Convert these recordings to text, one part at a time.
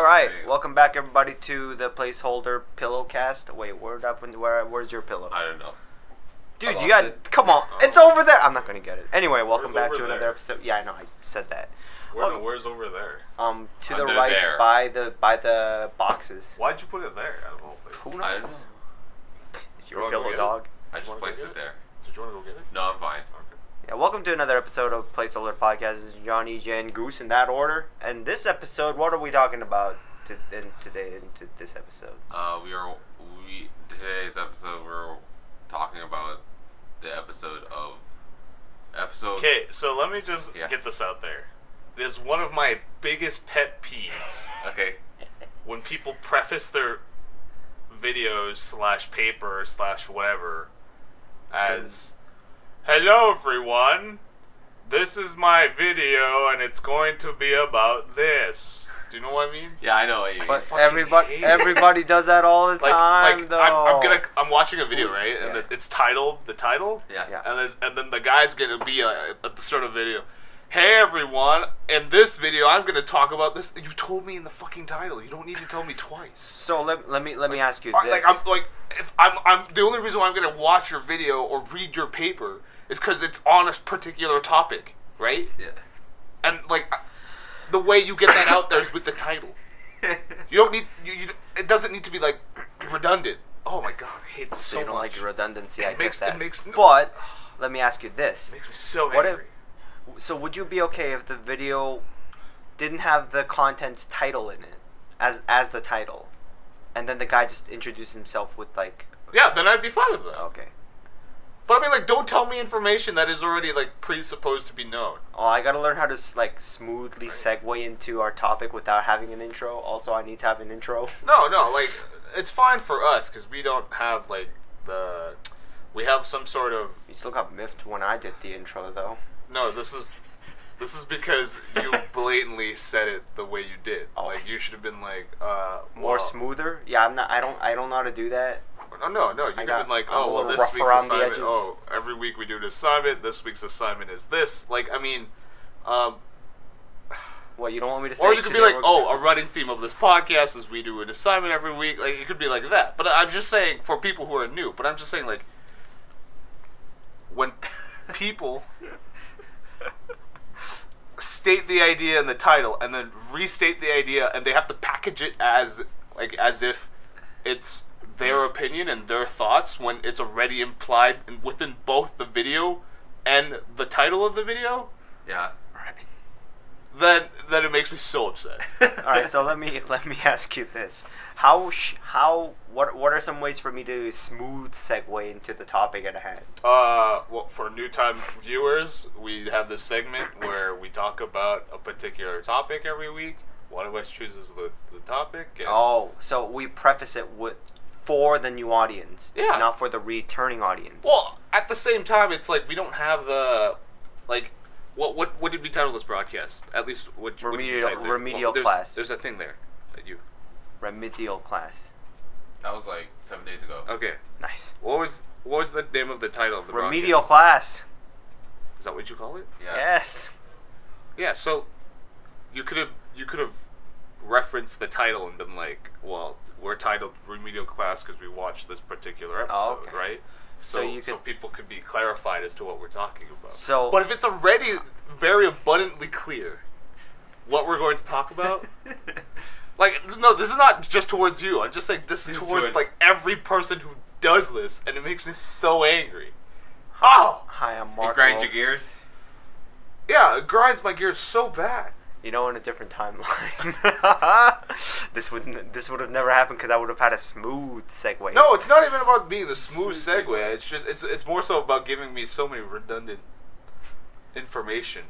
Alright, welcome back everybody to the Placeholder Pillowcast. Wait, where's your pillow? I don't know. Dude, you got, come on, it's over there. I'm not gonna get it. Anyway, welcome back to another episode. Yeah, I know, I said that. Where's over there? To the right, there. by the boxes. Why'd you put it there? I don't know. Who knows? It's your pillow, dog. I just placed it there. Did you want to go get it? No, I'm fine. Okay. Yeah, welcome to another episode of Placeholder Podcast. This is Johnny, Jen, Goose in that order. And this episode, what are we talking about today into this episode? Today's episode we're talking about the episode. Okay, so let me just get this out there. It is one of my biggest pet peeves. Okay. When people preface their videos / paper / whatever as, "Hello everyone, this is my video and it's going to be about this." Do you know what I mean? Yeah, I know what you mean. But everybody does that all the time, though. I'm watching a video, right? And it's titled the title. Yeah. And then the guy's gonna be at the start of the video. "Hey everyone, in this video I'm gonna talk about this." You told me in the fucking title. You don't need to tell me twice. So let me ask you this. I'm the only reason why I'm gonna watch your video or read your paper is because it's on a particular topic, right? Yeah. And the way you get that out there is with the title. You don't need it doesn't need to be redundant. Oh my god, I hate it so you don't much. like redundancy. I get that. Makes but let me ask you this. It makes me so angry. So would you be okay if the video didn't have the content's title in it as the title, and then the guy just introduced himself with Yeah, then I'd be fine with that. Okay. But I mean, don't tell me information that is already presupposed to be known. Oh, I gotta learn how to smoothly segue into our topic without having an intro. Also, I need to have an intro. No, it's fine for us because we don't have we have some sort of. You still got miffed when I did the intro, though. No, this is because you blatantly said it the way you did. Oh. You should have been more smoother. Yeah, I'm not. I don't know how to do that. No. You could have been this week's assignment. Oh, every week we do an assignment. This week's assignment is this. What, you don't want me to say? Or you could be a running theme of this podcast is we do an assignment every week. It could be like that. But I'm just saying for people who are new. But I'm just saying when people state the idea in the title and then restate the idea, and they have to package it as if it's their opinion and their thoughts when it's already implied within both the video and the title of the video. Yeah. Then it makes me so upset. All right, so let me ask you this: what are some ways for me to smooth segue into the topic at hand? Well, for new-time viewers, we have this segment where we talk about a particular topic every week. One of us chooses the topic. And so we preface it for the new audience, not for the returning audience. Well, at the same time, it's we don't have the What did we title this broadcast? At least what remedial class. There's a thing there that you. Remedial class. That was 7 days ago. Okay. Nice. What was the name of the title of the remedial broadcast? Class? Is that what you call it? Yeah. Yes. Yeah. So you could have referenced the title and been well, we're titled Remedial Class because we watched this particular episode, right? So people could be clarified as to what we're talking about. But if it's already very abundantly clear what we're going to talk about, no, this is not just towards you. I'm just saying this is towards every person who does this, and it makes me so angry. Hi, I'm Mark. It grinds your gears? Yeah, it grinds my gears so bad. In a different timeline, this would have never happened because I would have had a smooth segue. No, it's not even about being the smooth segue. It's just it's more so about giving me so many redundant information.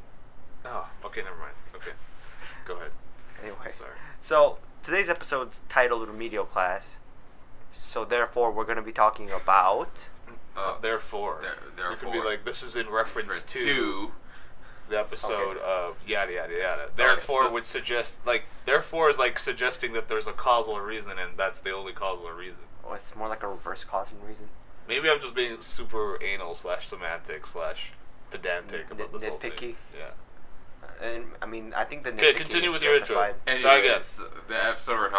Oh, okay, never mind. Okay, go ahead. Anyway, sorry. So today's episode's titled Remedial Class. So therefore, we're going to be talking about. Therefore, you could be this is in reference to the episode of yada yada yada. Therefore would suggest therefore is suggesting that there's a causal reason and that's the only causal reason. Oh, it's more like a reverse causing reason. Maybe I'm just being super anal / semantic / pedantic about this whole thing. Nitpicky. Yeah. And I mean, I think the Okay, continue with your intro. Anyways, the episode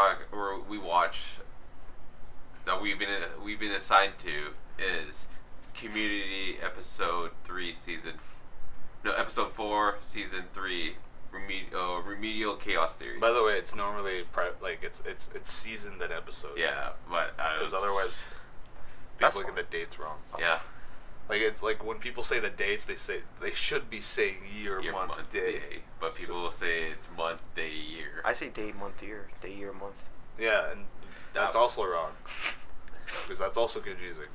we watch that we've been assigned to is Community episode 4 season 3 Remedial Chaos Theory. By the way, it's normally it's seasoned an episode. Yeah, but because otherwise people get the dates wrong. Yeah. Like it's like when people say the dates, they should be saying year month, day. But people will say it's month, day, year. I say day, month, year. Day, year, month. Yeah, and that's also wrong. Because that's also confusing.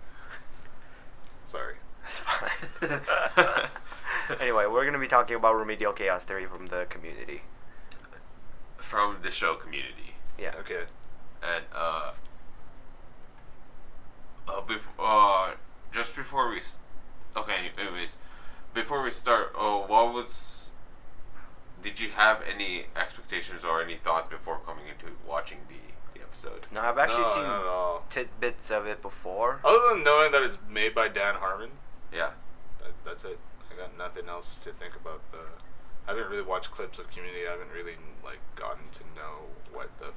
Sorry. That's fine. Anyway, we're going to be talking about Remedial Chaos Theory from the Community. From the show Community. Yeah. Okay. And just before we before we start, did you have any expectations or any thoughts before coming into watching the episode? No, I've actually seen tidbits of it before. Other than knowing that it's made by Dan Harmon. Yeah. That's it. I got nothing else to think about. I haven't really watched clips of Community. I haven't really gotten to know what the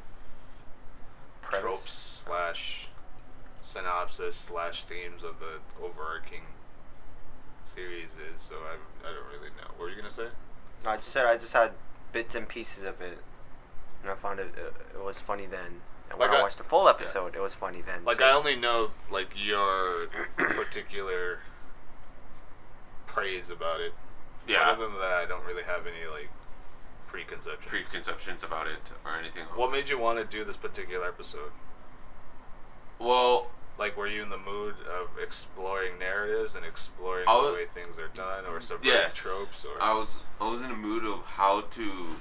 tropes / synopsis / themes of the overarching series is. So I don't really know. What were you gonna say? I just had bits and pieces of it, and I found it was funny then. And when I watched the full episode, it was funny then. Like, too. I only know your particular praise about it. Yeah. Other than that, I don't really have any preconceptions about it or anything. What made you want to do this particular episode? Well, were you in the mood of exploring narratives and exploring the way things are done, or subverting tropes? Or I was in a mood of how to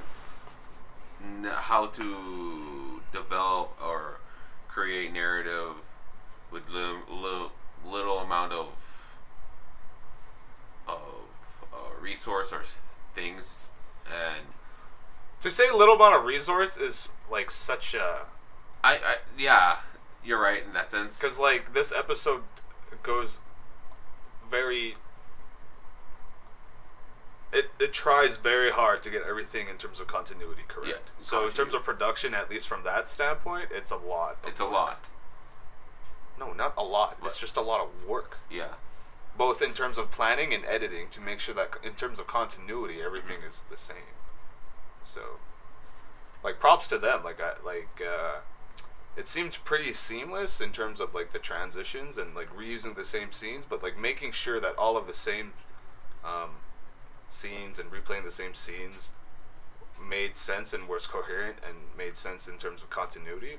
develop or create narrative with little amount of resource or things. And to say little amount of resource is such a yeah, you're right in that sense, because this episode goes very it tries very hard to get everything in terms of continuity correct. Yeah, so in terms of production, at least from that standpoint, it's a lot. It's a lot. No, not a lot. It's just a lot of work. Yeah. Both in terms of planning and editing to make sure that in terms of continuity, everything is the same. So, props to them. It seemed pretty seamless in terms of the transitions and reusing the same scenes, but making sure that all of the same scenes and replaying the same scenes made sense and was coherent and made sense in terms of continuity.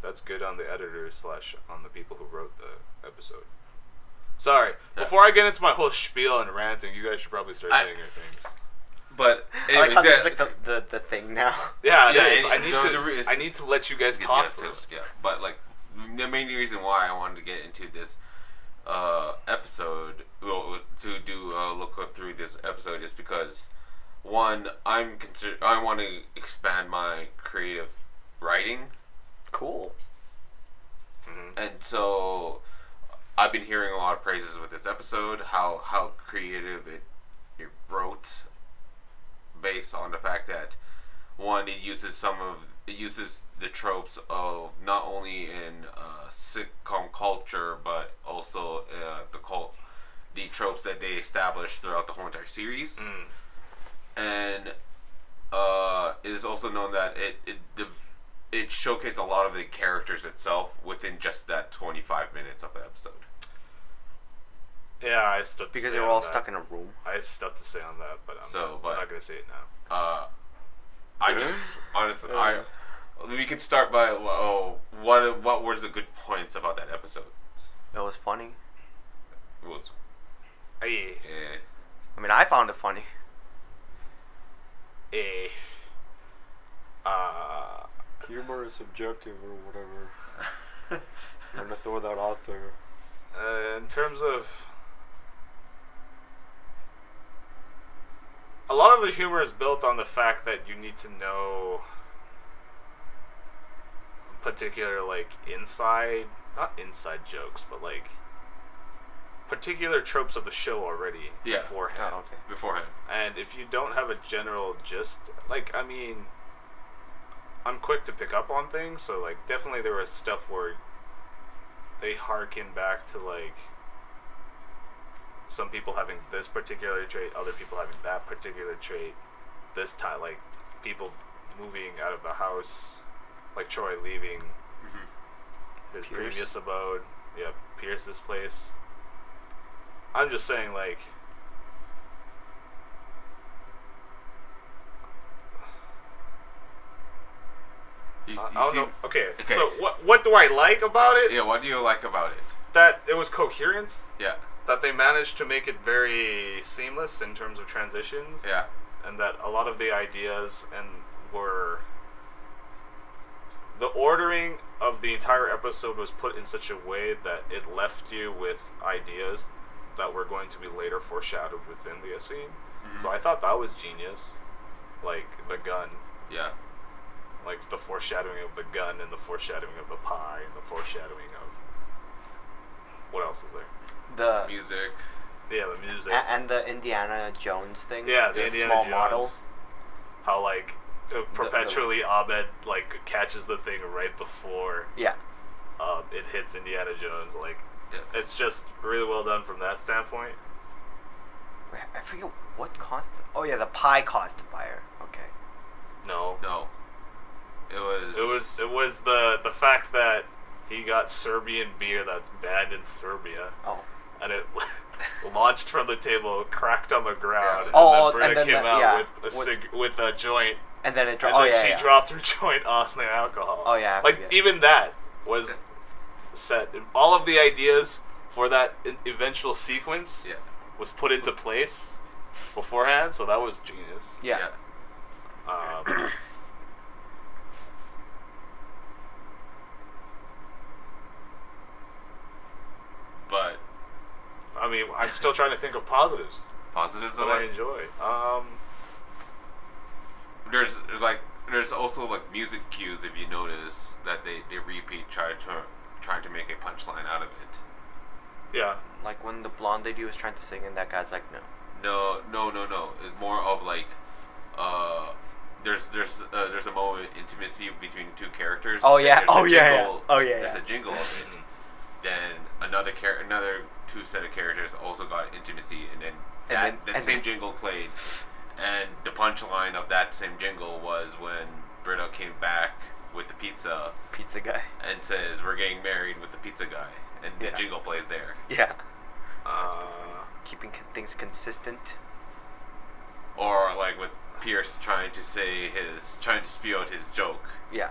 That's good on the editors / on the people who wrote the episode. Sorry, before I get into my whole spiel and ranting, you guys should probably start saying your things. But anyways, I like how this is the thing now. Yeah, I need to let you guys talk first. Yeah, but the main reason why I wanted to get into this episode, to do a look through this episode, is because one, I want to expand my creative writing. Cool. Mm-hmm. And so I've been hearing a lot of praises with this episode, how creative it wrote, based on the fact that one, it uses the tropes of not only in sitcom culture, but also the tropes that they established throughout the whole entire series. And it is also known that it showcased a lot of the characters itself within just that 25 minutes of the episode. Yeah, I stuck to because say they were on all that. stuck in a room. I have stuff to say on that, but I'm not going to say it now. I just honestly, we could start by what were the good points about that episode? It was funny. It was. Hey. I mean, I found it funny. Humor is subjective or whatever. I'm gonna throw that out there. In terms of a lot of the humor is built on the fact that you need to know particular not inside jokes, but particular tropes of the show already beforehand. Oh, okay. Beforehand. And if you don't have a general gist, I'm quick to pick up on things, so like definitely there was stuff where they harken back to like some people having this particular trait, other people having that particular trait. This time, like people moving out of the house, like Troy leaving his previous abode. Yeah, Pierce's place. I'm just saying, like, Okay, so what do I like about it? Yeah, what do you like about it? That it was coherent. Yeah. That they managed to make it very seamless in terms of transitions. Yeah. And that a lot of the ideas were... The ordering of the entire episode was put in such a way that it left you with ideas that were going to be later foreshadowed within the scene. So I thought that was genius. Like, the gun. Yeah. Like, the foreshadowing of the gun and the foreshadowing of the pie and the foreshadowing of... What else is there? The music. Yeah, the music. And the Indiana Jones thing. Yeah, the Indiana small Jones model. How, like, perpetually Abed, like, catches the thing right before it hits Indiana Jones. Like, it's just really well done from that standpoint. I forget what caused... Oh, yeah, the pie caused the fire. Okay. No. It was the fact that he got Serbian beer that's banned in Serbia. Oh. And it launched from the table, cracked on the ground, and then Britta came out with a joint. And then it she dropped her joint on the alcohol. Oh, yeah. Even that was set. All of the ideas for that eventual sequence was put into place beforehand, so that was genius. Yeah. But I mean, I'm still trying to think of positives. Positives that I enjoy. There's also like music cues, if you notice, that they repeat trying to make a punchline out of it. Yeah. Like when the blonde lady was trying to sing and that guy's like, no. No. It's more of like, there's a moment of intimacy between two characters. Oh yeah. There's a jingle of it. Then another two set of characters also got intimacy, and then that same jingle played, and the punchline of that same jingle was when Britta came back with the pizza guy and says, "We're getting married with the pizza guy," and the jingle plays there. Yeah. Keeping things consistent. Or like with Pierce trying to spew out his joke. Yeah.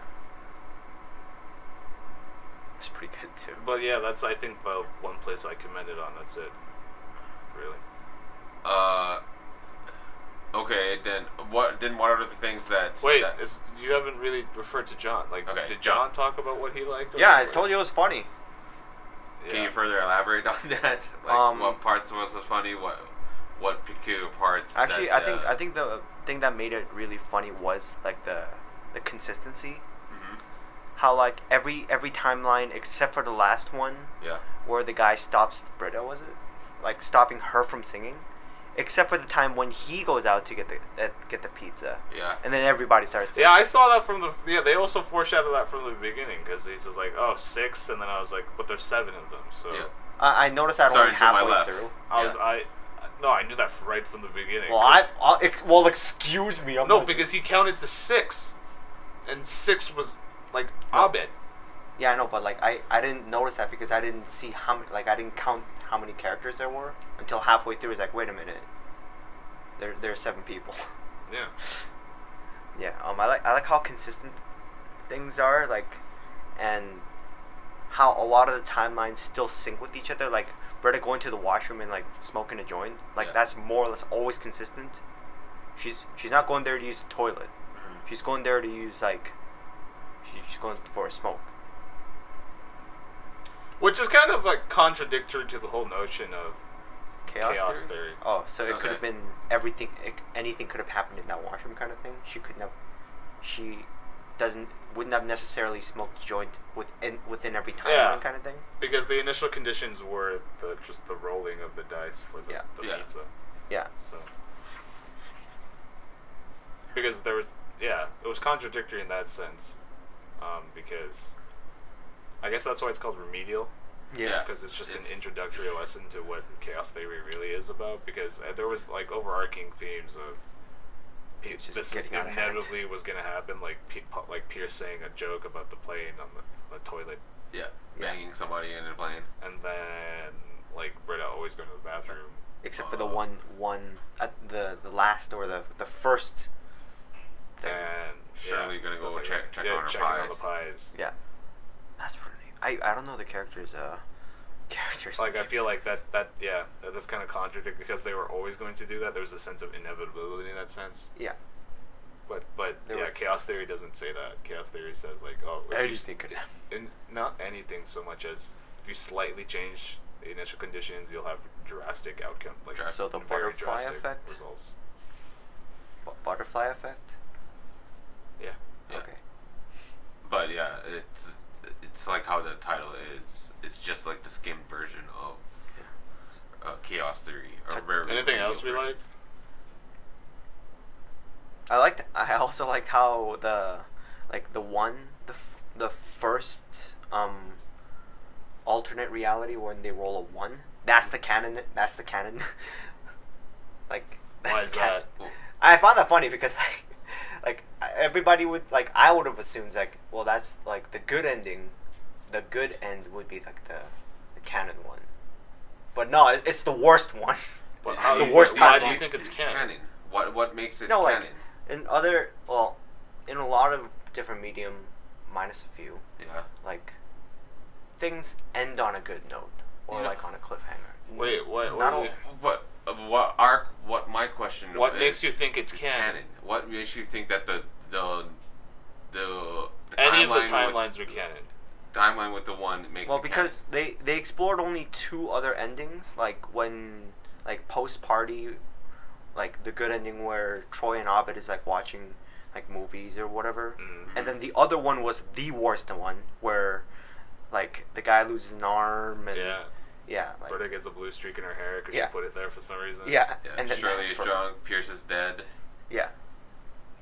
It's pretty good too. But yeah, that's I think the one place I commended on. That's it. Really. Okay. Then what are the things that? Wait, you haven't really referred to John. Like, did John talk about what he liked? Yeah, I told you it was funny. Yeah. Can you further elaborate on that? Like, what parts was funny? What peculiar parts? Actually, I think the thing that made it really funny was like the consistency. How like every timeline except for the last one, where the guy stops Britta, was it? Like stopping her from singing, except for the time when he goes out to get the pizza. Yeah. And then everybody starts singing. Yeah, I saw that from the. Yeah, they also foreshadowed that from the beginning because he says like, "Oh, 6," and then I was like, "But there's 7 of them." So. Yeah. I noticed that only halfway through. I knew that right from the beginning. Well, excuse me. Because he counted to 6, and 6 was. Like Abed. Yeah, I know, but like I didn't notice that because I didn't see how many, like I didn't count how many characters there were until halfway through. It's like, wait a minute, there are 7 people. Yeah. Yeah. I like how consistent things are, like, and how a lot of the timelines still sync with each other. Like Britta going to the washroom and like smoking a joint, like that's more or less always consistent. She's not going there to use the toilet. She's going there to use like. She's going for a smoke. Which is kind of like contradictory to the whole notion of chaos theory. Oh, so it could have been everything. Anything could have happened in that washroom, kind of thing. She wouldn't have necessarily smoked a joint within every timeline, kind of thing. Because the initial conditions were just the rolling of the dice for the pizza. Yeah. So because there was. it was contradictory in that sense, because I guess that's why it's called Remedial. Yeah, because it's just an introductory lesson to what chaos theory really is about. Because there was like overarching themes of this is inevitably was going to happen, like Pierce saying a joke about the plane on the toilet. Yeah, banging somebody in a plane, and then like Britta always going to the bathroom. Except for the one at the last or the first thing. And Shirley gonna go like check on her checking pies. on the pies. Yeah, that's pretty. I don't know the characters. Like I feel like that's kind of contradictory because they were always going to do that. There was a sense of inevitability in that sense. Yeah. But chaos theory doesn't say that. Chaos theory says like, anything could happen. Not anything so much as if you slightly change the initial conditions, you'll have drastic outcome. Like so the butterfly effect. Results. Butterfly effect. Yeah. Okay. But yeah, it's like how the title is. It's just like the skimmed version of chaos theory. Anything else we liked? I also liked how the first alternate reality when they roll a 1. That's the canon. Like that's why the is canon. that? I found that funny because like everybody would I would have assumed well that's like the good ending. The good end would be like the canon one, but no, it's the worst one. But the worst. Why do you think it's canon? What makes it canon? Like in a lot of different medium, minus a few. Yeah. Like things end on a good note or like on a cliffhanger. Wait, what? My question. What makes you think it's canon? What makes you think that the any of the timelines are canon? Timeline with the one makes it because canon. they explored only 2 other endings, like when post party, like the good ending where Troy and Abed is like watching like movies or whatever, and then the other one was the worst one where like the guy loses an arm and like, Britta gets a blue streak in her hair because she put it there for some reason. And then Shirley is drunk. Pierce is dead.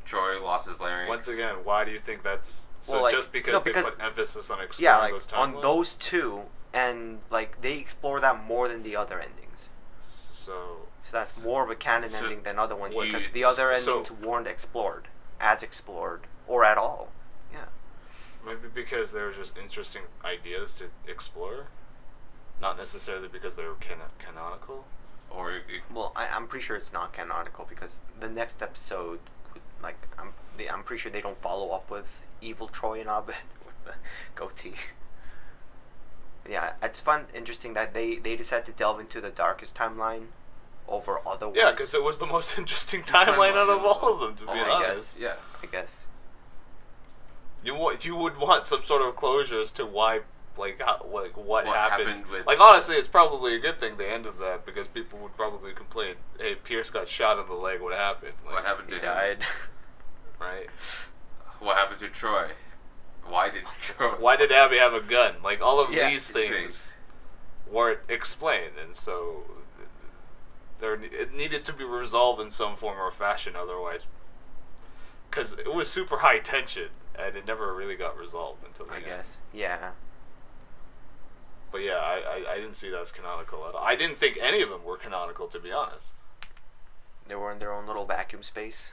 Troy lost his larynx. Once again, why do you think that's so? Just because they put emphasis on exploring those timelines? On those 2, and like they explore that more than the other endings. So that's more of a canon ending than other ones because the other endings weren't explored or at all. Yeah. Maybe because there were just interesting ideas to explore, not necessarily because they were canonical. Or I'm pretty sure it's not canonical because the next episode. Like I'm pretty sure they don't follow up with evil Troy and Abed with the goatee. Yeah, it's interesting that they decided to delve into the darkest timeline over other ones. Yeah, because it was the most interesting timeline out of all of them, to be honest. I guess. You would want some sort of closure as to why, what happened. With honestly, it's probably a good thing they ended that because people would probably complain, hey, Pierce got shot in the leg, what happened? What happened to him? He died. Right? What happened to Troy? Why did Abby have a gun? Like, all of these things weren't explained, and so it needed to be resolved in some form or fashion otherwise. Because it was super high tension, and it never really got resolved until the end. I guess. Yeah. But yeah, I didn't see that as canonical at all. I didn't think any of them were canonical, to be honest. They were in their own little vacuum space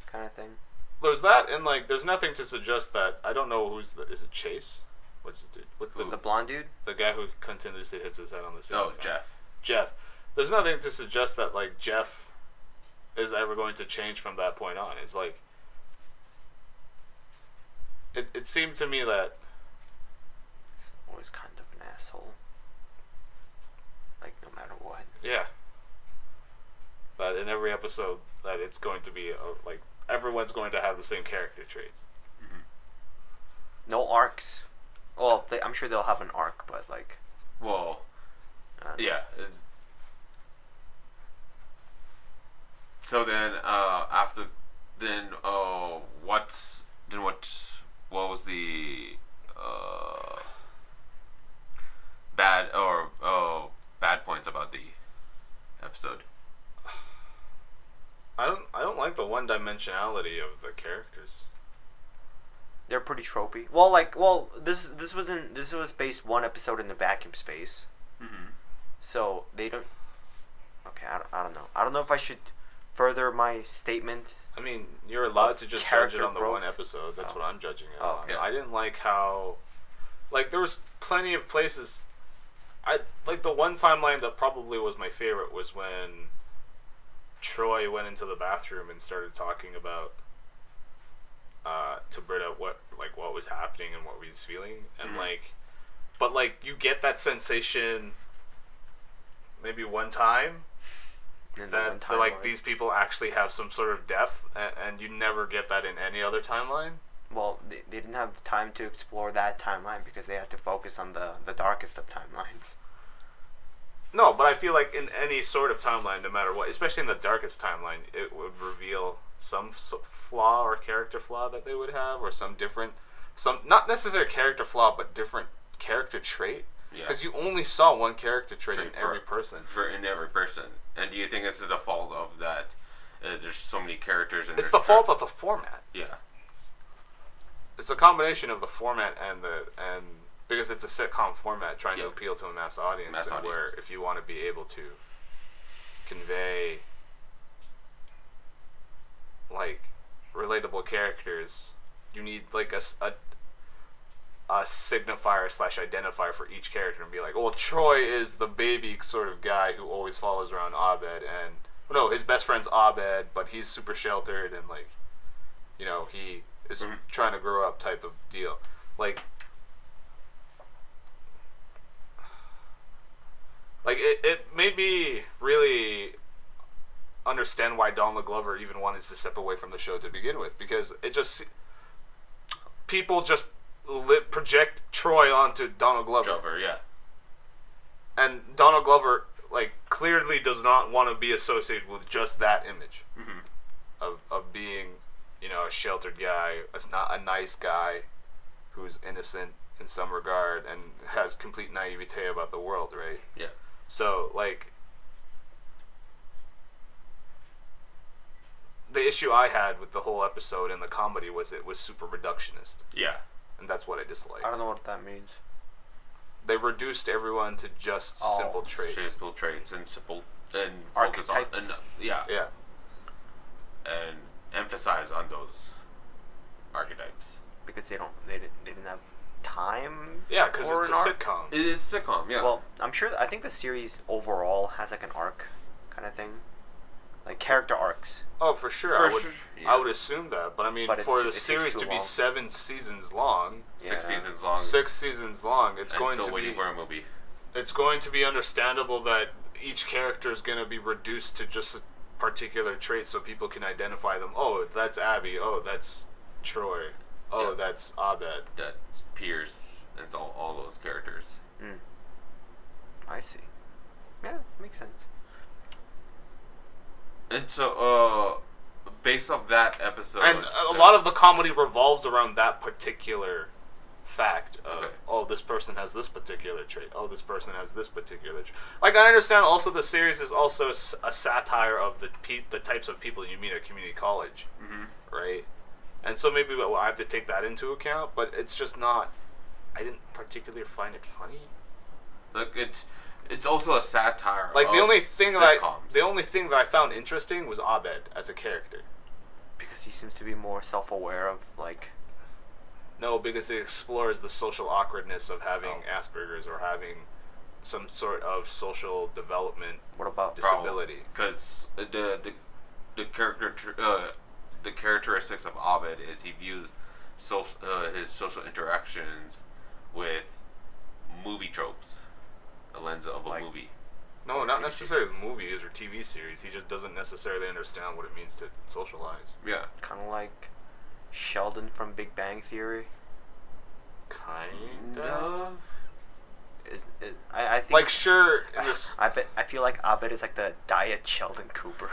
kind of thing. There's that, and there's nothing to suggest that. I don't know is it Chase? What's the dude? What's the blonde dude? The guy who continuously hits his head on the ceiling. Oh, Jeff. Jeff. There's nothing to suggest that Jeff is ever going to change from that point on. It's it seemed to me that always kind of an asshole. No matter what. Yeah. But in every episode, that it's going to be everyone's going to have the same character traits. Mm-hmm. No arcs. Well, I'm sure they'll have an arc, but yeah. So then, what was the bad points about the episode? I don't like like the one-dimensionality of the characters. They're pretty tropey. This was based one episode in the vacuum space. Mm-hmm. So they don't. Okay, I don't know. I don't know if I should further my statement. I mean, you're allowed to just judge it on the one episode. That's what I'm judging it on. Okay. I didn't like how, like, there was plenty of places. I like the one timeline that probably was my favorite was when Troy went into the bathroom and started talking about to Britta what was happening and what he was feeling, and but you get that sensation maybe one time that these people actually have some sort of depth, and you never get that in any other timeline. Well, they didn't have time to explore that timeline because they had to focus on the darkest of timelines. No, but I feel like in any sort of timeline, no matter what, especially in the darkest timeline, it would reveal some flaw or character flaw that they would have, or some not necessarily character flaw, but different character trait. Because you only saw one character trait in every person. In every person. And do you think it's the fault of that? There's so many characters. It's the fault of the format. Yeah. It's a combination of the format and because it's a sitcom format trying to appeal to a mass audience, where if you want to be able to convey relatable characters, you need a signifier / identifier for each character, and be like, well, Troy is the baby sort of guy who always follows around Abed, and no, his best friend's Abed, but he's super sheltered and he is trying to grow up type of deal. It made me really understand why Donald Glover even wanted to step away from the show to begin with, because people just project Troy onto Donald Glover. Yeah. And Donald Glover clearly does not want to be associated with just that image of being, a sheltered guy, a nice guy who's innocent in some regard and has complete naivete about the world, right? Yeah. So, the issue I had with the whole episode and the comedy was it was super reductionist. Yeah. And that's what I disliked. I don't know what that means. They reduced everyone to just simple traits. Simple traits and archetypes. Focus on... Yeah. And emphasize on those archetypes. Because they didn't have time. Yeah, because it's a sitcom. It's a sitcom, yeah. Well, I think the series overall has an arc kind of thing. Character arcs. Oh, for sure. I would assume that. But I mean, for the series to be 7 seasons long... 6 seasons long. 6 seasons long. It's going still to waiting be... for a movie. It's going to be understandable that each character is going to be reduced to just a particular trait so people can identify them. Oh, that's Abby. Oh, that's Troy. Oh, that's Abed. That's Pierce. It's all those characters. I see. Yeah, makes sense. And so, based off that episode... And a lot of the comedy revolves around that particular fact of, oh, this person has this particular trait. Oh, this person has this particular trait. I understand also the series is also a satire of the types of people you meet at community college, right? And so maybe I have to take that into account, but it's just not... I didn't particularly find it funny. Look, it's also a satire. The only thing sitcoms. that I found interesting was Abed as a character. Because he seems to be more self-aware of No, because it explores the social awkwardness of having Asperger's or having some sort of social development. What about disability? Because the characteristics of Abed is he views his social interactions with movie tropes. The lens of a movie. No, not necessarily movies or TV series. He just doesn't necessarily understand what it means to socialize. Yeah. Kind of like Sheldon from Big Bang Theory. Kind of. I think sure. I feel like Abed is like the Diet Sheldon Cooper.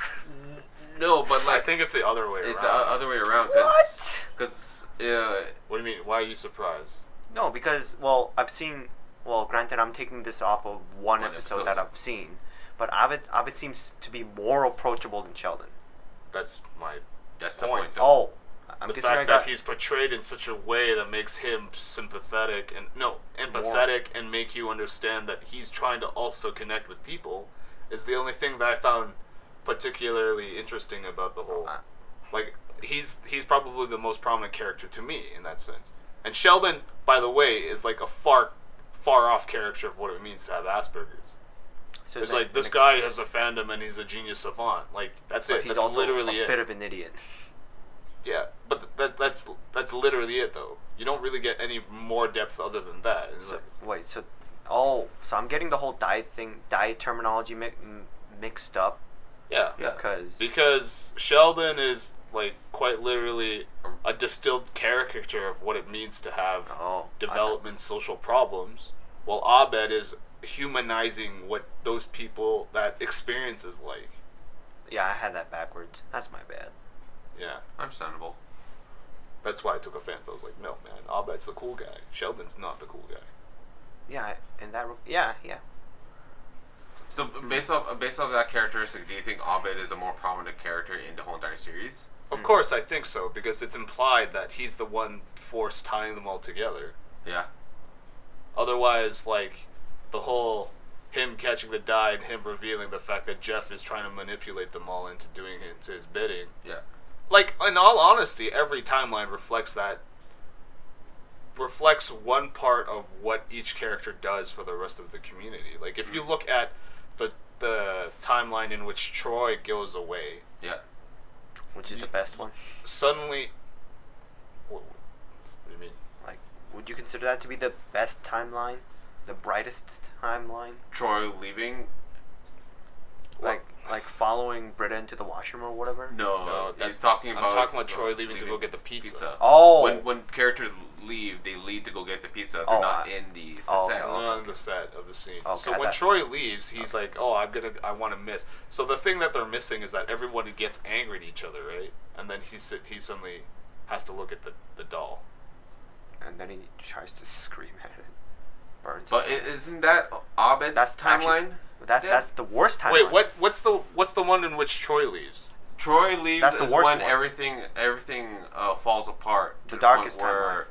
No, but I think it's the other way around. It's the other way around. What? Because what do you mean? Why are you surprised? No, because I've seen. Well, granted, I'm taking this off of one episode that I've seen, but Abed seems to be more approachable than Sheldon. That's my That's point. The point. Oh, I'm the fact that he's portrayed in such a way that makes him sympathetic and empathetic and make you understand that he's trying to also connect with people is the only thing that I found particularly interesting about the whole. Like he's probably the most prominent character to me in that sense. And Sheldon, by the way, is like a far off character of what it means to have Asperger's. So it's like this guy has a fandom and he's a genius savant. Like that's it. He's that's also literally a bit of an idiot. Yeah, but that's literally it though. You don't really get any more depth other than that. It's so I'm getting the whole diet terminology mixed up. Yeah. Because Sheldon is like quite literally a distilled caricature of what it means to have development social problems, while Abed is humanizing what those people that experience is like. Yeah, I had that backwards. That's my bad. Yeah. Understandable. That's why I took offense. I was like, no, man, Abed's the cool guy. Sheldon's not the cool guy. Yeah, yeah. So based off that characteristic, do you think Abed is a more prominent character in the whole entire series? Of course, I think so, because it's implied that he's the one force tying them all together. Yeah. Otherwise, like, the whole him catching the die and him revealing the fact that Jeff is trying to manipulate them all into doing his bidding. Yeah. Like, in all honesty, every timeline reflects one part of what each character does for the rest of the community. Like, if you look at the timeline in which Troy goes away. Yeah. Which is the best one? Suddenly... What do you mean? Like, would you consider that to be the best timeline? The brightest timeline? Troy leaving? Like following Britta into the washroom or whatever? No, he's talking about... I'm talking about Troy leaving to go get the pizza. Oh! When characters leave, they leave to go get the pizza. They're not in the set. They're not in the set of the scene. Okay, so when Troy leaves, he's like, I want to miss. So the thing that they're missing is that everybody gets angry at each other, right? And then he suddenly has to look at the doll. And then he tries to scream at it. Burns. But isn't that Abed's timeline? That's the worst timeline. Wait, what's the one in which Troy leaves? Troy leaves That's the is worst when one. everything falls apart. The darkest timeline.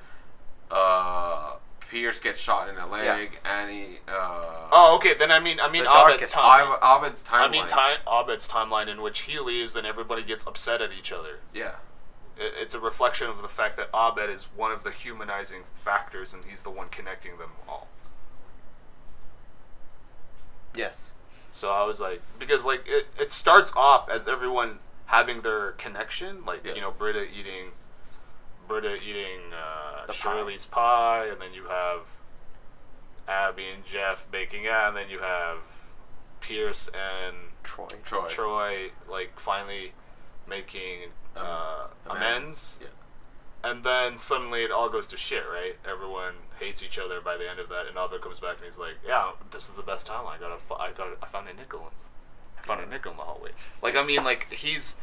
Where Pierce gets shot in the leg, Annie... okay, then I mean Abed's timeline. Abed's timeline. I mean Abed's timeline in which he leaves and everybody gets upset at each other. Yeah. It's a reflection of the fact that Abed is one of the humanizing factors and he's the one connecting them all. Yes. So I was like, because like it starts off as everyone having their connection, like Britta eating Shirley's pie, and then you have Abby and Jeff baking out, and then you have Pierce and Troy like finally making amends. Yeah. And then suddenly it all goes to shit, right? Everyone hates each other by the end of that, and Abed comes back and he's like, "Yeah, this is the best time. I found a nickel. I found a nickel in the hallway." Like, I mean, like he's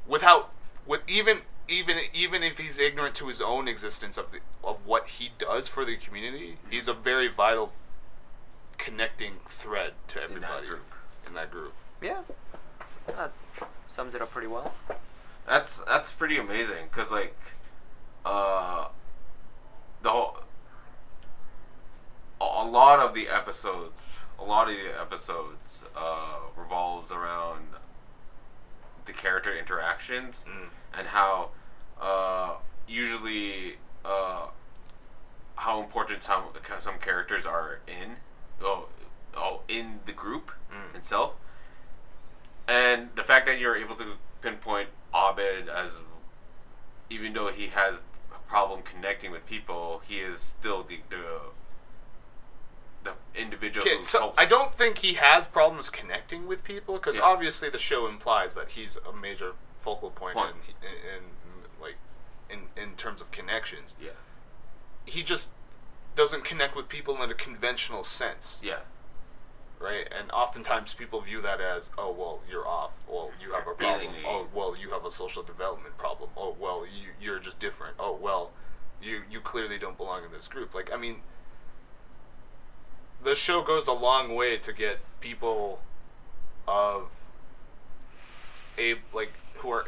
even if he's ignorant to his own existence of what he does for the community, he's a very vital connecting thread to everybody in that group. Yeah, that sums it up pretty well. That's pretty amazing, because like a lot of the episodes revolves around the character interactions and how usually how important some characters are in the group itself, and the fact that you're able to pinpoint Abed as, even though he has a problem connecting with people, he is still the individual who helps. I don't think he has problems connecting with people, because obviously the show implies that he's a major focal point in terms of connections. Yeah. He just doesn't connect with people in a conventional sense. Yeah. Right? And oftentimes people view that as, oh, well, you're off. Well, you have a problem. Oh, well, you have a social development problem. Oh, well, you're just different. Oh, well, you clearly don't belong in this group. Like, I mean, the show goes a long way to get people who are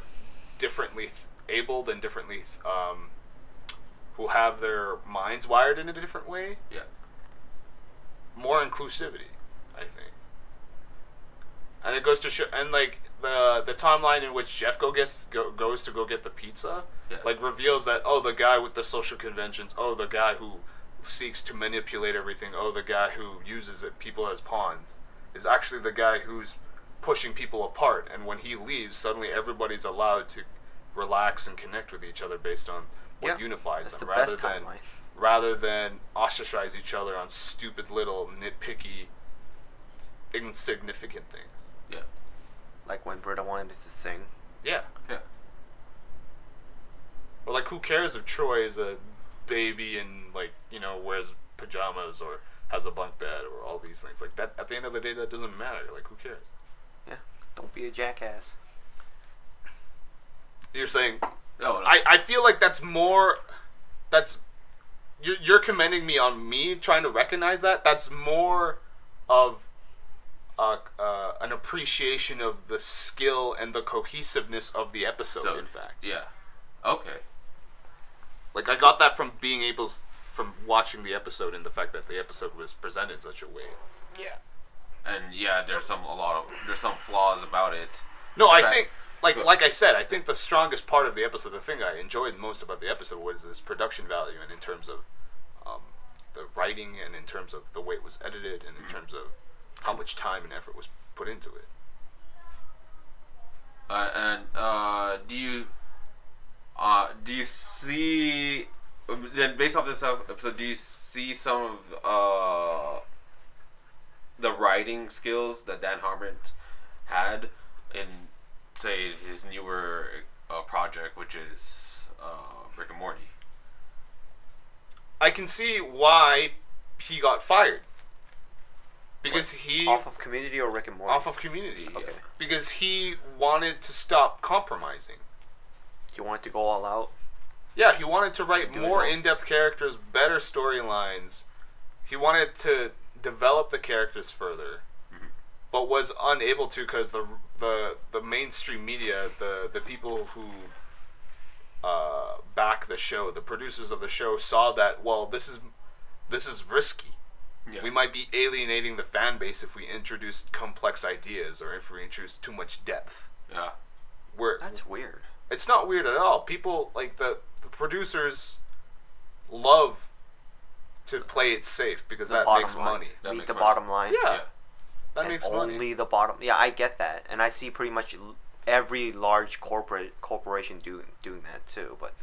differently abled and differently who have their minds wired in a different way. Yeah. More inclusivity, I think. And it goes to show, and like the timeline in which Jeff goes to go get the pizza, like reveals that the guy with the social conventions, the guy who seeks to manipulate everything, the guy who uses people as pawns, is actually the guy who's pushing people apart. And when he leaves, suddenly everybody's allowed to relax and connect with each other based on what unifies them, rather than ostracize each other on stupid little nitpicky, insignificant things. Yeah. Like when Britta wanted to sing. Yeah. Yeah. Or like, who cares if Troy is a baby and wears pajamas or has a bunk bed or all these things like that? At the end of the day, that doesn't matter. Like, who cares? Yeah. Don't be a jackass. You're saying? No. I feel like that's more. You're commending me on me trying to recognize that. That's more of an appreciation of the skill and the cohesiveness of the episode. In fact. Yeah. Okay. Like, I got that from watching the episode and the fact that the episode was presented in such a way. Yeah. And there's some flaws about it. No, I think like I said, I think the strongest part of the episode, the thing I enjoyed most about the episode, was its production value, and in terms of the writing, and in terms of the way it was edited, and in terms of how much time and effort was put into it. Do you see, then based off this episode, do you see some of the writing skills that Dan Harmon had in, say, his newer project, which is Rick and Morty? I can see why he got fired. Because off of Community or Rick and Morty? Off of Community. Okay. Because he wanted to stop compromising. He wanted to go all out? Yeah, he wanted to write more in-depth characters, better storylines. He wanted to develop the characters further, but was unable to because the mainstream media, the people who back the show, the producers of the show, saw that, well, this is risky. Yeah. We might be alienating the fan base if we introduce complex ideas or if we introduce too much depth. Yeah. That's weird. It's not weird at all. People, like, the producers love to play it safe because that makes money. Meet the bottom line. Yeah. That makes money. Only the bottom. Yeah, I get that. And I see pretty much every large corporation doing that too. But,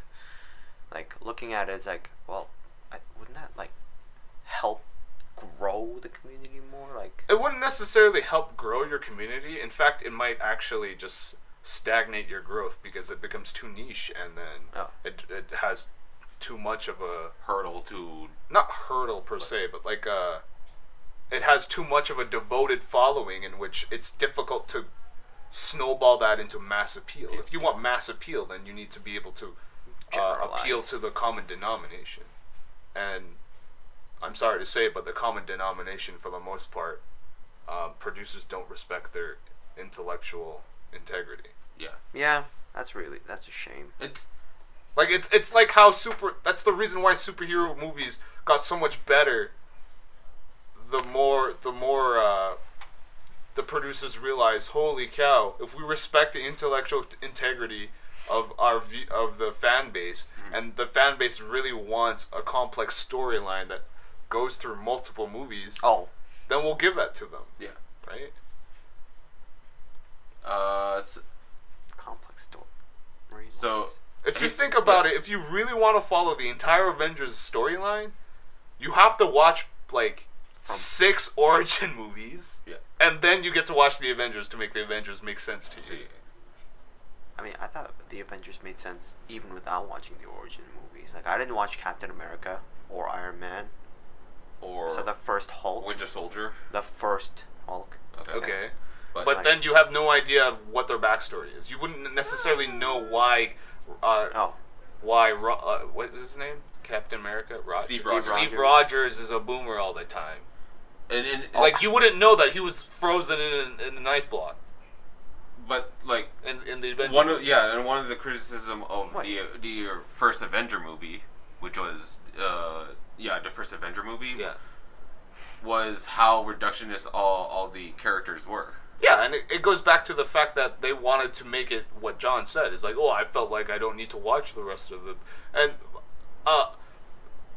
like, looking at it, it's like, well, wouldn't that, like, help grow the community more? Like, it wouldn't necessarily help grow your community. In fact, it might actually just stagnate your growth because it becomes too niche, and then it has too much of a hurdle to, not hurdle per se, but like it has too much of a devoted following in which it's difficult to snowball that into mass appeal. If you want mass appeal, then you need to be able to appeal to the common denomination. And I'm sorry to say, but the common denomination, for the most part, producers don't respect their intellectual integrity. Yeah. Yeah, that's a shame. It's like how that's the reason why superhero movies got so much better. The more the producers realize, holy cow, if we respect the intellectual integrity of of the fan base, and the fan base really wants a complex storyline that goes through multiple movies, then we'll give that to them. Yeah. Right? It's complex story. So, if you think about it, if you really want to follow the entire Avengers storyline, you have to watch like 6 origin movies, and then you get to watch the Avengers to make the Avengers make sense to you. I mean, I thought the Avengers made sense even without watching the origin movies. Like, I didn't watch Captain America or Iron Man or the first Hulk, Winter Soldier. The first Hulk. Okay. But then you have no idea of what their backstory is. You wouldn't necessarily know why. What is his name? Captain America. Steve Rogers. Steve Rogers is a boomer all the time. And you wouldn't know that he was frozen in an ice block. but like in the Avenger one of the criticism of the first Avenger movie, which was the first Avenger movie, was how reductionist all the characters were. Yeah, and it goes back to the fact that they wanted to make it what John said. It's like, oh, I felt like I don't need to watch the rest of them, and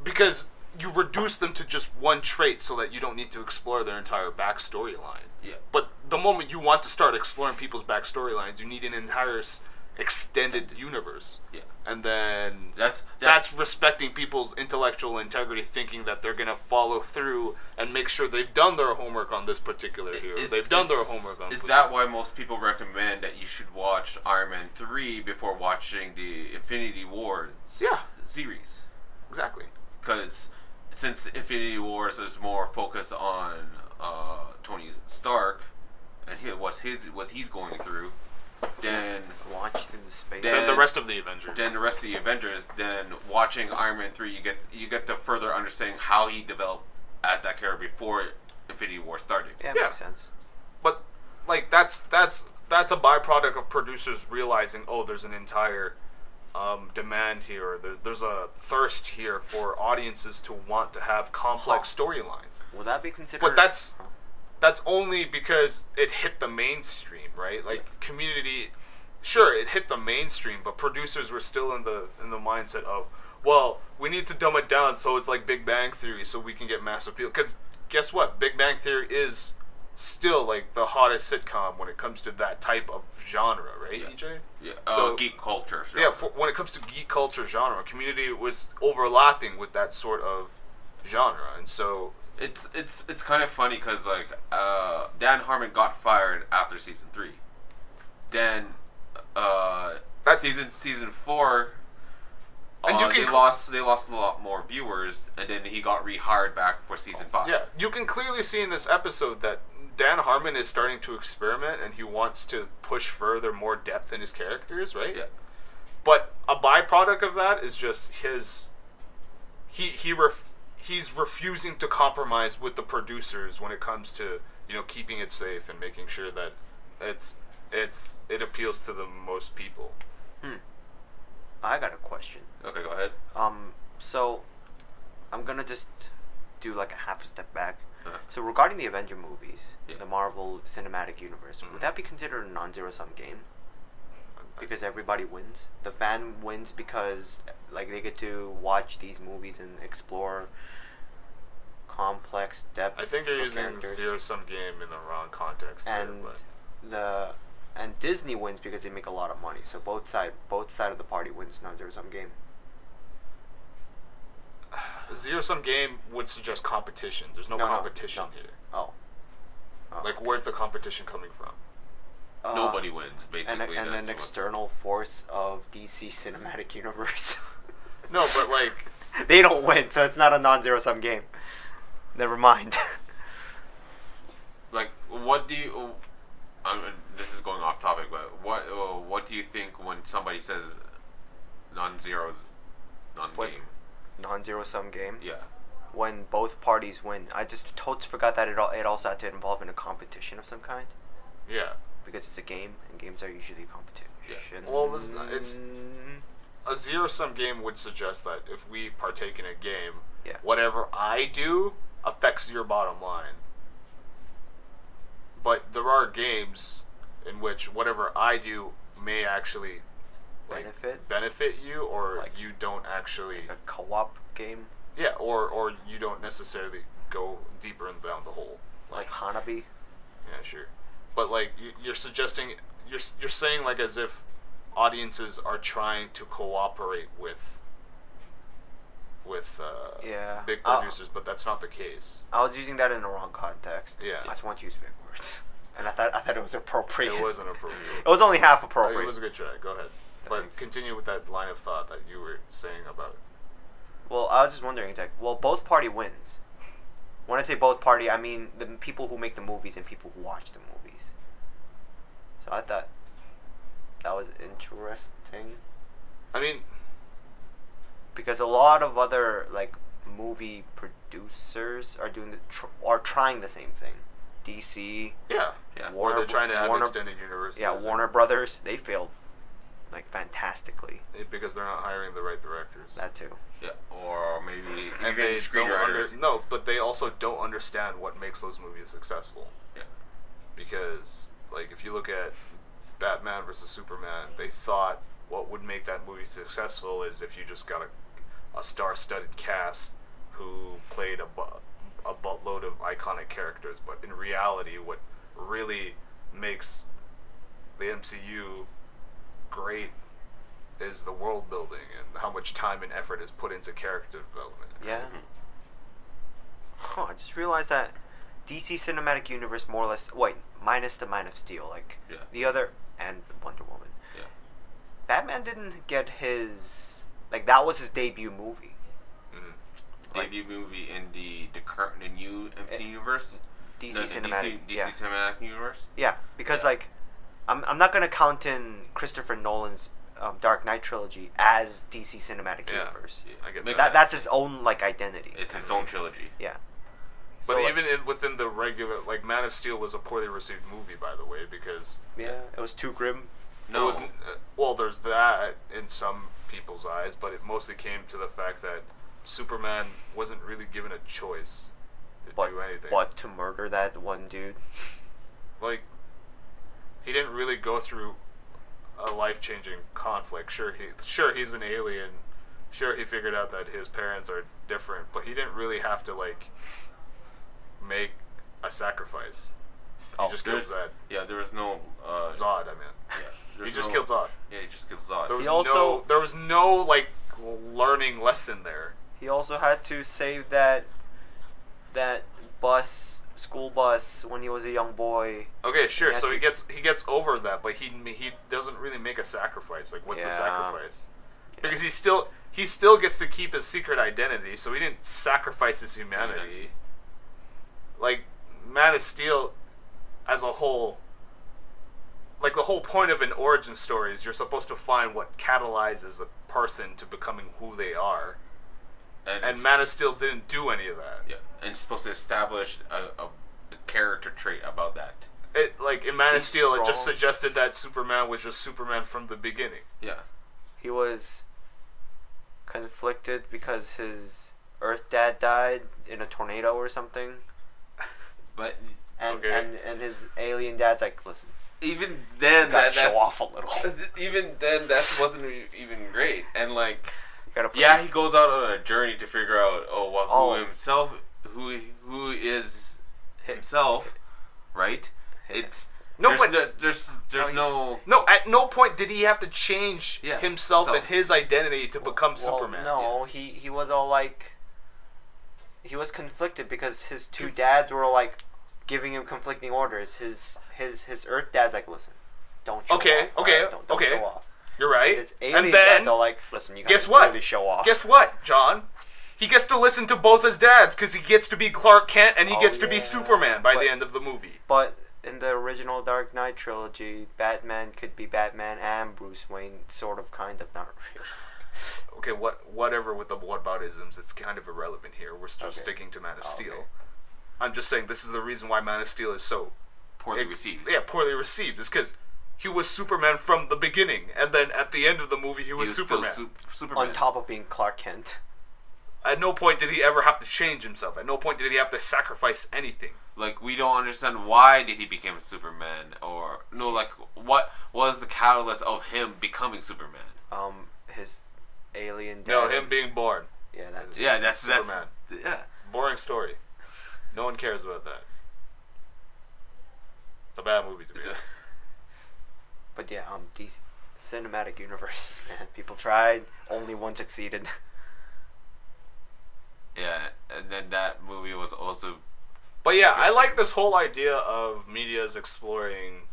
because you reduce them to just one trait so that you don't need to explore their entire backstory line. Yeah. But the moment you want to start exploring people's backstory lines, you need an entire extended universe. Yeah. And then that's respecting people's intellectual integrity, thinking that they're going to follow through and make sure they've done their homework on this particular hero. They've done their homework on Is that why most people recommend that you should watch Iron Man 3 before watching the Infinity Wars series? Exactly. Because since Infinity Wars is more focused on Tony Stark and what he's going through, then launched into space. Then the rest of the Avengers. Then watching Iron Man 3, you get the further understanding how he developed as that character before Infinity War started. Yeah, makes sense. But like that's a byproduct of producers realizing, oh, there's an entire demand here. There's a thirst here for audiences to want to have complex storylines. Will that be considered? But that's only because it hit the mainstream, right? Like Community, sure, it hit the mainstream, but producers were still in the mindset of, well, we need to dumb it down so it's like Big Bang Theory, so we can get mass appeal. Because guess what? Big Bang Theory is still like the hottest sitcom when it comes to that type of genre, right, EJ? Yeah. So geek culture. Genre. Yeah. When it comes to geek culture genre, Community was overlapping with that sort of genre, and so it's kind of funny because like Dan Harmon got fired after season 3. Then that season 4. And they lost a lot more viewers, and then he got rehired back for season 5. Yeah, you can clearly see in this episode that Dan Harmon is starting to experiment, and he wants to push further more depth in his characters, right? Yeah. But a byproduct of that is just he's refusing to compromise with the producers when it comes to keeping it safe and making sure that it appeals to the most people. I got a question. Okay, go ahead. So I'm gonna just do like a half a step back. Uh-huh. So regarding the Avenger movies, the Marvel Cinematic Universe, would that be considered a non-zero-sum game? Because everybody wins. The fan wins because like they get to watch these movies and explore complex depth. I think you're using characters. zero-sum game in the wrong context. And Disney wins because they make a lot of money. So both side of the party wins non-zero-sum game. Zero-sum game would suggest competition. There's no competition here. Oh. Like, where's the competition coming from? Nobody wins, basically. And an external force of DC Cinematic Universe. No, but like... They don't win, so it's not a non-zero-sum game. Never mind. Like, what do you... this is going off topic, but what do you think when somebody says non-game? Non-zero-sum game? Yeah. When both parties win. I just totally forgot that it also had to involve in a competition of some kind. Yeah. Because it's a game, and games are usually a competition. Yeah. Well, it's a zero-sum game would suggest that if we partake in a game, whatever I do affects your bottom line. But there are games in which whatever I do may actually benefit you, or like you don't actually... Like a co-op game? Yeah, or you don't necessarily go deeper and down the hole. Like Hanabi? Yeah, sure. But like you're suggesting, you're saying like as if audiences are trying to cooperate with big producers, but that's not the case. I was using that in the wrong context. Yeah. I just want to use big words. And I thought it was appropriate. It wasn't appropriate. It was only half appropriate. It was a good try. Go ahead. But continue with that line of thought that you were saying about it. Well, I was just wondering, both party wins. When I say both party, I mean the people who make the movies and people who watch the movies. So I thought that was interesting. I mean, because a lot of other like movie producers are doing are trying the same thing. DC. Yeah. Warner, or they're trying to have extended universe. Yeah, Warner Brothers, they failed like fantastically. Because they're not hiring the right directors. That too. Yeah, or maybe and even they screenwriters. No, but they also don't understand what makes those movies successful. Yeah. Because like if you look at Batman versus Superman, they thought what would make that movie successful is if you just got a star-studded cast who played a buttload of iconic characters. But in reality, what really makes the MCU great is the world building and how much time and effort is put into character development. Yeah. I just realized that DC Cinematic Universe more or less, minus the Man of Steel, the other, and Wonder Woman. Yeah. Batman didn't get his, that was his debut movie. Debut movie in the new MC universe? DC Cinematic. DC Cinematic Universe? Yeah, because I'm not gonna count in Christopher Nolan's Dark Knight trilogy as DC Cinematic Universe. Yeah, I get that. That's his own identity. It's its own trilogy. Yeah. But so, even within the regular, Man of Steel was a poorly received movie, by the way, because it was too grim. No, it wasn't. Well, there's that in some people's eyes, but it mostly came to the fact that Superman wasn't really given a choice to do anything. But to murder that one dude. He didn't really go through a life-changing conflict. Sure, he's an alien. Sure, he figured out that his parents are different, but he didn't really have to make a sacrifice. He just killed Zod. Yeah, there was no Zod. I mean, yeah, he just killed Zod. Yeah, he just killed Zod. There was no learning lesson there. He also had to save that school bus when he was a young boy. Okay, sure. So he gets over that, but he doesn't really make a sacrifice. What's the sacrifice? Yeah. Because he still gets to keep his secret identity, so he didn't sacrifice his humanity. Man of Steel, as a whole, the whole point of an origin story is you're supposed to find what catalyzes a person to becoming who they are. And Man of Steel didn't do any of that. Yeah, and it's supposed to establish a character trait about that. In Man of Steel, it just suggested that Superman was just Superman from the beginning. Yeah. He was conflicted because his Earth dad died in a tornado or something. But and his alien dad's listen. Even then, that show off a little. Even then, that wasn't even great. And he goes out on a journey to figure out who is himself, right? There's no. At no point did he have to change himself and his identity to become Superman. No, he was all he was conflicted because his two dads were giving him conflicting orders. His Earth dad's listen, don't show off. Don't show off. You're right. His alien dad's all listen, you guys really show off. Guess what, John? He gets to listen to both his dads because he gets to be Clark Kent and he gets to be Superman by the end of the movie. But in the original Dark Knight trilogy, Batman could be Batman and Bruce Wayne, sort of, kind of, not really. Okay, whatever with the whataboutisms, it's kind of irrelevant here. We're just sticking to Man of Steel. Okay. I'm just saying this is the reason why Man of Steel is so poorly received. Yeah, poorly received. Is because he was Superman from the beginning, and then at the end of the movie, he was Superman. Superman. On top of being Clark Kent. At no point did he ever have to change himself. At no point did he have to sacrifice anything. We don't understand why did he become Superman, or what was the catalyst of him becoming Superman? His alien dad. No, him being born. That's Superman. Yeah. Boring story. No one cares about that. It's a bad movie to be honest. But DC Cinematic Universes, man. People tried, only one succeeded. Yeah, and then that movie was also. But yeah, I like this whole idea of media's exploring.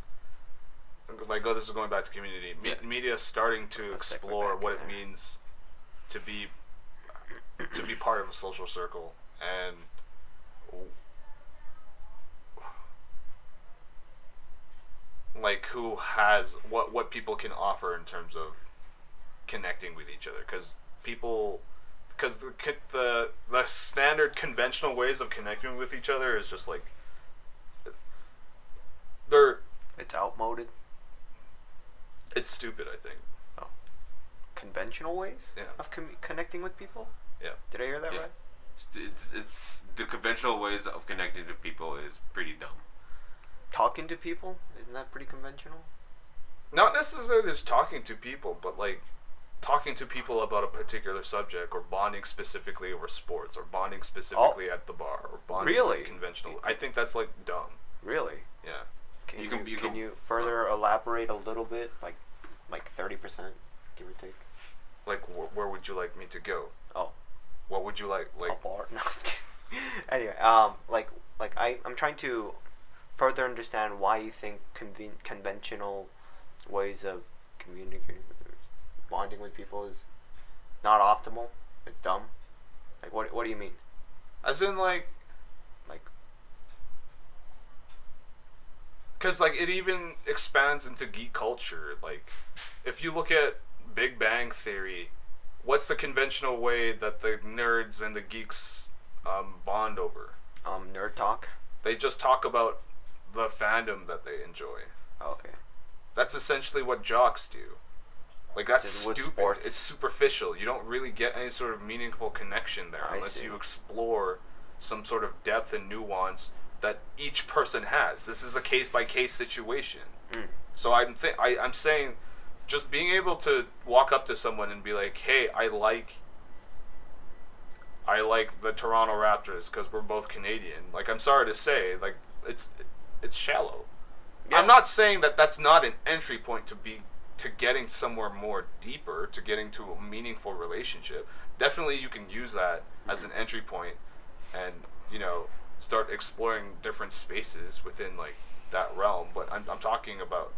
This is going back to Community. Media starting to explore what it means to be part of a social circle and. Who has what people can offer in terms of connecting with each other, because the standard conventional ways of connecting with each other is just It's outmoded. It's stupid, I think. Oh. Conventional ways of connecting with people? Yeah. Did I hear that right? It's the conventional ways of connecting to people is pretty dumb. Talking to people? Isn't that pretty conventional? Not necessarily just talking to people, but like talking to people about a particular subject, or bonding specifically over sports, or bonding specifically at the bar, or bonding conventional. I think that's like dumb. Really? Yeah. Can you further elaborate a little bit, like 30%, give or take? Like where would you like me to go? Oh. What would you like? A bar? No, I'm just kidding. Anyway, I'm trying to further understand why you think conventional ways of communicating, bonding with people is not optimal. It's dumb. Like what do you mean? As in like, because like it even expands into geek culture. Like, if you look at Big Bang Theory, what's the conventional way that the nerds and the geeks bond over? Nerd talk. They just talk about the fandom that they enjoy. Okay. That's essentially what jocks do. Like, that's stupid. Sports. It's superficial. You don't really get any sort of meaningful connection there unless you explore some sort of depth and nuance that each person has. This is a case-by-case situation. So I'm saying, just being able to walk up to someone and be like, hey, I like the Toronto Raptors because we're both Canadian. Like, I'm sorry to say, like, it's shallow. Yeah. I'm not saying that that's not an entry point to getting somewhere more deeper, to getting to a meaningful relationship. Definitely you can use that as an entry point and, start exploring different spaces within, like, that realm. But I'm talking about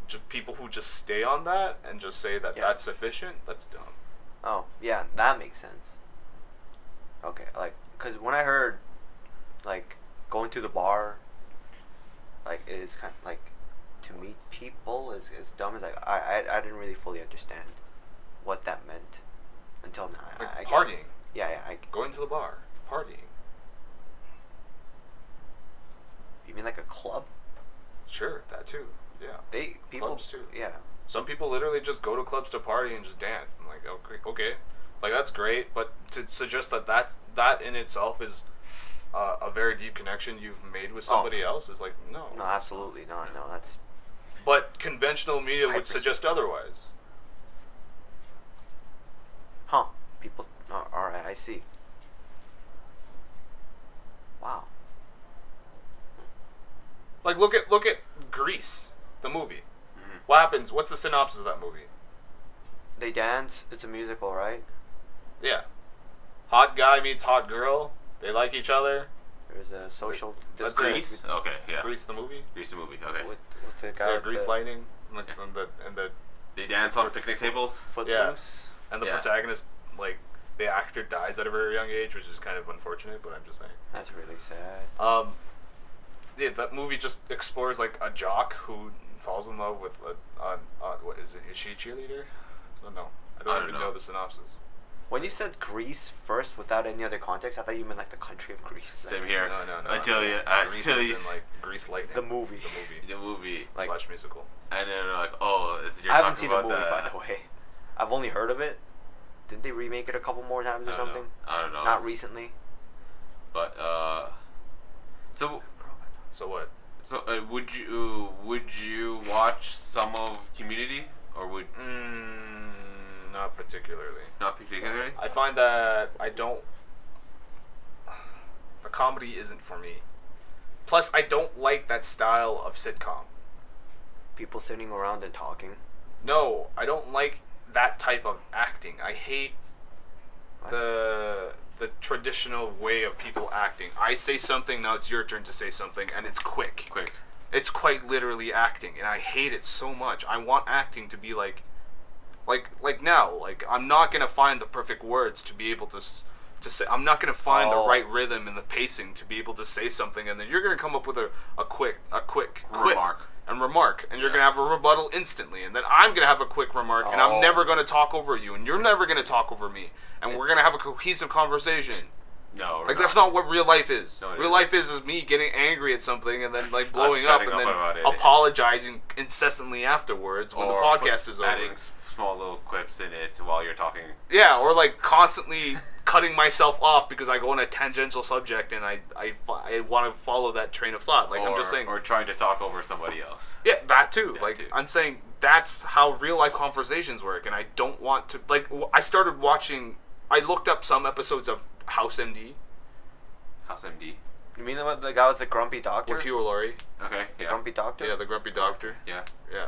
just people who just stay on that and just say that that's sufficient. That's dumb. Oh, yeah, that makes sense. Okay, like, because when I heard, like, going to the bar, like, it is kind of, like, to meet people is dumb as, like, I didn't really fully understand what that meant until now. Like partying. Yeah. Going to the bar. Partying. You mean like a club? Sure, that too. Yeah. Clubs too. Yeah. Some people literally just go to clubs to party and just dance. I'm like, okay. Like, that's great, but to suggest that in itself is a very deep connection you've made with somebody else is like, no. No, absolutely not. No, that's... But conventional media would suggest otherwise. Huh. People... Oh, alright, I see. Wow. Like, look at Grease, the movie. Mm-hmm. What happens? What's the synopsis of that movie? They dance. It's a musical, right? Yeah. Hot guy meets hot girl. They like each other. There's a social... That's Grease? Okay, yeah. Grease the movie? Grease the movie, okay. With the guy... Grease lightning. And the they dance on picnic tables? Footloose. Yeah. And the protagonist, like, the actor dies at a very young age, which is kind of unfortunate, but I'm just saying. That's really sad. Yeah, that movie just explores, like, a jock who falls in love with what is it? Is she a cheerleader? No. I don't even know the synopsis. When you said Greece first, without any other context, I thought you meant like the country of Greece. Same here. No. Until you like Grease Lightning. The movie. Like, / musical. And then like, you're I haven't seen the about movie, by the way. I've only heard of it. Didn't they remake it a couple more times or something? I don't know. Not recently. But So what? So would you watch some of Community, or would? Not particularly. Not particularly. I find that the comedy isn't for me. Plus, I don't like that style of sitcom. People sitting around and talking. No, I don't like that type of acting. I hate the traditional way of people acting. I say something, now it's your turn to say something, and it's quick. It's quite literally acting, and I hate it so much. I want acting to be like now. Like, I'm not gonna find the perfect words to be able to say. I'm not gonna find the right rhythm and the pacing to be able to say something, and then you're gonna come up with a quick remark, and you're gonna have a rebuttal instantly, and then I'm gonna have a quick remark, and I'm never gonna talk over you, and you're never gonna talk over me, and we're gonna have a cohesive conversation. No, like that's not what real life is. No, real life is me getting angry at something and then like blowing up and then it. apologizing incessantly afterwards when the podcast is over. Adding small little quips in it while you're talking. Yeah, or like constantly cutting myself off because I go on a tangential subject and I want to follow that train of thought. Like I'm just saying, or trying to talk over somebody else. Yeah, that too. I'm saying that's how real life conversations work, and I don't want to. Like I started watching. I looked up some episodes of House MD. House MD. You mean the guy with the grumpy doctor? With Hugh Laurie. Okay. The grumpy doctor. Yeah, the grumpy doctor. Yeah. Yeah.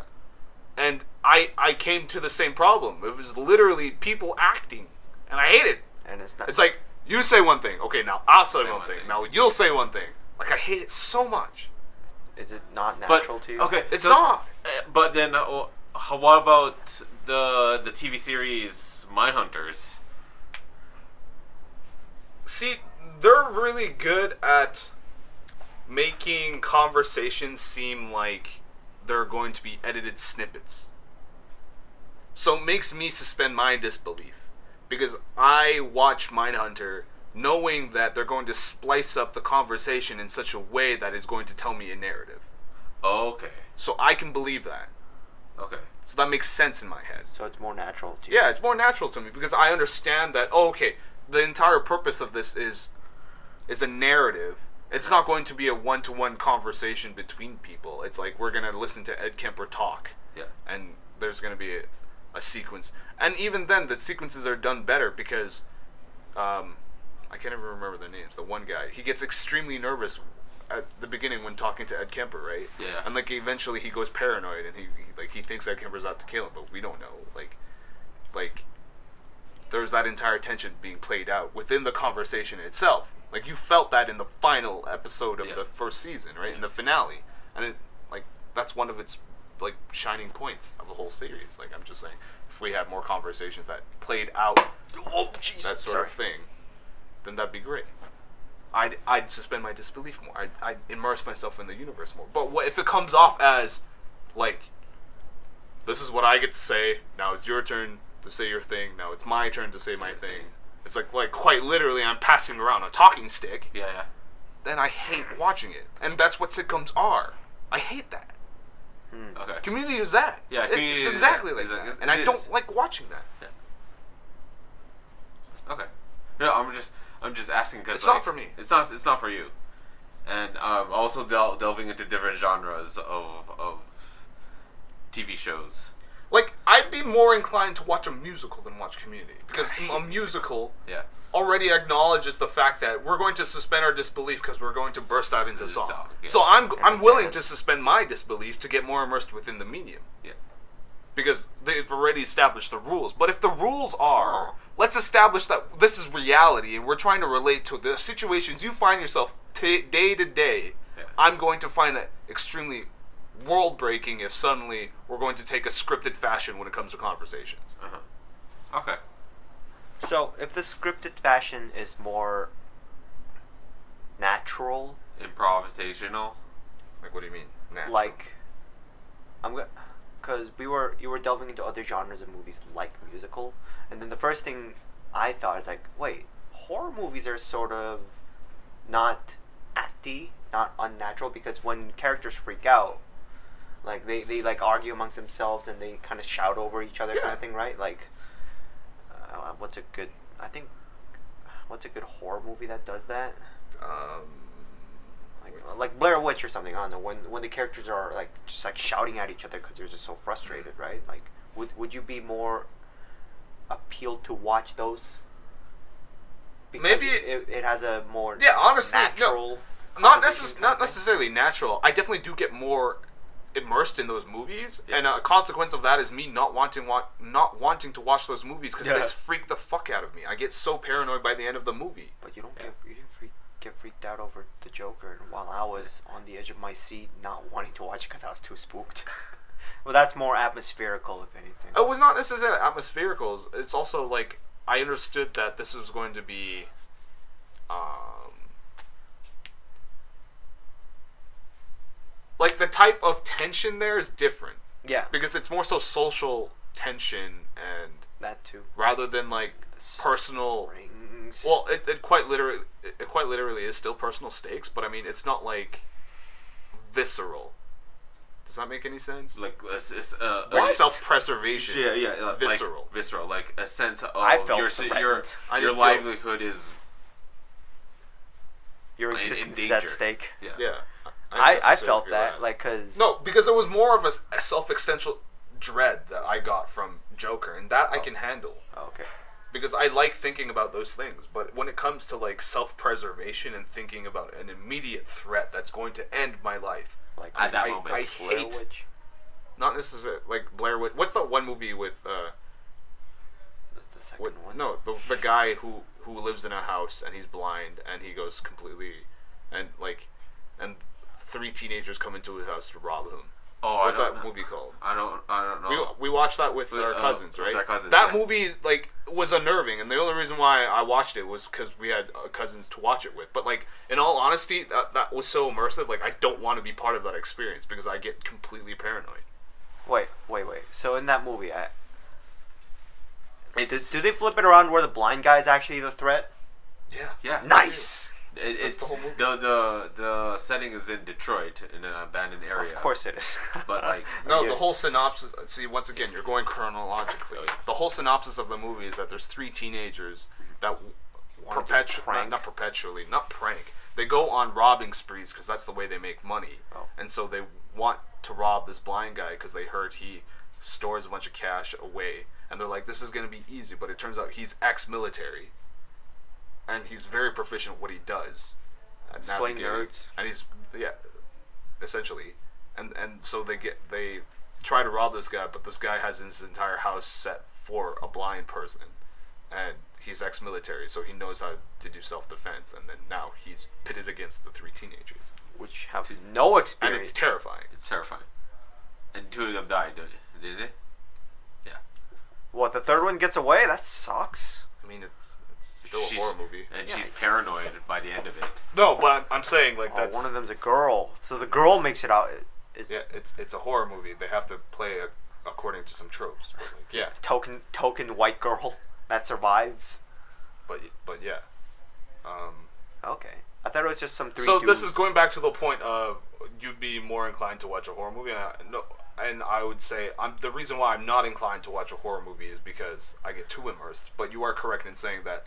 And I came to the same problem. It was literally people acting, and I hate it. And it's not. It's like you say one thing. Okay, now I'll say one thing. Now you'll say one thing. Like I hate it so much. Is it not natural to you? Okay, it's not. But then, what about the TV series Mindhunters? See, they're really good at making conversations seem like they're going to be edited snippets. So it makes me suspend my disbelief. Because I watch Mindhunter knowing that they're going to splice up the conversation in such a way that is going to tell me a narrative. Okay. So I can believe that. Okay. So that makes sense in my head. So it's more natural to you. Yeah, it's more natural to me because I understand that, the entire purpose of this is a narrative. It's not going to be a one-to-one conversation between people. It's like we're going to listen to Ed Kemper talk. Yeah. And there's going to be a sequence. And even then, the sequences are done better because I can't even remember their names. The one guy, he gets extremely nervous at the beginning when talking to Ed Kemper, right? Yeah. And like eventually he goes paranoid and he thinks Ed Kemper's out to kill him, but we don't know. Like there's that entire tension being played out within the conversation itself. Like you felt that in the final episode of the first season, right? In the finale, and it that's one of its shining points of the whole series. Like I'm just saying, if we had more conversations that played out, that sort of thing, then that'd be great. I'd suspend my disbelief more. I'd immerse myself in the universe more. But what if it comes off as this is what I get to say. Now it's your turn to say your thing. Now it's my turn to say my thing. It's like quite literally I'm passing around a talking stick. Yeah. Then I hate watching it. And that's what sitcoms are. I hate that. Okay. Community is that. Yeah, it's exactly like that. And I don't like watching that. Yeah. Okay. No, I'm just asking because it's not for me. It's not for you. And also delving into different genres of TV shows. I'd be more inclined to watch a musical than watch Community. Because a musical already acknowledges the fact that we're going to suspend our disbelief because we're going to burst out into song. Yeah. So I'm willing to suspend my disbelief to get more immersed within the medium. Yeah. Because they've already established the rules. But if the rules are, let's establish that this is reality and we're trying to relate to the situations you find yourself day to day, I'm going to find that extremely world-breaking if suddenly we're going to take a scripted fashion when it comes to conversations. Okay. So, if the scripted fashion is more natural, improvisational, what do you mean? Natural? Because you were delving into other genres of movies like musical, and then the first thing I thought is wait, horror movies are sort of not acty, not unnatural, because when characters freak out, they argue amongst themselves and they kind of shout over each other, kind of thing, right? What's a good horror movie that does that? Like Blair Witch or something. I don't know, when the characters are just shouting at each other because they're just so frustrated, right? Would you be more appealed to watch those? Because maybe it has a more honestly natural. No, not necessarily natural. I definitely do get more immersed in those movies, and a consequence of that is me not wanting to watch those movies because they freak the fuck out of me. I get so paranoid by the end of the movie. But you didn't get freaked out over the Joker, and while I was on the edge of my seat, not wanting to watch it because I was too spooked. Well, that's more atmospherical, if anything. It was not necessarily atmospherical. It's also I understood that this was going to be, the type of tension there is different. Yeah. Because it's more so social tension and that too. rather than personal things. Well, it quite literally is still personal stakes, but I mean, it's not like visceral. Does that make any sense? Like like self-preservation. Yeah. Visceral. Visceral. Like a sense of your livelihood is. Your existence is at stake. Yeah. I felt that, like, cause because it was more of a self-existential dread that I got from Joker, and that I can handle. Okay. Because I like thinking about those things, but when it comes to like self-preservation and thinking about an immediate threat that's going to end my life, like at that moment, I hate. Not necessarily like Blair Witch. What's that one movie with the second one? No, the guy who lives in a house and he's blind and he goes completely and 3 teenagers come into his house to rob him. Oh, what's that movie called? I don't know. We watched that with our cousins, right? With our cousins, that movie like was unnerving, and the only reason why I watched it was because we had cousins to watch it with. But like, in all honesty, that was so immersive. Like, I don't want to be part of that experience because I get completely paranoid. Wait. So in that movie, do they flip it around where the blind guy is actually the threat? Yeah. Nice. It's the whole movie. The setting is in Detroit in an abandoned area. Of course it is. But like the whole synopsis. See, once again, you're going chronologically. The whole synopsis of the movie is that there's 3 teenagers that not prank. They go on robbing sprees because that's the way they make money. Oh. And so they want to rob this blind guy because they heard he stores a bunch of cash away, and they're like, this is going to be easy. But it turns out he's ex-military. And he's very proficient at what he does. Slaying nerds. And he's essentially. And so they try to rob this guy, but this guy has his entire house set for a blind person. And he's ex-military, so he knows how to do self-defense. And then now he's pitted against the 3 teenagers, which have no experience. And it's terrifying. It's terrifying. And 2 of them died, did they? Yeah. What, the 3rd one gets away? That sucks. I mean, it's still a horror movie. And she's paranoid by the end of it. No, but I'm saying, like, that's... one of them's a girl. So the girl makes it out. It's a horror movie. They have to play according to some tropes. But like, yeah. Token white girl that survives. But yeah. Okay. I thought it was just some 3 So dudes. this is going back to the point of you'd be more inclined to watch a horror movie. And I would say the reason why I'm not inclined to watch a horror movie is because I get too immersed. But you are correct in saying that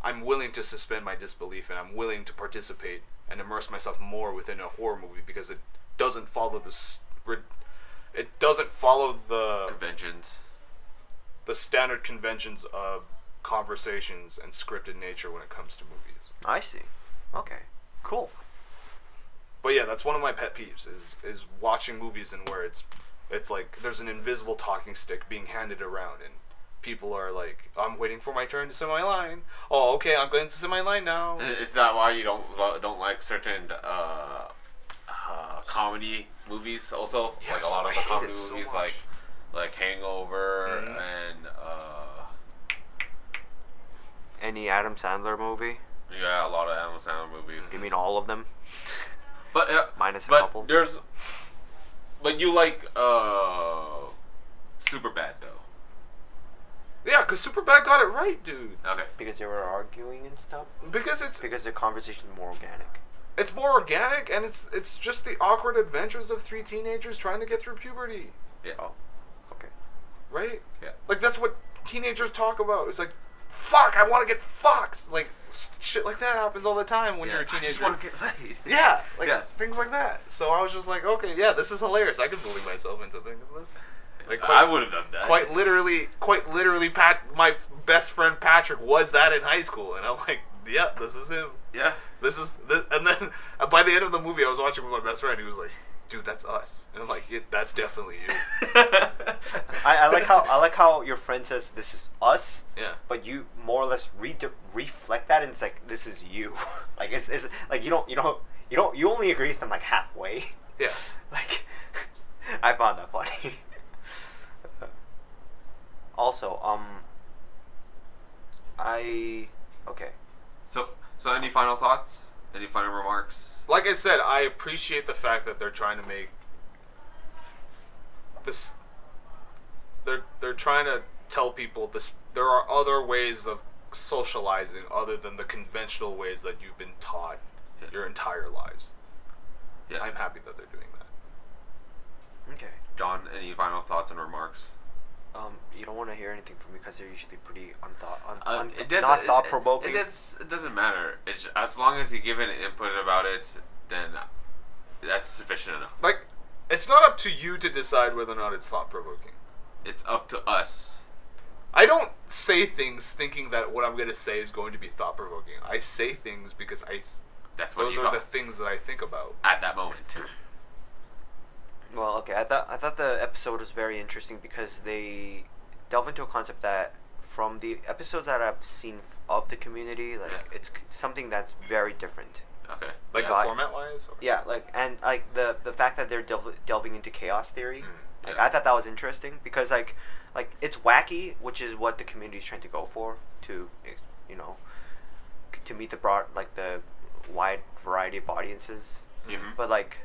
I'm willing to suspend my disbelief and I'm willing to participate and immerse myself more within a horror movie because it doesn't follow the conventions, the standard conventions of conversations and scripted nature when it comes to movies. I see. Okay. Cool. But yeah, that's one of my pet peeves is watching movies and where it's like there's an invisible talking stick being handed around and people are like, I'm waiting for my turn to say my line. Oh, okay, I'm going to say my line now. Is that why you don't like certain comedy movies also? Yes, like a lot of the comedy so movies much. like Hangover and any Adam Sandler movie? Yeah, a lot of Adam Sandler movies. You mean all of them? But minus a couple. But you like Superbad though. Yeah, because Superbad got it right, dude. Okay. Because they were arguing and stuff? Because the conversation is more organic. It's more organic, and it's just the awkward adventures of 3 teenagers trying to get through puberty. Yeah. Oh. Okay. Right? Yeah. Like, that's what teenagers talk about. It's like, fuck, I want to get fucked. Like, shit like that happens all the time when you're a teenager. I just want to get laid. Yeah. Things like that. So I was just like, okay, yeah, this is hilarious. I could bully myself into thinking this. Like, I would have done that. Quite literally, my best friend Patrick was that in high school, and I'm like, yeah, this is him. Yeah. And then by the end of the movie, I was watching with my best friend. He was like, dude, that's us. And I'm like, yeah, that's definitely you. I like how your friend says this is us. Yeah. But you more or less reflect that, and it's like this is you. Like it's like you only agree with them like halfway. Yeah. Like I found that funny. Also, okay. So any final thoughts? Any final remarks? Like I said, I appreciate the fact that they're trying to make this. They're trying to tell people this. There are other ways of socializing other than the conventional ways that you've been taught your entire lives. Yeah. I'm happy that they're doing that. Okay. John, any final thoughts and remarks? You don't want to hear anything from me because they're usually pretty not thought-provoking. It doesn't matter. As long as you give an input about it, then that's sufficient enough. Like, it's not up to you to decide whether or not it's thought-provoking. It's up to us. I don't say things thinking that what I'm going to say is going to be thought-provoking. I say things because those are the things that I think about at that moment. Well, okay. I thought the episode was very interesting because they delve into a concept that from the episodes that I've seen of the community, it's something that's very different. Okay. Like format-wise? Yeah, the fact that they're delving into chaos theory. I thought that was interesting because like it's wacky, which is what the community is trying to go for to meet the wide variety of audiences. Mm-hmm. But like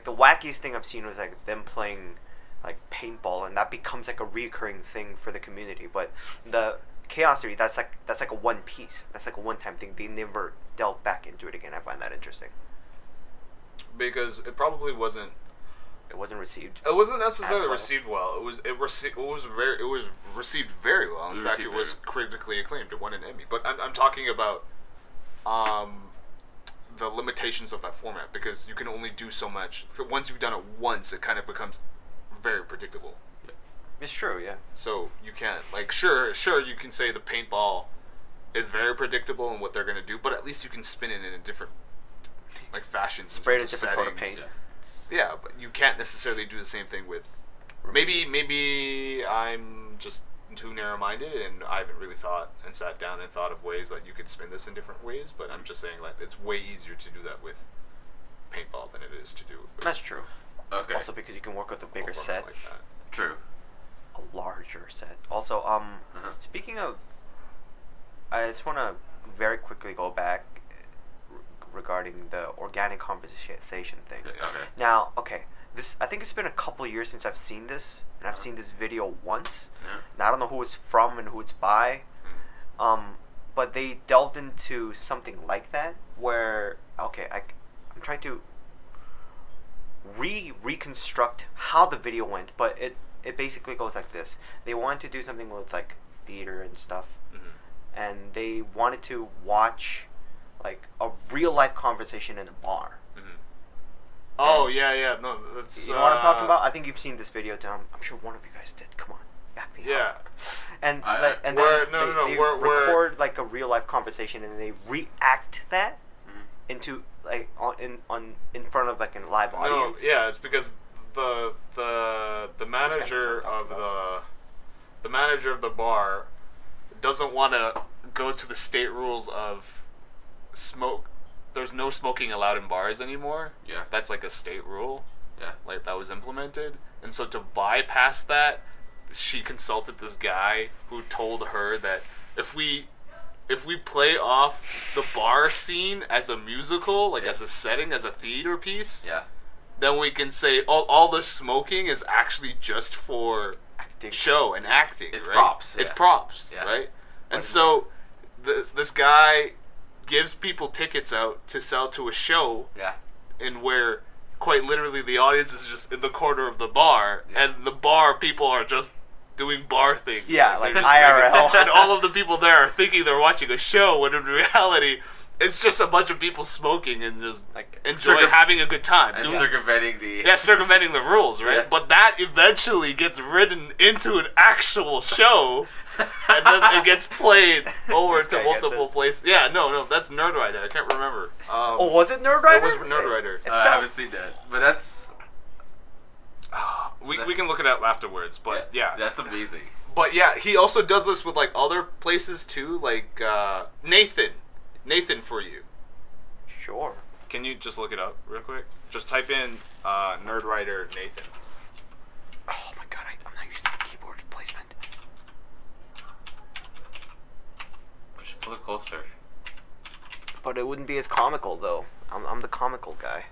the wackiest thing I've seen was like them playing like paintball, and that becomes like a recurring thing for the community. But the chaos theory, that's like a one piece. That's like a one-time thing. They never delve back into it again. I find that interesting because it probably wasn't. It wasn't received. It wasn't necessarily received well. It was received very well. In fact, it was critically acclaimed. It won an Emmy. But I'm talking about the limitations of that format because you can only do so much. So once you've done it once, it kind of becomes very predictable. Yeah. It's true, yeah. So you can't sure you can say the paintball is very predictable in what they're gonna do, but at least you can spin it in a different fashions. Spray a different coat of paint. Yeah, but you can't necessarily do the same thing with. Maybe I'm just too narrow-minded, and I haven't really thought and sat down and thought of ways that you could spin this in different ways. But I'm just saying, it's way easier to do that with paintball than it is to do. That's true. Okay. Also, because you can work with a bigger set. Like that. True. A larger set. Also, speaking of, I just want to very quickly go back regarding the organic conversation thing. Okay. Now, I think it's been a couple of years since I've seen this, and I've seen this video once. Yeah. And I don't know who it's from and who it's by. But they delved into something like that, where I'm trying to reconstruct how the video went, but it basically goes like this. They wanted to do something with like theater and stuff, and they wanted to watch like a real life conversation in a bar. Oh yeah, no, that's. You know what I'm talking about? I think you've seen this video, Tom. I'm sure one of you guys did. Come on, back me up. And they record like a real life conversation, and they react that into like in front of like a live audience. No, yeah, it's because the manager of the manager of the bar doesn't want to go to the state rules of smoke. There's no smoking allowed in bars anymore. Yeah. That's like a state rule. Yeah. Like that was implemented. And so to bypass that, she consulted this guy who told her that if we play off the bar scene as a musical, as a setting, as a theater piece, then we can say all the smoking is actually just for acting. Show and acting. It's right? props. It's props, right? And so this guy gives people tickets out to sell to a show, and where quite literally the audience is just in the corner of the bar, and the bar people are just doing bar things. Yeah, like IRL. And all of the people there are thinking they're watching a show, when in reality, it's just a bunch of people smoking and just enjoying having a good time. And circumventing the rules, right? Yeah. But that eventually gets written into an actual show, and then it gets played over to multiple places. Yeah, no, that's Nerdwriter. I can't remember. Was it Nerdwriter? It was Nerdwriter. I haven't seen that, but that's. We can look it up afterwards, but yeah. That's amazing. But yeah, he also does this with other places too, like Nathan for you. Sure. Can you just look it up real quick? Just type in Nerdwriter Nathan. Oh my god, I'm not used to the keyboard placement. Push it a little closer. But it wouldn't be as comical though. I'm the comical guy.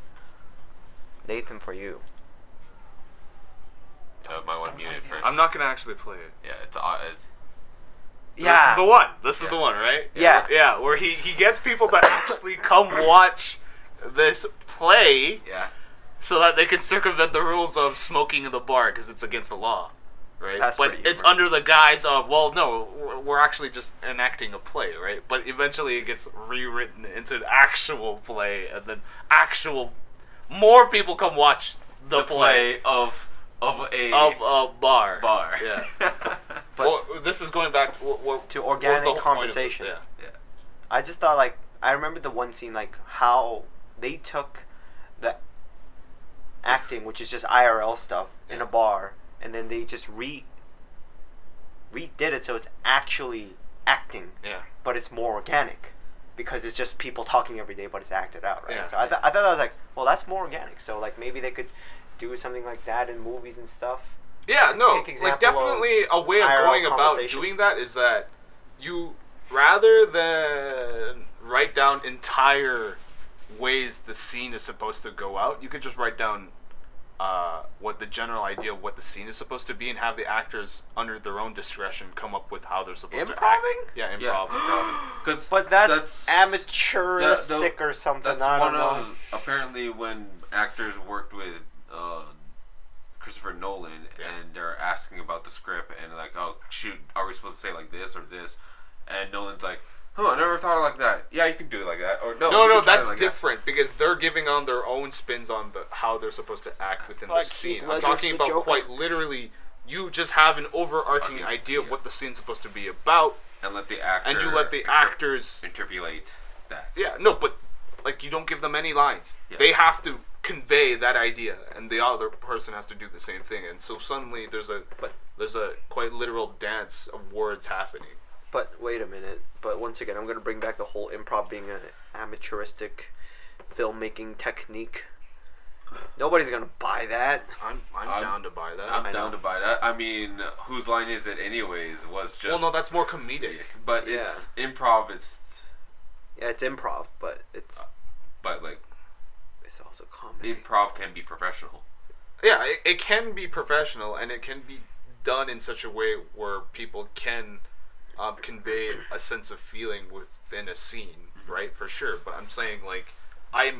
Nathan for you. My one muted first. I'm not gonna actually play it. Yeah, it's Yeah. This is the one. This is the one, right? Yeah. Where he gets people to actually come watch this play. Yeah. So that they can circumvent the rules of smoking in the bar because it's against the law, right? That's but it's under the guise of, well, no, we're actually just enacting a play, right? But eventually it gets rewritten into an actual play, and then more people come watch the play of a bar. Yeah. But well, this is going back to organic conversation. Yeah. I just thought, like, I remember the one scene, like, how they took the acting, which is just IRL stuff, in a bar, and then they just redid it so it's actually acting, but it's more organic, because it's just people talking every day, but it's acted out, right? Yeah. So I thought that was like, well, that's more organic. So like maybe they could do something like that in movies and stuff. Yeah, no, Take like example definitely a way of IRL going about conversation. doing that is that you, rather than write down entire ways the scene is supposed to go out, you could just write down what the general idea of what the scene is supposed to be, and have the actors under their own discretion come up with how they're supposed to act. Yeah, improv. But that's amateuristic or something. That's I don't one know. of, apparently when actors worked with Christopher Nolan and they're asking about the script and like, oh shoot, are we supposed to say like this or this? And Nolan's like, I never thought of it like that. Yeah, you can do it like that. Or no, that's like different because they're giving on their own spins on how they're supposed to act within the scene. I'm talking about quite literally, you just have an overarching idea of what the scene's supposed to be about, and let the actor and you let the actors interpolate that. Yeah, no, but like you don't give them any lines. Yeah. They have to convey that idea, and the other person has to do the same thing. And so suddenly there's a quite literal dance of words happening. But wait a minute. But once again, I'm going to bring back the whole improv being an amateuristic filmmaking technique. Nobody's going to buy that. I'm down to buy that. I'm down to buy that. I mean, whose line is it anyways? Was just... Well, no, that's more comedic. But it's improv. It's... Yeah, it's improv, but it's... but, like... It's also comedy. Improv can be professional. Yeah, it can be professional, and it can be done in such a way where people can... convey a sense of feeling within a scene, right? For sure. But I'm saying, like, I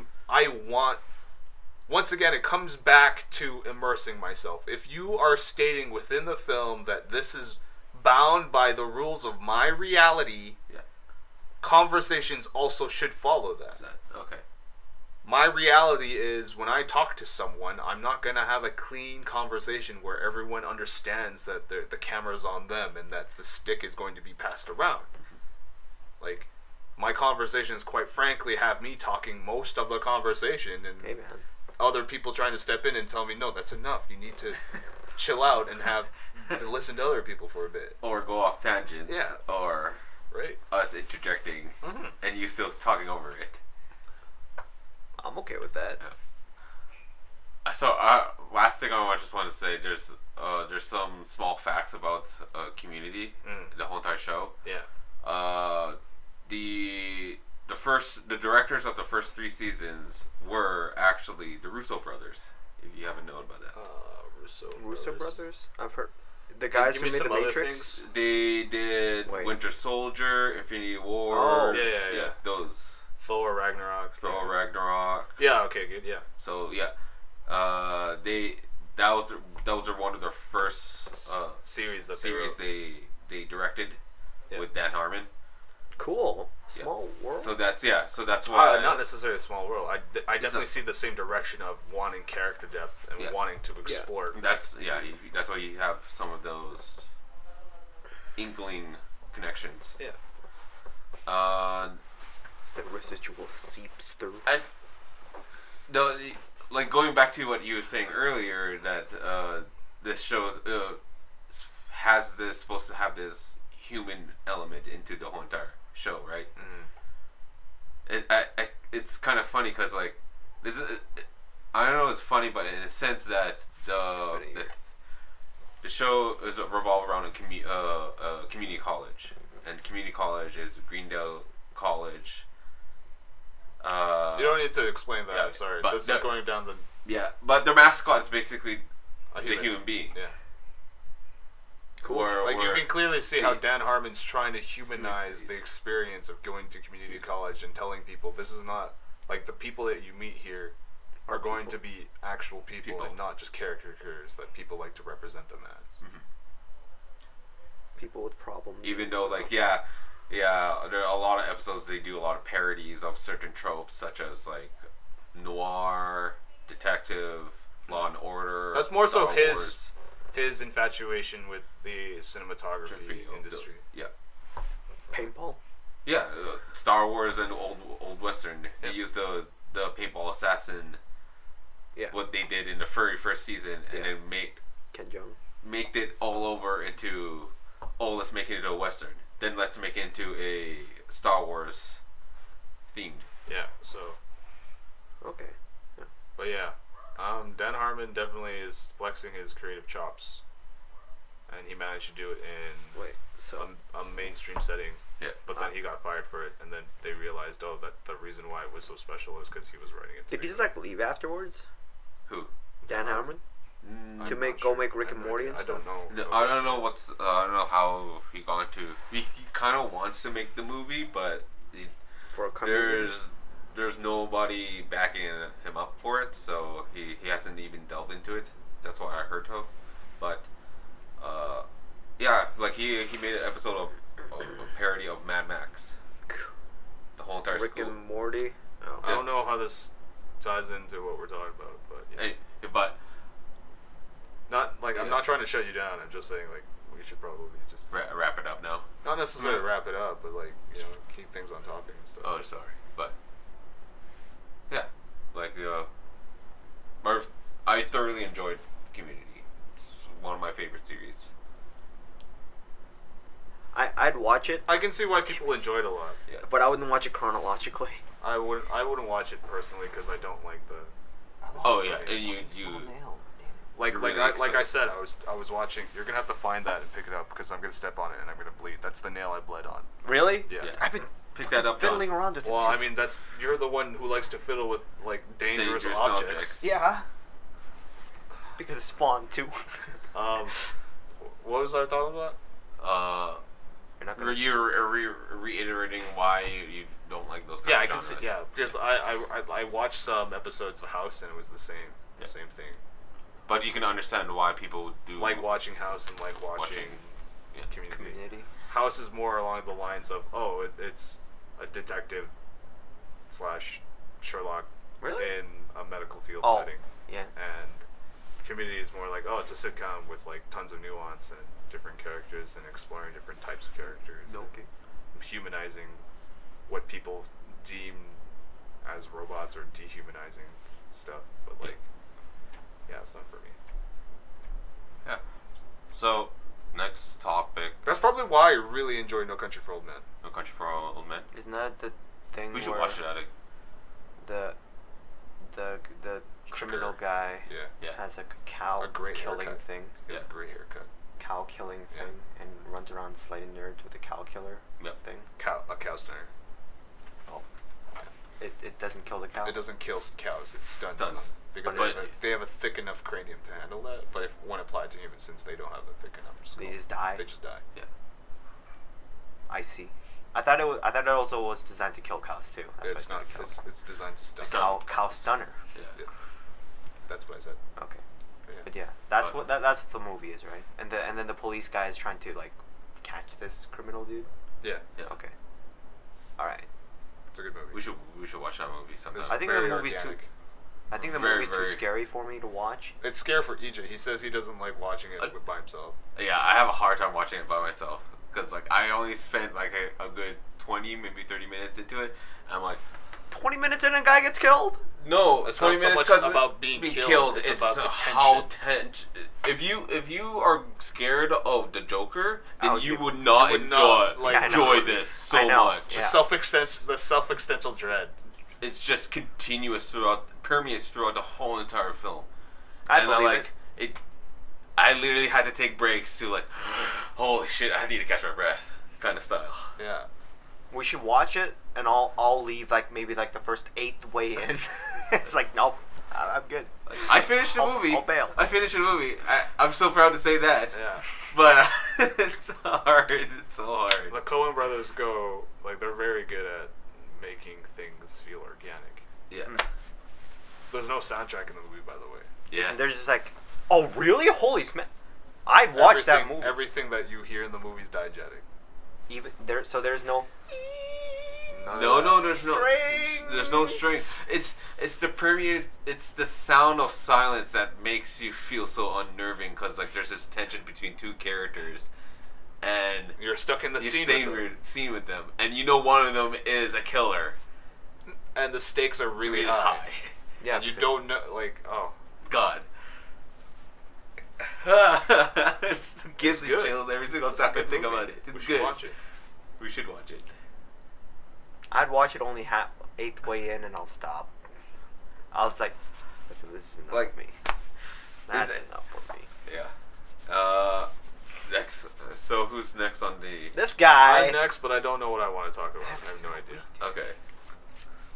want... Once again, it comes back to immersing myself. If you are stating within the film that this is bound by the rules of my reality, conversations also should follow that. Okay. My reality is when I talk to someone, I'm not going to have a clean conversation where everyone understands that the camera's on them and that the stick is going to be passed around. Like, my conversations, quite frankly, have me talking most of the conversation and other people trying to step in and tell me, no, that's enough. You need to chill out and listen to other people for a bit. Or go off tangents. Yeah. Or us interjecting and you still talking over it. I'm okay with that. Yeah. So, last thing I just want to say, there's some small facts about Community, the whole entire show. Yeah. The directors of the first 3 seasons were actually the Russo brothers. If you haven't known about that. Russo brothers? I've heard the guys who made the Matrix. They did Winter Soldier, Infinity War. Oh, yeah, those. Thor Ragnarok. Yeah. Okay. Good. Yeah. So yeah, that was one of their first series they directed with Dan Harmon. Cool. Small world. So that's why. Not necessarily a small world. I definitely see the same direction of wanting character depth and wanting to explore. That's why you have some of those inkling connections. Yeah. The residual seeps through. And like going back to what you were saying earlier, that this show supposed to have this human element into the whole entire show, right? It's kind of funny because like I don't know, it's funny, but in a sense that the show is revolved around a community college, and community college is Greendale College. You don't need to explain that. I'm sorry. This is going down the... Yeah, but their mascot is basically the human being. Yeah. Cool. You can clearly see how Dan Harmon's trying to humanize the experience of going to community college and telling people this is not like the people that you meet here are going to be actual people and not just caricatures that people like to represent them as. Mm-hmm. People with problems. Even though, like, there are a lot of episodes they do a lot of parodies of certain tropes, such as like noir, detective, Law and Order. That's more Star so Wars. his infatuation with the cinematography industry. Yeah. Paintball. Yeah, Star Wars and old Western. They used the paintball assassin. Yeah. What they did in the very first season, and then Ken Jeong made it all over into, let's make it into a Western. Then let's make it into a Star Wars themed. Yeah. So. Okay. Yeah. But yeah, Dan Harmon definitely is flexing his creative chops, and he managed to do it in a mainstream setting. Yeah. But then he got fired for it, and then they realized, that the reason why it was so special is because he was writing it. Did he just like leave afterwards? Who? Dan Harmon? To make Rick and Morty and stuff? I don't know. I don't know I don't know how he got into. He kind of wants to make the movie, but there's nobody backing him up for it, so he hasn't even delved into it. That's what I heard of. But like he made an episode of a parody of Mad Max. The whole entire Rick school. and Morty. Oh. I don't know how this ties into what we're talking about, but not like I'm not trying to shut you down. I'm just saying like we should probably just wrap it up now. Not necessarily wrap it up, but like keep things on topic and stuff. Oh, sorry, but I thoroughly enjoyed Community. It's one of my favorite series. I'd watch it. I can see why people enjoy it a lot. Yeah, but I wouldn't watch it chronologically. I wouldn't watch it personally because I don't like the. And you like I said, I was watching. You're gonna have to find that and pick it up because I'm gonna step on it and I'm gonna bleed. That's the nail I bled on. Really? Yeah. I've been pick that up. Fiddling around with it. Well, I mean, you're the one who likes to fiddle with like dangerous objects. Yeah. Because it's fun too. What was I talking about? You're reiterating why you don't like those kind of genres. I can see. Yeah, because I watched some episodes of House and it was the same thing. But you can understand why people do like watching House and like watching Community. House is more along the lines of it's a detective / Sherlock in a medical field setting. Yeah. And Community is more like it's a sitcom with like tons of nuance and different characters and exploring different types of characters. Okay. And humanizing what people deem as robots or dehumanizing stuff. But like, it's not for me. Yeah. So, next topic. That's probably why I really enjoy No Country for Old Men. No Country for Old Men. Isn't that the thing? We should watch it. The criminal guy has a cow killing thing. He has a great haircut. Cow killing thing and runs around slaying nerds with a cow killer thing. A cow stunner. Oh. It doesn't kill the cow? It doesn't kill cows. It stuns them. Because they have a thick enough cranium to handle that. But if when applied to humans, since they don't have a thick enough skull, they just die? They just die. Yeah. I see. I thought it also was designed to kill cows too. That's it's not. It's designed to stun. Cow stunner. Yeah. That's what I said. Okay. But yeah, that's what the movie is, right? And then the police guy is trying to like catch this criminal dude. Yeah. Okay. All right. It's a good movie. We should watch that movie sometime. I think the movie's too scary for me to watch. It's scary for EJ. He says he doesn't like watching it by himself. Yeah, I have a hard time watching it by myself because like I only spent like a good 20, maybe 30 minutes into it. And I'm like, 20 minutes in and a guy gets killed? No, it's 20 not so minutes much about being killed. It's about the tension. If you are scared of the Joker, then you would not enjoy this so much. The self-existential dread. It's just continuous permeates throughout the whole entire film. I believe it. I literally had to take breaks to like, holy shit, I need to catch my breath, kind of style. Yeah. We should watch it, and I'll leave like maybe like the first 8th way in. It's like, nope, I'm good. Like, I finished the movie. I'll bail. I finished the movie. I'm so proud to say that. Yeah. But it's hard. It's so hard. The Coen brothers go, like, they're very good at making things feel organic. Yeah. There's no soundtrack in the movie, by the way. Yes. And they're just like, oh, really? Holy smell. I'd watch that movie. Everything that you hear in the movie is diegetic. Even there, so there's no. No, there's no strings. It's the premiere. It's the sound of silence that makes you feel so unnerving because like there's this tension between two characters, and you're stuck in the scene with them, and you know one of them is a killer, and the stakes are really high. Yeah, and you don't know, like, oh God. It gives me chills every single time I think about it. We should watch it. We should watch it. I'd watch it only eighth way in and I'll stop. I was like, listen, this is enough for me. That's enough for me. Yeah. Next. So who's next on the... This guy. I'm next, but I don't know what I want to talk about. I have no idea. Okay.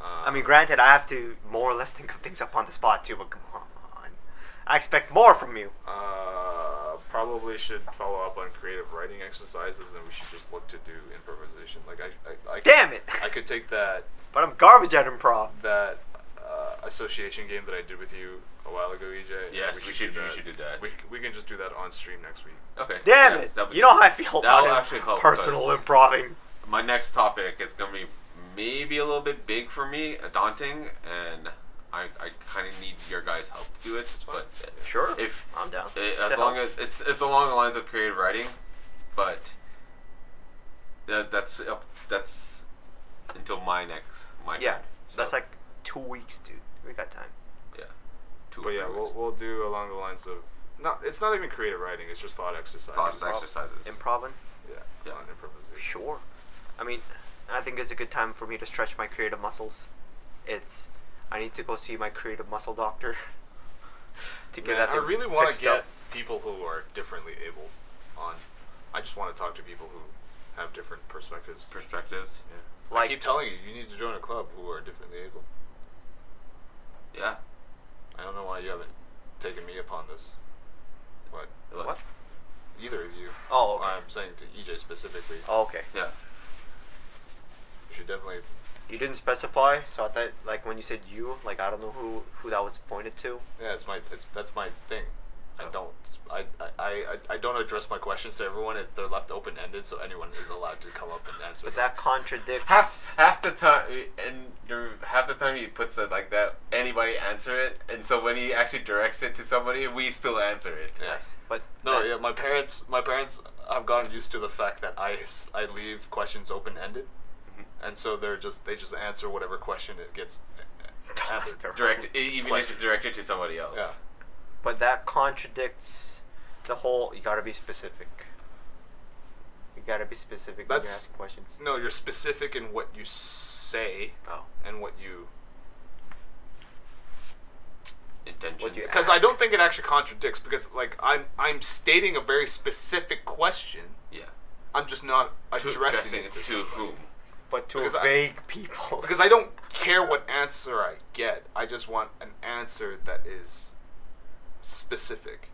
I mean, granted, I have to more or less think of things up on the spot too, but come on. I expect more from you. Probably should follow up on creative writing exercises, and we should just look to do improvisation. Like I damn it! I could take that. But I'm garbage at improv. That association game that I did with you a while ago, EJ. Yes, we should do that. We can just do that on stream next week. Okay. Damn it! You know how I feel about actually help personal improving. My next topic is gonna be maybe a little bit big for me, daunting, and I kind of need your guys' help to do it. But sure, if I'm down. As long as it's along the lines of creative writing, but that's until my turn. So that's like 2 weeks, dude. We got time. Yeah. We'll do along the lines of it's not even creative writing. It's just thought exercises. Improving. Yeah. On improvisation. Sure. I mean, I think it's a good time for me to stretch my creative muscles. I need to go see my creative muscle doctor to get that. I really want to get people who are differently able on. I just want to talk to people who have different perspectives. Yeah. Like, I keep telling you, you need to join a club who are differently able. Yeah. I don't know why you haven't taken me upon this. What? Either of you. Oh, okay. I'm saying to EJ specifically. Oh, okay. Yeah. You should definitely. You didn't specify, so I thought, like, when you said you, like, I don't know who that was pointed to. Yeah, that's my thing. I don't address my questions to everyone. They're left open ended, so anyone is allowed to come up and answer. But that contradicts half the time, half the time he puts it like that. Anybody answer it, and so when he actually directs it to somebody, we still answer it. Yeah. Nice. But my parents have gotten used to the fact that I leave questions open ended. And so they just answer whatever question it gets answered. Even if it's directed to somebody else. Yeah. But that contradicts the whole. You gotta be specific. You gotta be specific when you're asking questions. No, you're specific in what you say. And what you. Intentions. Because I don't think it actually contradicts. Because like I'm stating a very specific question. Yeah. I'm just not addressing it to whom. But to vague people. Because I don't care what answer I get. I just want an answer that is specific.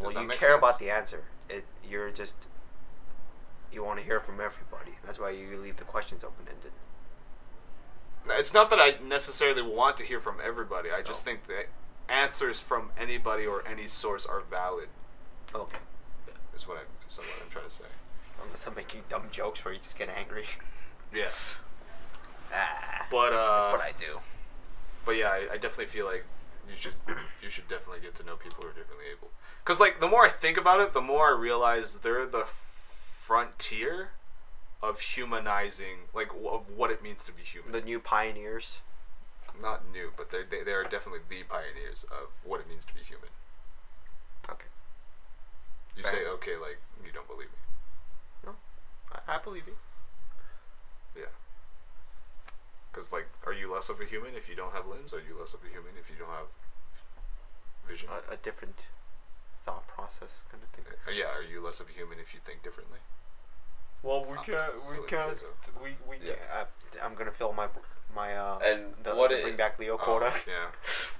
Well, you care about the answer. You want to hear from everybody. That's why you leave the questions open-ended. It's not that I necessarily want to hear from everybody. I just think that answers from anybody or any source are valid. Okay. Is what I'm trying to say. Unless I'm making dumb jokes where you just get angry. Yeah. But that's what I do. But yeah, I definitely feel like you should definitely get to know people who are differently able. Because like the more I think about it, the more I realize they're the frontier of humanizing, like of what it means to be human. The new pioneers. Not new, but they are definitely the pioneers of what it means to be human. Okay. You say okay, like you don't believe me. No, I believe you. Yeah. Because, like, are you less of a human if you don't have limbs? Are you less of a human if you don't have vision? A different thought process kind of thing. Yeah, are you less of a human if you think differently? Well, we can't. I'm gonna fill my and bring back Leo quota. Yeah.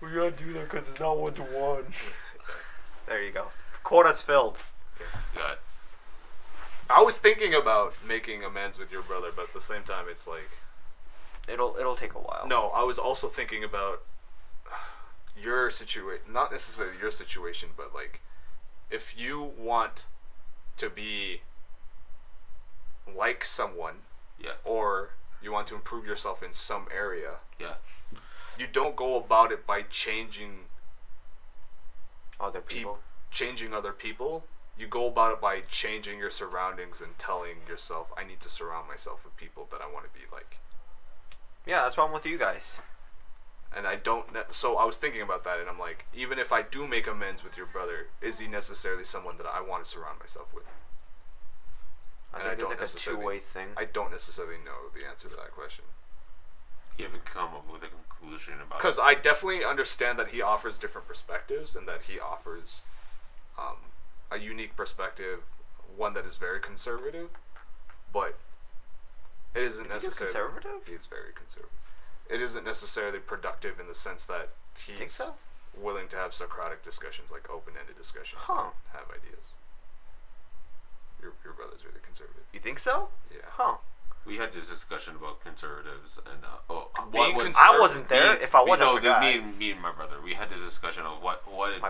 We gotta do that because it's not 1-to-1. There you go. Quota's filled. Good. I was thinking about making amends with your brother, but at the same time, it's like it'll take a while. No, I was also thinking about your situation, not necessarily your situation, but like if you want to be like someone, or you want to improve yourself in some area, you don't go about it by changing other people. Changing other people. You go about it by changing your surroundings and telling yourself, I need to surround myself with people that I want to be like. Yeah, that's why I'm with you guys. And I don't... So I was thinking about that, and I'm like, even if I do make amends with your brother, is he necessarily someone that I want to surround myself with? I think it's like a two-way thing. I don't necessarily know the answer to that question. You haven't come up with a conclusion about it. Because I definitely understand that he offers different perspectives, and that he offers a unique perspective, one that is very conservative, but it isn't necessarily... conservative? He's very conservative. It isn't necessarily productive in the sense that he's willing to have Socratic discussions, like open-ended discussions, and have ideas. Your brother's really conservative. You think so? Yeah. Huh. We had this discussion about conservatives and I wasn't there. If I wasn't, me and my brother, we had this discussion of what it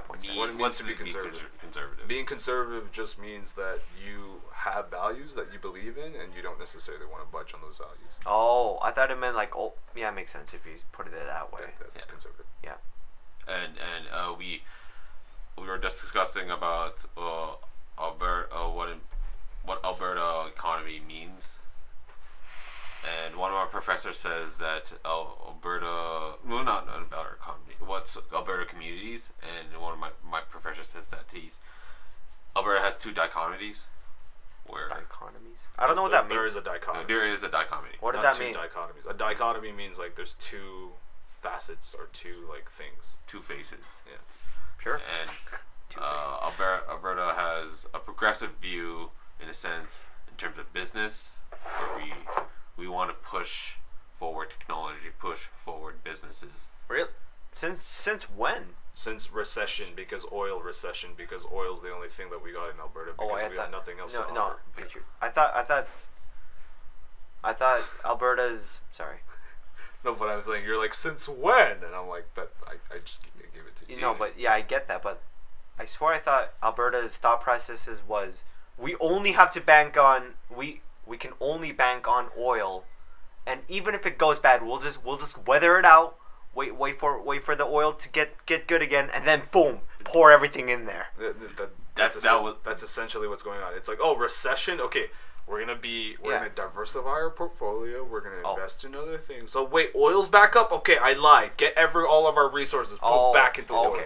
means to be conservative. Being conservative just means that you have values that you believe in, and you don't necessarily want to budge on those values. Oh, I thought it meant like, oh, yeah, it makes sense if you put it that way. That's conservative. Yeah. And we were discussing about what Alberta economy means. And one of our professors says that Alberta, well, not about our economy, what's Alberta communities, and one of my professors says that Alberta has two dichotomies. Dichotomies? I don't know what that means. There is a dichotomy. There is a dichotomy. What does that mean? Dichotomies. A dichotomy means like there's two facets or two like things. Two faces. Yeah. Sure. And Alberta has a progressive view in a sense in terms of business, where we want to push forward technology, push forward businesses. Really? Since when? Since recession, because oil's the only thing that we got in Alberta because we have nothing else to offer. No, I thought Alberta's... Sorry. No, but I'm saying, you're like, since when? And I'm like, that I just gave it to you. No, but yeah, I get that, but I swear I thought Alberta's thought processes was, we only have to bank on... We can only bank on oil, and even if it goes bad, we'll just weather it out. Wait for the oil to get good again, and then boom, pour everything in there. That's essentially what's going on. It's like, oh, recession. Okay, we're gonna diversify our portfolio. We're gonna invest in other things. So wait, oil's back up. Okay, I lied. Get all of our resources put back into oil.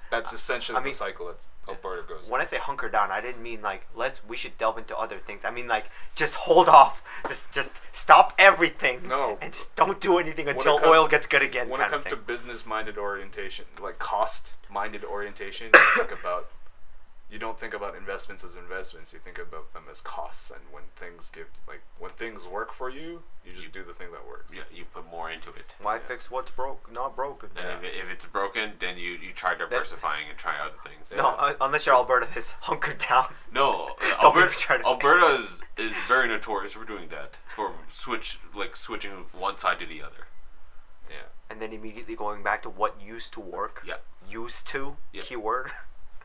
That's essentially the cycle that Alberta goes through. When I say hunker down, I didn't mean like we should delve into other things. I mean like just hold off, just stop everything. No, and just don't do anything until oil gets good again. When it comes to business-minded orientation, like cost-minded orientation, you don't think about investments as investments. You think about them as costs. And when things work for you, you just do the thing that works. Yeah, you put more into it. Why fix what's not broken? And if it's broken, then you try diversifying and try other things. No, unless you're Alberta, is hunkered down. No, Alberta is very notorious for doing that. For switching one side to the other. Yeah. And then immediately going back to what used to work. Yeah. Used to. Yeah. Keyword.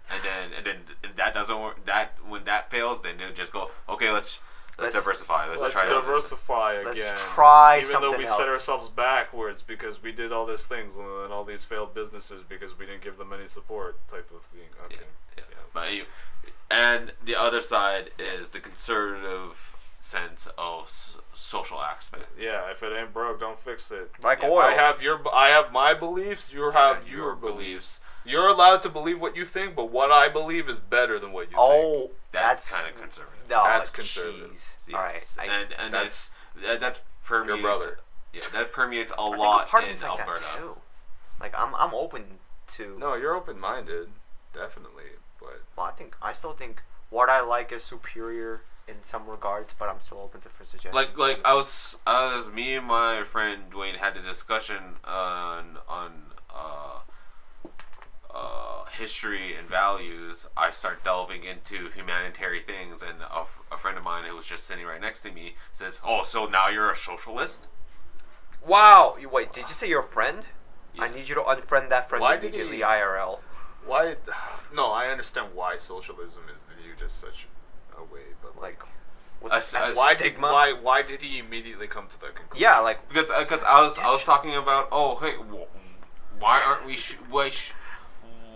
And then that doesn't work. When that fails, then they'll just go, okay, let's diversify. Let's try diversify again. Let's try Even something though we else. set ourselves backwards because we did all these things and all these failed businesses because we didn't give them any support, type of thing. Okay. Yeah. But and the other side is the conservative sense of social aspects. Yeah, if it ain't broke, don't fix it. Like oil. I have my beliefs. You have your beliefs. You're allowed to believe what you think, but what I believe is better than what you think. Oh, that's kind of conservative. No, that's conservative. Yes. All right, and that's permeates. Your brother. Yeah, that permeates a lot in like Alberta. That too. Like I'm open to. No, you're open-minded, definitely. But I still think what I like is superior in some regards, but I'm still open to for suggestions. Me and my friend Dwayne had a discussion on history and values, I start delving into humanitarian things, and a friend of mine who was just sitting right next to me says, "Oh, so now you're a socialist?" Wow. Wait, did you say you're a friend? Yeah. I need you to unfriend that friend immediately, IRL. Why? No, I understand why socialism is viewed as such a way, but like, why did he immediately come to that conclusion? Yeah, like because I was talking about, oh hey, why aren't we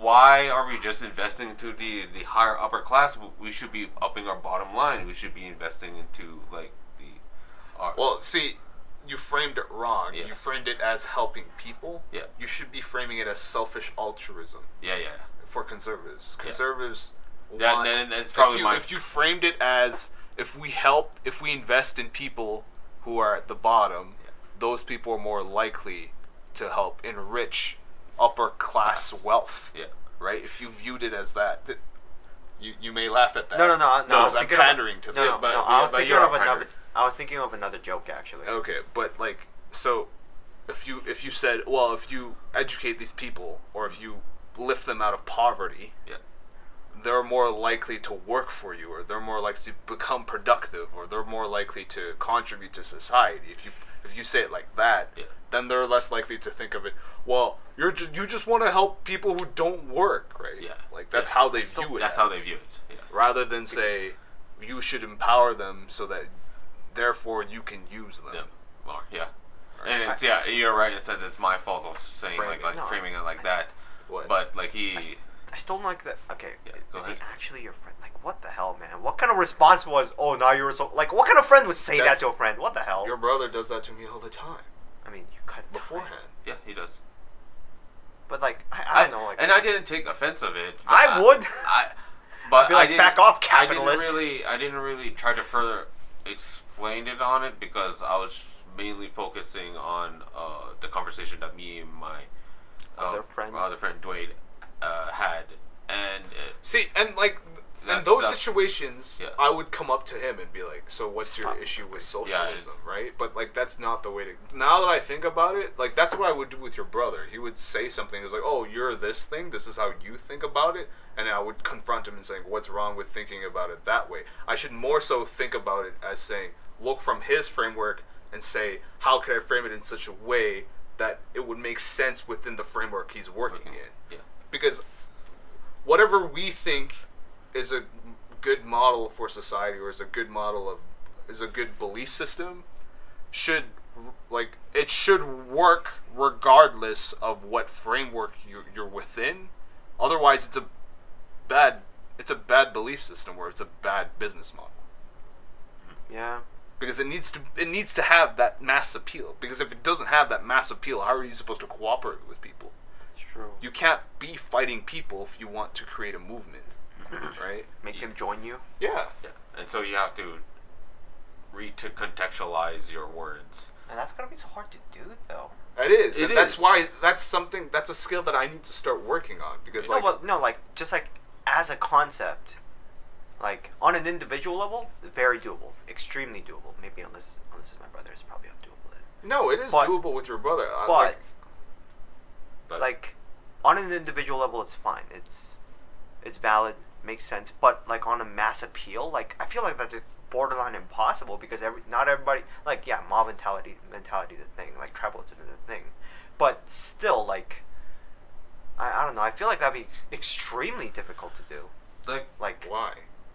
why are we just investing into the higher upper class? We should be upping our bottom line. We should be investing into like the. Well, see, you framed it wrong. Yeah. You framed it as helping people. Yeah. You should be framing it as selfish altruism. Yeah. For conservatives, conservatives. Yeah. Want, and it's probably if you framed it as if we invest in people who are at the bottom, those people are more likely to help enrich upper class wealth. Yeah. Right? If you viewed it as that, you may laugh at that. No. Because I'm pandering to them. I was thinking of another joke actually. Okay, but like, so if you said, well, if you educate these people or if you lift them out of poverty, they're more likely to work for you, or they're more likely to become productive, or they're more likely to contribute to society. If you say it like that, then they're less likely to think of it. Well, you just want to help people who don't work, right? Yeah. Like that's how they view it. That's how they view it. Yeah. Rather than say you should empower them so that therefore you can use them. Yeah. Well, yeah. And it's, you're right. It says it's my fault of saying framing it like that. What? But like I still don't like that. Okay, is he ahead. actually your friend? Like, what the hell, man? What kind of response was, "Oh, now you're so..." Like, what kind of friend would say that to a friend? What the hell? Your brother does that to me all the time. I mean, you cut beforehand. Yeah, he does. But like, I don't know. Like, and I didn't take offense of it. I would. But I'd be like, I didn't, back off, capitalist. I didn't really try to further explain it on it because I was mainly focusing on the conversation that me and my other friend Dwayne had, and in those situations, I would come up to him and be like, "So what's your issue with socialism, right?" But like that's not the way to. Now that I think about it, like that's what I would do with your brother. He would say something, it's like, "Oh, you're this thing. This is how you think about it," and I would confront him and saying, "What's wrong with thinking about it that way?" I should more so think about it as saying, look from his framework and say, "How could I frame it in such a way that it would make sense within the framework he's working in?" Yeah. Because whatever we think is a good model for society, or is a good belief system, should work regardless of what framework you're within. Otherwise, it's a bad belief system, or it's a bad business model. Yeah. Because it needs to have that mass appeal. Because if it doesn't have that mass appeal, how are you supposed to cooperate with people? It's true. You can't be fighting people if you want to create a movement, right? Make them join you. Yeah. And so you have to contextualize your words. And that's gonna be so hard to do, though. It is. That's why that's a skill that I need to start working on. Because just like as a concept. Like, on an individual level, very doable. Extremely doable. Maybe unless it's my brother, it's probably undoable then. No, it is doable with your brother. But on an individual level, it's fine. It's valid, makes sense. But, like, on a mass appeal, like, I feel like that's just borderline impossible because not everybody... Like, yeah, mob mentality is a thing. Like, tribalism is a thing. But still, like... I don't know. I feel like that'd be extremely difficult to do. Like why?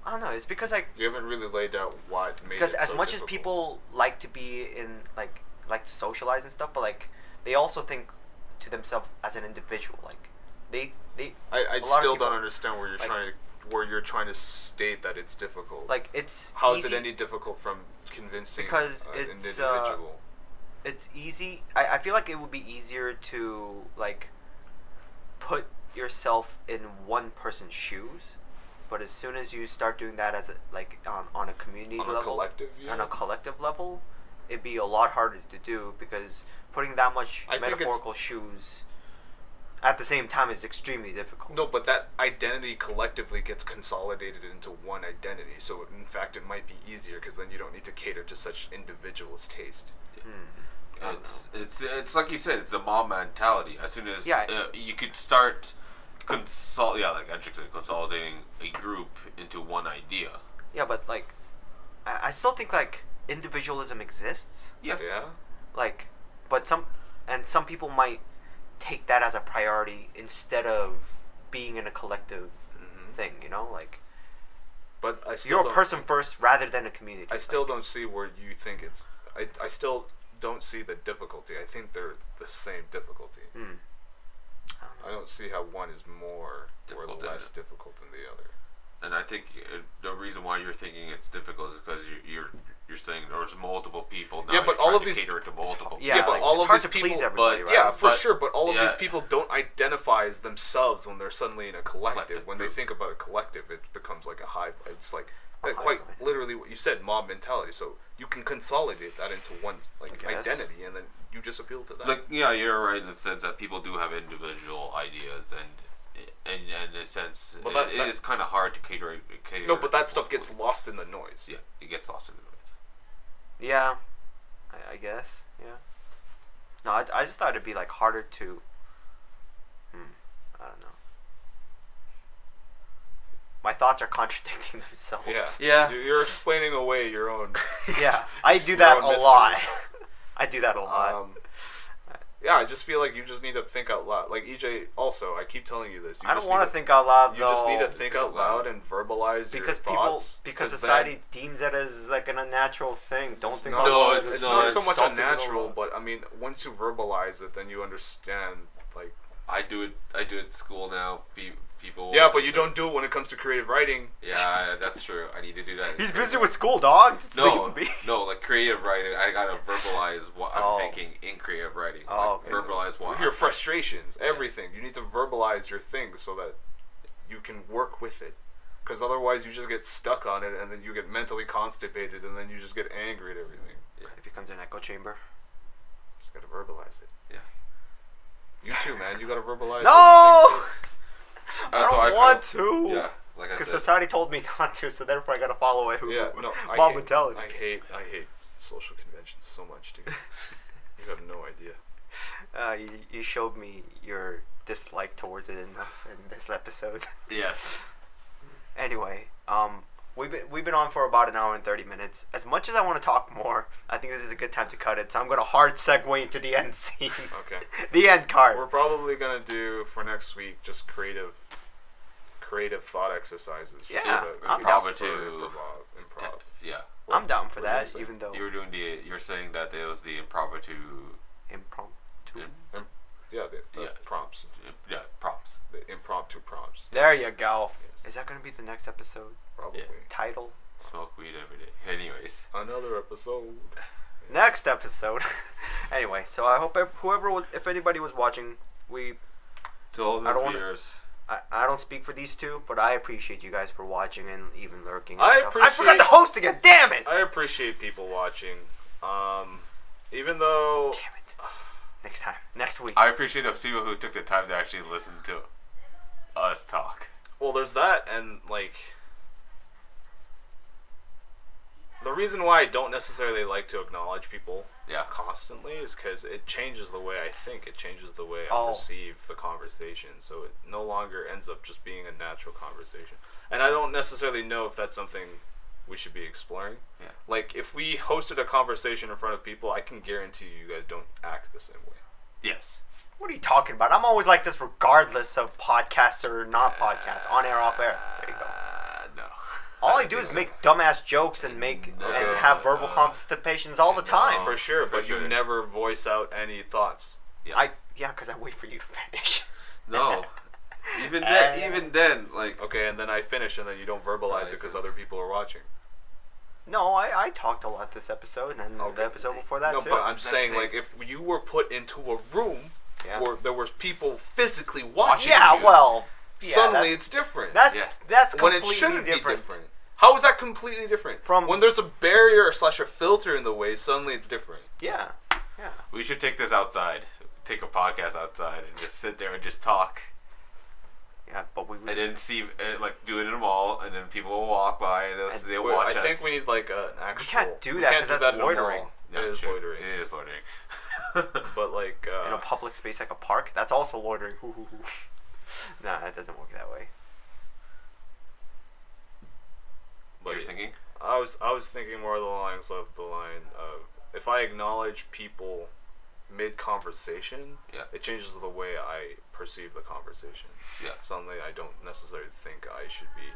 I don't know. It's because like you haven't really laid out why it made it because as so much difficult. as people like to be in like to socialize and stuff, but like they also think to themselves as an individual. Like I still don't understand where you're trying to state that it's difficult. Like it's how easy, is it any difficult from convincing because an individual? It's easy. I feel like it would be easier to like put yourself in one person's shoes. But as soon as you start doing that as on a community level, on a collective level, it'd be a lot harder to do because putting that much metaphorical shoes at the same time is extremely difficult. No, but that identity collectively gets consolidated into one identity. So in fact, it might be easier because then you don't need to cater to such individualist taste. It's like you said, it's the mob mentality. As soon as you could start consolidating a group into one idea. Yeah, but like, I still think like individualism exists. Yes. Yeah. Like, but some people might take that as a priority instead of being in a collective thing. You know, like. But I still you're a person first rather than a community. I still don't see where you think it's. I still don't see the difficulty. I think they're the same difficulty. I don't see how one is more difficult or less difficult than the other. And I think the reason why you're thinking it's difficult is because you're saying there's multiple people now. Yeah, but all of these cater to multiple. Yeah, but like, all it's of hard these to people, please everybody, right? Yeah, for sure. But all of these people don't identify as themselves when they're suddenly in a collective. When they think about a collective, it becomes like a hive. It's like quite literally what you said, mob mentality. So you can consolidate that into one identity, and then you just appeal to that. Like, yeah, you're right in the sense that people do have individual ideas, and in a sense, it is kind of hard to cater. No, but that stuff gets lost in the noise. Yeah, it gets lost in the noise. Yeah, I guess. Yeah. No, I just thought it'd be like harder to. I don't know. My thoughts are contradicting themselves. Yeah. You're explaining away your own. Yeah, I do that a lot. I do that a lot. Yeah, I just feel like you just need to think out loud. Like EJ, also, I keep telling you this. I don't want to think out loud. You just need to think out loud and verbalize your thoughts. Because society deems it as like an unnatural thing. Don't think out loud. loud. It's not so much unnatural, but I mean, once you verbalize it, then you understand. Like I do it at school now. People. Yeah, but you don't do it when it comes to creative writing. Yeah, that's true. I need to do that. He's busy with school, dog. Just no, like creative writing. I gotta verbalize what I'm thinking in creative writing. Verbalize what your frustrations, everything. You need to verbalize your things so that you can work with it. Because otherwise, you just get stuck on it, and then you get mentally constipated, and then you just get angry at everything. Yeah. It becomes an echo chamber. Just gotta verbalize it. Yeah. You too, man. You gotta verbalize. No. I don't want to. Yeah, like I said. Because society told me not to, so therefore I gotta follow it. Yeah, no. Mob mentality. I hate social conventions so much, dude. You have no idea. You showed me your dislike towards it enough in this episode. Yes. Anyway, we've been on for about an hour and 30 minutes. As much as I want to talk more, I think this is a good time to cut it. So I'm gonna hard segue into the end scene. Okay. The end card. We're probably gonna do for next week just creative thought exercises. Yeah, I'm down to improv. Yeah. I'm down for that. Even though you're saying that it was the impromptu. The prompts. Yeah, prompts. The impromptu prompts. There you go. Yes. Is that gonna be the next episode? Probably. Yeah. Title. Smoke weed every day. Anyways. Another episode. Next episode. Anyway, so I hope if anybody was watching, to all the viewers. I don't speak for these two, but I appreciate you guys for watching and even lurking. And I forgot to host again. Damn it! I appreciate people watching. Even though. Damn it. Next time. Next week. I appreciate the people who took the time to actually listen to us talk. Well, there's that, and like. The reason why I don't necessarily like to acknowledge people constantly is because it changes the way I think. It changes the way I perceive the conversation. So it no longer ends up just being a natural conversation. And I don't necessarily know if that's something we should be exploring. Yeah. Like, if we hosted a conversation in front of people, I can guarantee you guys don't act the same way. Yes. What are you talking about? I'm always like this regardless of podcasts or not podcasts. On air, off air. There you go. No. All I do is make dumbass jokes and have verbal constipations all the time. For sure, but you never voice out any thoughts. Yeah, because I wait for you to finish. No. Even then, like... Okay, and then I finish, and then you don't verbalize it because other people are watching. No, I talked a lot this episode, and the episode before that, too. No, but I'm saying, like, if you were put into a room where there were people physically watching suddenly it's different. That's completely when it shouldn't different. Be different. How is that completely different? When there's a barrier / a filter in the way, suddenly it's different. Yeah. We should take this outside. Take a podcast outside and just sit there and just talk. Yeah, but we and then see, do it in a mall, and then people will walk by and they'll watch us. I think we need like an actual. We can't do that because that's loitering. It is loitering. It is loitering. But like in a public space like a park, that's also loitering. Nah, that doesn't work that way. What are you thinking? I was thinking more along the line of if I acknowledge people mid conversation, it changes the way I perceive the conversation. Yeah. Something I don't necessarily think I should be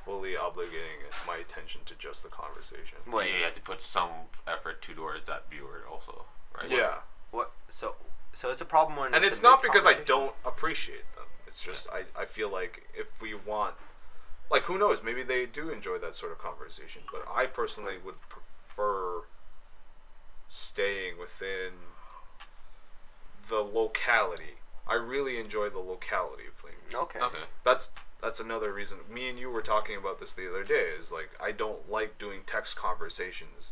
fully obligating my attention to just the conversation. Wait, you have to put some effort towards that viewer also, right? Yeah. What? So it's a problem when. And it's not because I don't appreciate them. It's just I feel like if we want, like, who knows? Maybe they do enjoy that sort of conversation. But I personally would prefer staying within the locality. I really enjoy the locality of things. Okay. That's another reason. Me and you were talking about this the other day. Is like I don't like doing text conversations.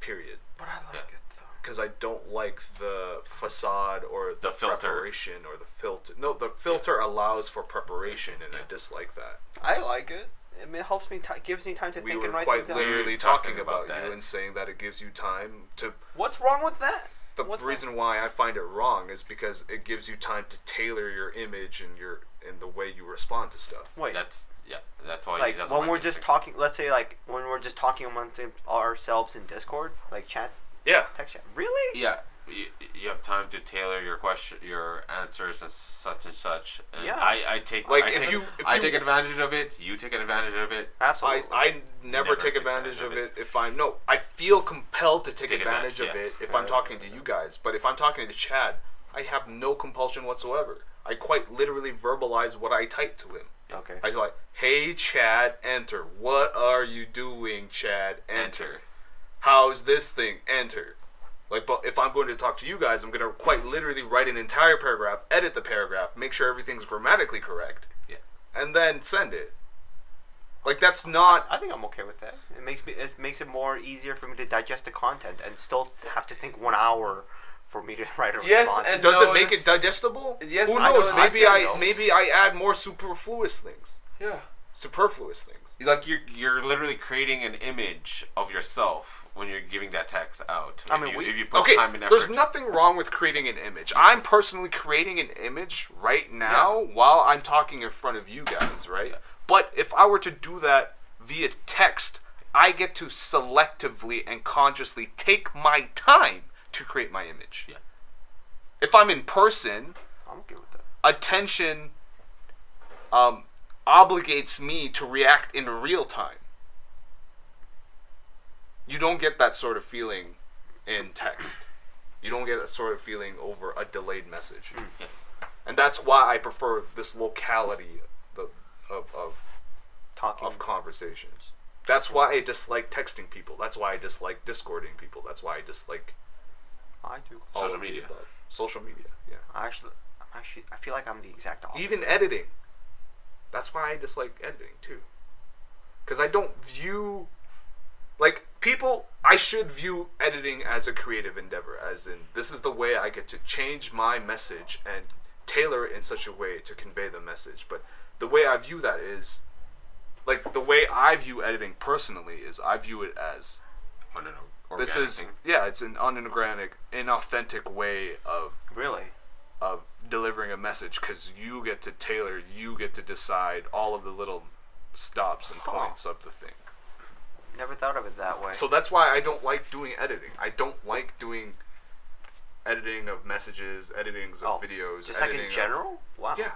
Period. But I like it though. Because I don't like the facade or the preparation or the filter. No, the filter allows for preparation, and I dislike that. I like it. It helps me, gives me time to think and write things down. We were quite literally talking about you and saying that it gives you time to... What's wrong with that? The reason why I find it wrong is because it gives you time to tailor your image and the way you respond to stuff. Wait. That's why like, when we're just talking, let's say, like, when we're just talking amongst ourselves in Discord, like chat? Yeah. Text chat. Really? Yeah. You have time to tailor your answers and such. And yeah. I take advantage of it. You take advantage of it. Absolutely. I never take advantage of it if I'm I feel compelled to take advantage of it if I'm talking to you guys. But if I'm talking to Chad, I have no compulsion whatsoever. I quite literally verbalize what I type to him. Okay. I was like, "Hey Chad, enter. What are you doing, Chad? Enter. How's this thing? Enter." Like, but if I'm going to talk to you guys, I'm going to quite literally write an entire paragraph, edit the paragraph, make sure everything's grammatically correct, and then send it. Like, that's not... I think I'm okay with that. It makes it more easier for me to digest the content and still have to think 1 hour for me to write a response. Yes, and does it make it digestible? Yes, who knows? Maybe I add more superfluous things. Yeah. Superfluous things. Like, you're literally creating an image of yourself when you're giving that text out. I mean, if you put time and effort. There's nothing wrong with creating an image. I'm personally creating an image right now while I'm talking in front of you guys, right? Yeah. But if I were to do that via text, I get to selectively and consciously take my time to create my image. Yeah. If I'm in person, I'm okay with that. Attention obligates me to react in real time. You don't get that sort of feeling in text. You don't get that sort of feeling over a delayed message. And that's why I prefer this locality of conversations. That's why I dislike texting people. That's why I dislike Discording people. That's why I dislike social media. Social media, yeah. I feel like I'm the exact opposite. Even editing. That's why I dislike editing too. Because I don't view... Like, I should view editing as a creative endeavor, as in, this is the way I get to change my message and tailor it in such a way to convey the message. But the way I view that is, like, the way I view editing personally is, I view it as, it's an unorganic, inauthentic way of... Really? Of delivering a message, because you get to tailor, you get to decide all of the little stops and points of the thing. Never thought of it that way. So that's why I don't like doing editing. I don't like doing editing of messages, editings of videos. Just like in general? Wow. Yeah.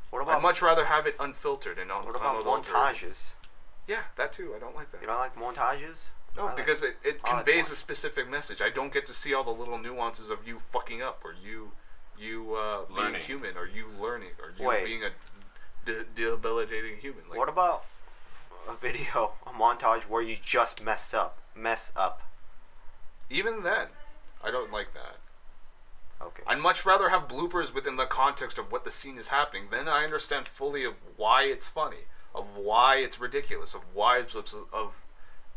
What about... I'd much rather have it unfiltered and What about montages? Yeah, that too. I don't like that. You don't like montages? No, because it conveys a specific message. I don't get to see all the little nuances of you fucking up, or you being human, or you learning, or you being a debilitating human. Like, what about a video, a montage where you just mess up? Even then, I don't like that. Okay. I'd much rather have bloopers within the context of what the scene is happening. Then I understand fully of why it's funny, of why it's ridiculous, of why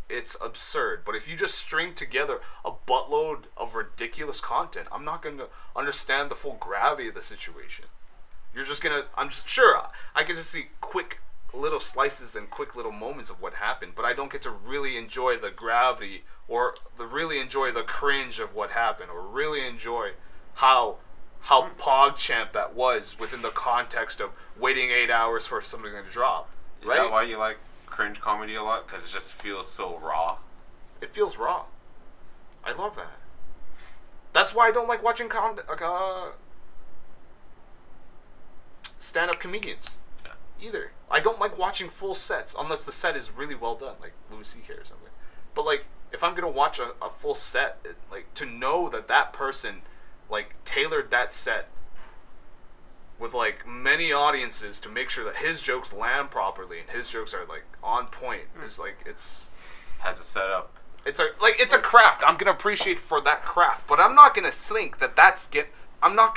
it's absurd. But if you just string together a buttload of ridiculous content, I'm not going to understand the full gravity of the situation. I can just see quick little slices and quick little moments of what happened, but I don't get to really enjoy the gravity or really enjoy the cringe of what happened, or really enjoy how PogChamp that was within the context of waiting 8 hours for something to drop. Is that why you like cringe comedy a lot? Because it just feels so raw? It feels raw. I love that. That's why I don't like watching stand-up comedians either. I don't like watching full sets unless the set is really well done, like Louis C.K. or something. But like, if I'm gonna watch a full set, like, to know that person like tailored that set with like many audiences to make sure that his jokes land properly and his jokes are like on point is like, it's has a setup. It's a craft. I'm gonna appreciate for that craft, but I'm not gonna think that's I'm not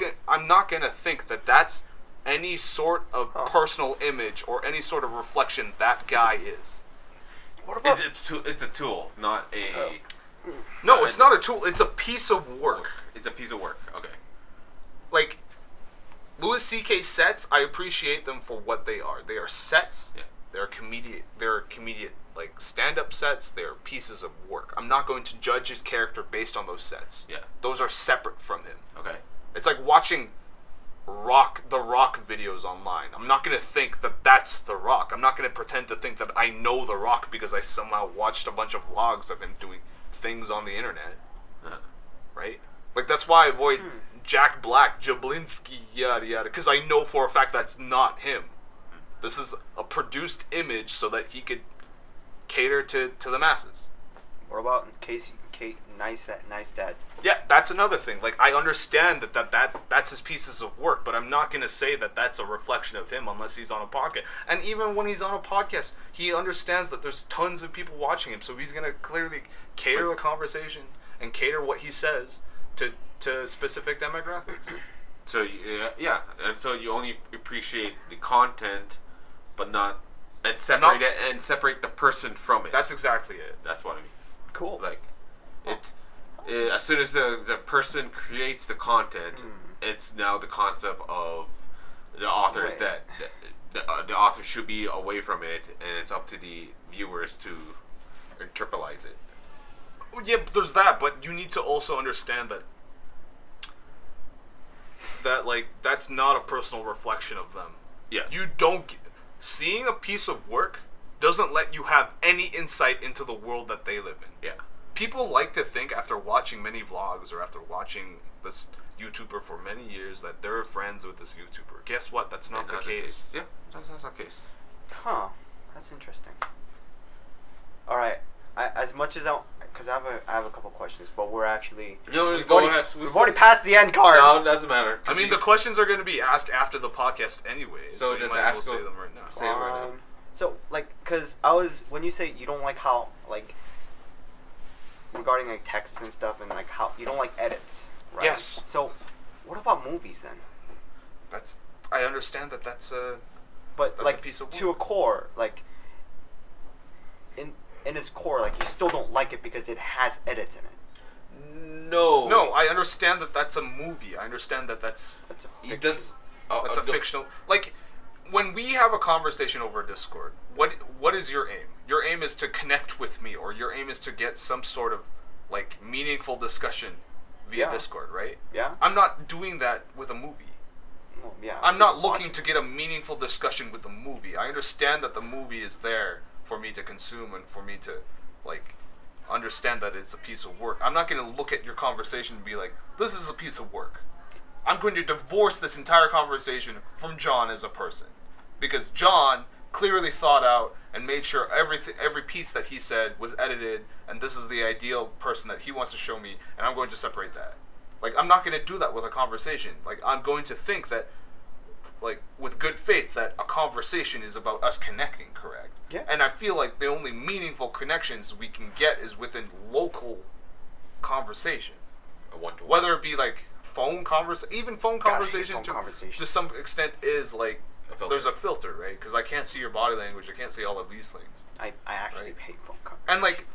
gonna think that that's any sort of personal image or any sort of reflection that guy is. What about it's a tool, not a. No, it's not a tool. It's a piece of work. It's a piece of work. Okay. Like, Louis C.K. sets, I appreciate them for what they are. They are sets. Yeah. They're comedian like stand-up sets. They're pieces of work. I'm not going to judge his character based on those sets. Yeah. Those are separate from him. Okay. It's like watching The Rock videos online. I'm not going to think that that's The Rock. I'm not going to pretend to think that I know The Rock because I somehow watched a bunch of vlogs of him doing things on the internet. Right? Like, that's why I avoid Jack Black, Jablinski, yada yada, because I know for a fact that's not him. This is a produced image so that he could cater to the masses. What about Nice Dad? Yeah, that's another thing. Like, I understand that's his pieces of work, but I'm not going to say that that's a reflection of him unless he's on a podcast. And even when he's on a podcast, he understands that there's tons of people watching him, so he's going to clearly cater the conversation and cater what he says to specific demographics. So, yeah, and so you only appreciate the content, but not... And separate the person from it. That's exactly it. That's what I mean. Cool. Like, as soon as the person creates the content, it's now the concept of the authors that the author should be away from it, and it's up to the viewers to internalize it. Yeah, there's that, but you need to also understand that like, that's not a personal reflection of them. Yeah. You don't... Seeing a piece of work doesn't let you have any insight into the world that they live in. Yeah. People like to think after watching many vlogs or after watching this YouTuber for many years that they're friends with this YouTuber. Guess what? That's not the case. Yeah, that's not the case. Huh. That's interesting. All right. As much as because I have a couple questions, but we're actually we've already passed the end card. No, it doesn't matter. I mean, the questions are going to be asked after the podcast anyway, so you just might as well say them right now. Say it right now. So, like, because when you say you don't like how, like, regarding, like, text and stuff and, like, how you don't like edits, right? Yes. So, what about movies then? I understand that's a piece of work. To a core, like, in its core, like, you still don't like it because it has edits in it. No, I understand that that's a movie. I understand that that's a fictional. Like, when we have a conversation over Discord, what is your aim? Your aim is to connect with me, or your aim is to get some sort of, like, meaningful discussion via Discord, right? Yeah. I'm not doing that with a movie. Well, yeah. I'm not looking to get a meaningful discussion with the movie. I understand that the movie is there for me to consume and for me to, like, understand that it's a piece of work. I'm not going to look at your conversation and be like, this is a piece of work. I'm going to divorce this entire conversation from John as a person. Because John clearly thought out and made sure every piece that he said was edited, and this is the ideal person that he wants to show me, and I'm going to separate that. Like, I'm not going to do that with a conversation. Like, I'm going to think that, like, with good faith, that a conversation is about us connecting, correct? Yeah. And I feel like the only meaningful connections we can get is within local conversations. Whether it be, like, phone conversation, even phone conversation to some extent is, like, there's a filter, right? Because I can't see your body language, I can't see all of these things. I actually hate phone conversations. And, like,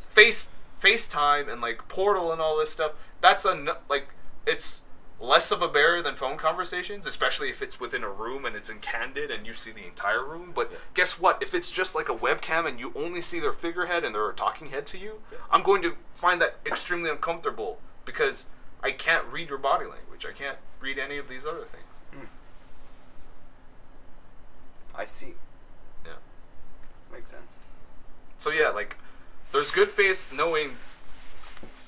FaceTime and, like, Portal and all this stuff, that's like, it's less of a barrier than phone conversations, especially if it's within a room and it's in candid and you see the entire room. But guess what? If it's just like a webcam and you only see their figurehead and they're a talking head to you, I'm going to find that extremely uncomfortable because I can't read your body language. I can't read any of these other things. I see. Yeah. Makes sense. So yeah, like, there's good faith knowing,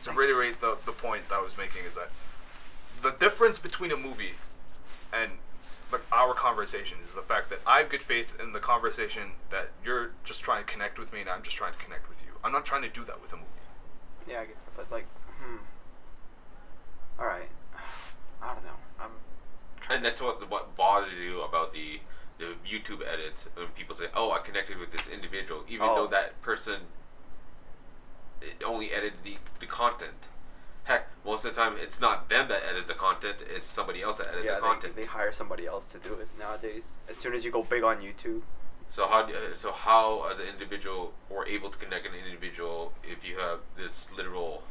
to reiterate the point that I was making, is that the difference between a movie and our conversation is the fact that I have good faith in the conversation that you're just trying to connect with me and I'm just trying to connect with you. I'm not trying to do that with a movie. Yeah, I get that, but like, all right, I don't know. And that's what bothers you about the YouTube edits when people say, "Oh, I connected with this individual," even though that person only edited the content. Heck, most of the time it's not them that edit the content; it's somebody else that edited the content. They hire somebody else to do it nowadays. As soon as you go big on YouTube. So how as an individual or able to connect an individual if you have this literal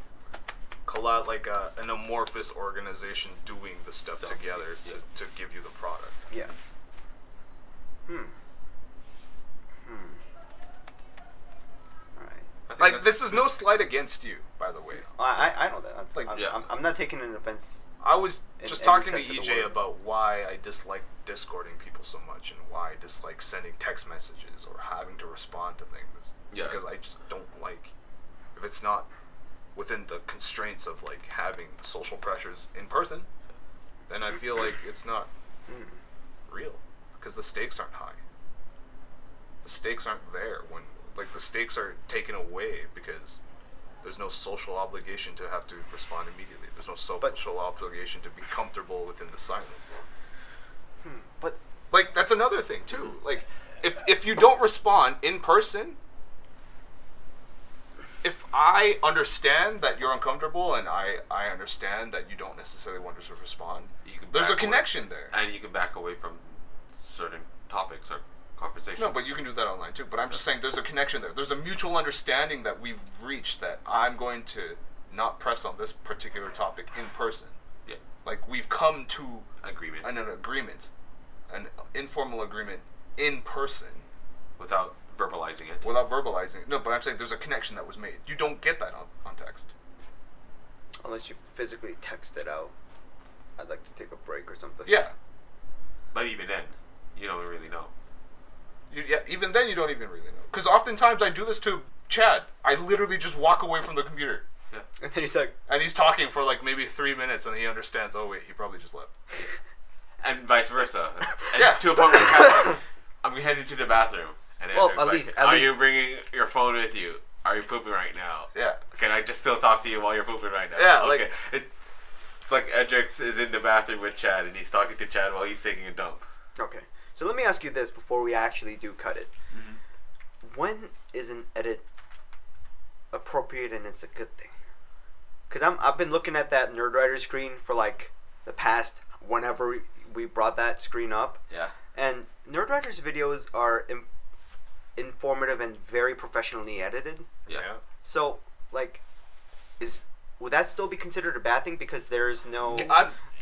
like an amorphous organization doing the stuff together to give you the product? Yeah. Like, this is no slight against you, by the way. I know that. Like, I'm not taking an offense. I was just talking to EJ about why I dislike Discording people so much and why I dislike sending text messages or having to respond to things. Yeah. Because I just don't like, if it's not within the constraints of like having social pressures in person, then I feel like it's not real because the stakes aren't high. The stakes aren't there when. Like, the stakes are taken away because there's no social obligation to have to respond immediately. There's no social obligation to be comfortable within the silence. But like, that's another thing too. Like, if you don't respond in person, if I understand that you're uncomfortable and I understand that you don't necessarily want to respond, there's a connection there, and you can back away from certain topics or conversation. No, but you can do that online too. But I'm just saying there's a connection there. There's a mutual understanding that we've reached that I'm going to not press on this particular topic in person. Yeah. Like, we've come to an agreement, an informal agreement in person. Without verbalizing it. No, but I'm saying there's a connection that was made. You don't get that on text. Unless you physically text it out. I'd like to take a break or something. Yeah. But even then, you don't really know. Even then you don't even really know. Because oftentimes I do this to Chad. I literally just walk away from the computer. Yeah. And then he's like... And he's talking for like maybe 3 minutes and he understands, oh wait, he probably just left. And vice versa. And to a point where Chad's like, I'm heading to the bathroom. And at least, are you bringing your phone with you? Are you pooping right now? Yeah. Can I just still talk to you while you're pooping right now? Yeah, okay. It's like Edrix is in the bathroom with Chad and he's talking to Chad while he's taking a dump. Okay. So let me ask you this before we actually do cut it. When is an edit appropriate and it's a good thing? Because I've been looking at that Nerdwriter screen for like the past whenever we brought that screen up. Yeah. And Nerdwriter's videos are informative and very professionally edited. Yeah. So, like, would that still be considered a bad thing because there's no...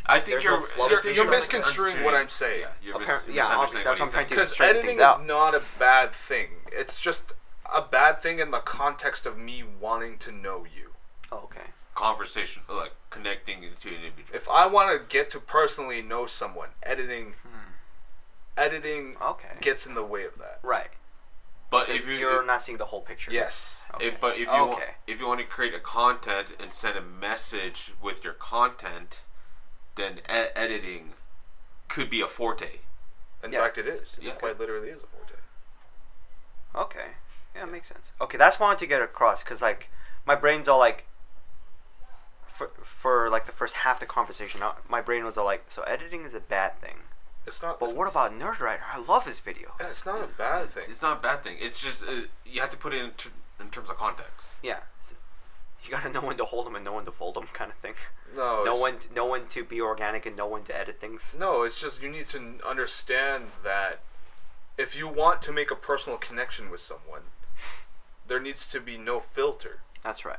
I think you're misconstruing what I'm saying. Yeah, obviously that's what I'm trying to because editing is not a bad thing. It's just a bad thing in the context of me wanting to know you. Oh, okay. Conversation, like connecting to an individual. If I want to get to personally know someone, editing gets in the way of that. Right. But if you're not seeing the whole picture. Yes. Okay. If you want to create a content and send a message with your content, then editing could be a forte. In fact, it is. It quite literally is a forte. Okay. Yeah, it makes sense. Okay, that's what I wanted to get across, because, like, my brain's all, like, for like, the first half of the conversation, my brain was all, like, so editing is a bad thing. It's not. But what about Nerdwriter? I love his videos. Yeah, it's not a bad thing. It's not a bad thing. It's just, you have to put it in terms of context. Yeah. So you gotta know when to hold them and know when to fold them, kind of thing. No. Know when to be organic and know when to edit things. No, it's just you need to understand that if you want to make a personal connection with someone, there needs to be no filter. That's right.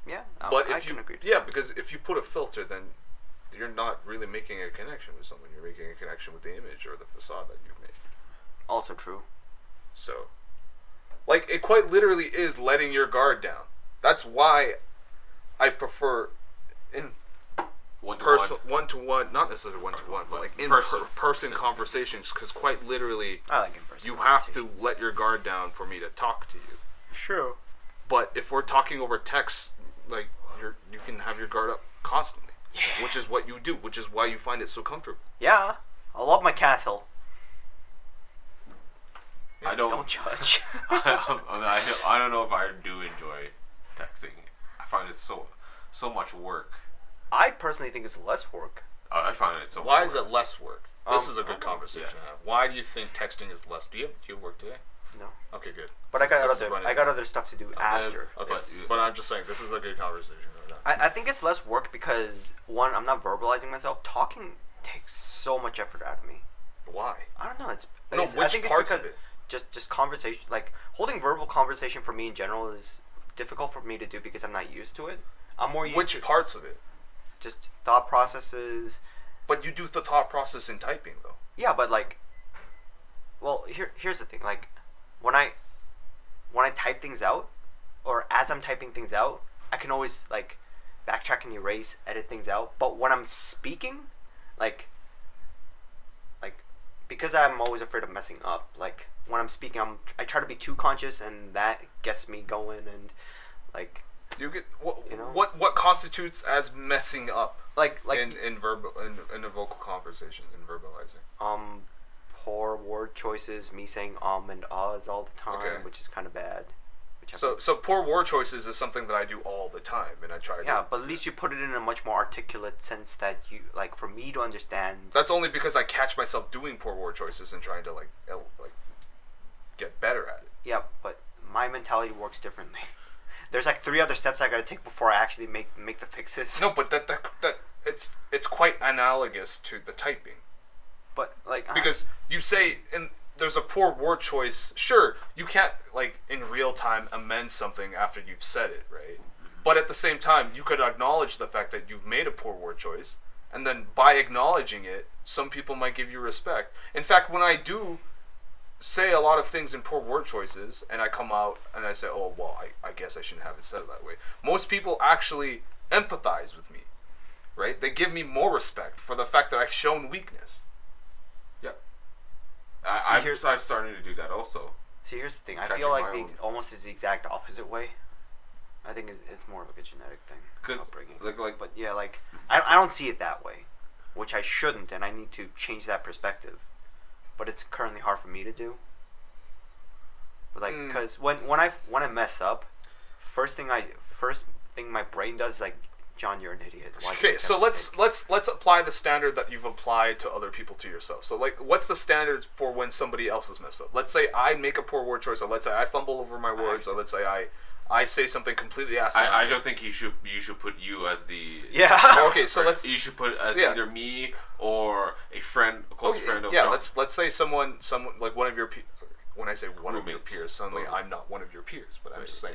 Yeah. But I can agree. Yeah, because if you put a filter, then you're not really making a connection with someone. You're making a connection with the image or the facade that you've made. Also true. So, like, it quite literally is letting your guard down. That's why I prefer in one-to-one, not necessarily one-to-one, but like in-person conversations, because quite literally, I like in-person you have to let your guard down for me to talk to you. Sure. But if we're talking over text, like, you can have your guard up constantly. Yeah. Which is what you do, which is why you find it so comfortable. Yeah. I love my castle. I don't judge. I don't know if I do enjoy texting. I find it so much work. I personally think it's less work. I find it so much Why work. is it less work? This is a good conversation to have. Why do you think texting is less? Do you have work today? No. Okay, good. But I got other stuff to do after. Okay, but I'm just saying, this is a good conversation right now. I think it's less work because, one, I'm not verbalizing myself. Talking takes so much effort out of me. Why? I don't know. I think parts of it? Just conversation, like holding verbal conversation for me in general is difficult for me to do because I'm not used to it. I'm more used to... Which parts of it? Just thought processes. But you do the thought process in typing, though. Yeah, but like... Well, here's the thing. Like, when I type things out, or as I'm typing things out, I can always, like, backtrack and erase, edit things out. But when I'm speaking, like because I'm always afraid of messing up, like, when I'm speaking, I try to be too conscious, and that gets me going, and, like... You get what constitutes as messing up, like in a vocal conversation, in verbalizing. Poor word choices, me saying and ahs all the time, which is kind of bad. So poor word choices is something that I do all the time, and I try to... Yeah, but at least you put it in a much more articulate sense that you, like, for me to understand... That's only because I catch myself doing poor word choices and trying to, like get better at it. Yeah, but my mentality works differently. There's, like, 3 other steps I gotta take before I actually make the fixes. No, but that it's quite analogous to the typing. But, like... Because you say... There's a poor word choice. Sure, you can't, like, in real time amend something after you've said it, right? But at the same time, you could acknowledge the fact that you've made a poor word choice, and then by acknowledging it, some people might give you respect. In fact, when I do say a lot of things in poor word choices, and I come out and I say, oh, well, I guess I shouldn't have it said that way, most people actually empathize with me, right? They give me more respect for the fact that I've shown weakness. I'm starting to do that also. See, here's the thing. I feel like almost is the exact opposite way. I think it's more of like a genetic thing. Upbringing. But yeah, like I don't see it that way, which I shouldn't, and I need to change that perspective. But it's currently hard for me to do. But like, because when I mess up, first thing my brain does is like, John, you're an idiot. Okay, so let's apply the standard that you've applied to other people to yourself. So, like, what's the standard for when somebody else has messed up? Let's say I make a poor word choice, or let's say I fumble over my words, or let's say I say something completely asinine. I don't think you should put you as the... Yeah. Okay, so let's... You should put as either me or a close friend of... Yeah, let's say someone like one of your... When I say one of your peers, suddenly I'm not one of your peers, but I'm just saying...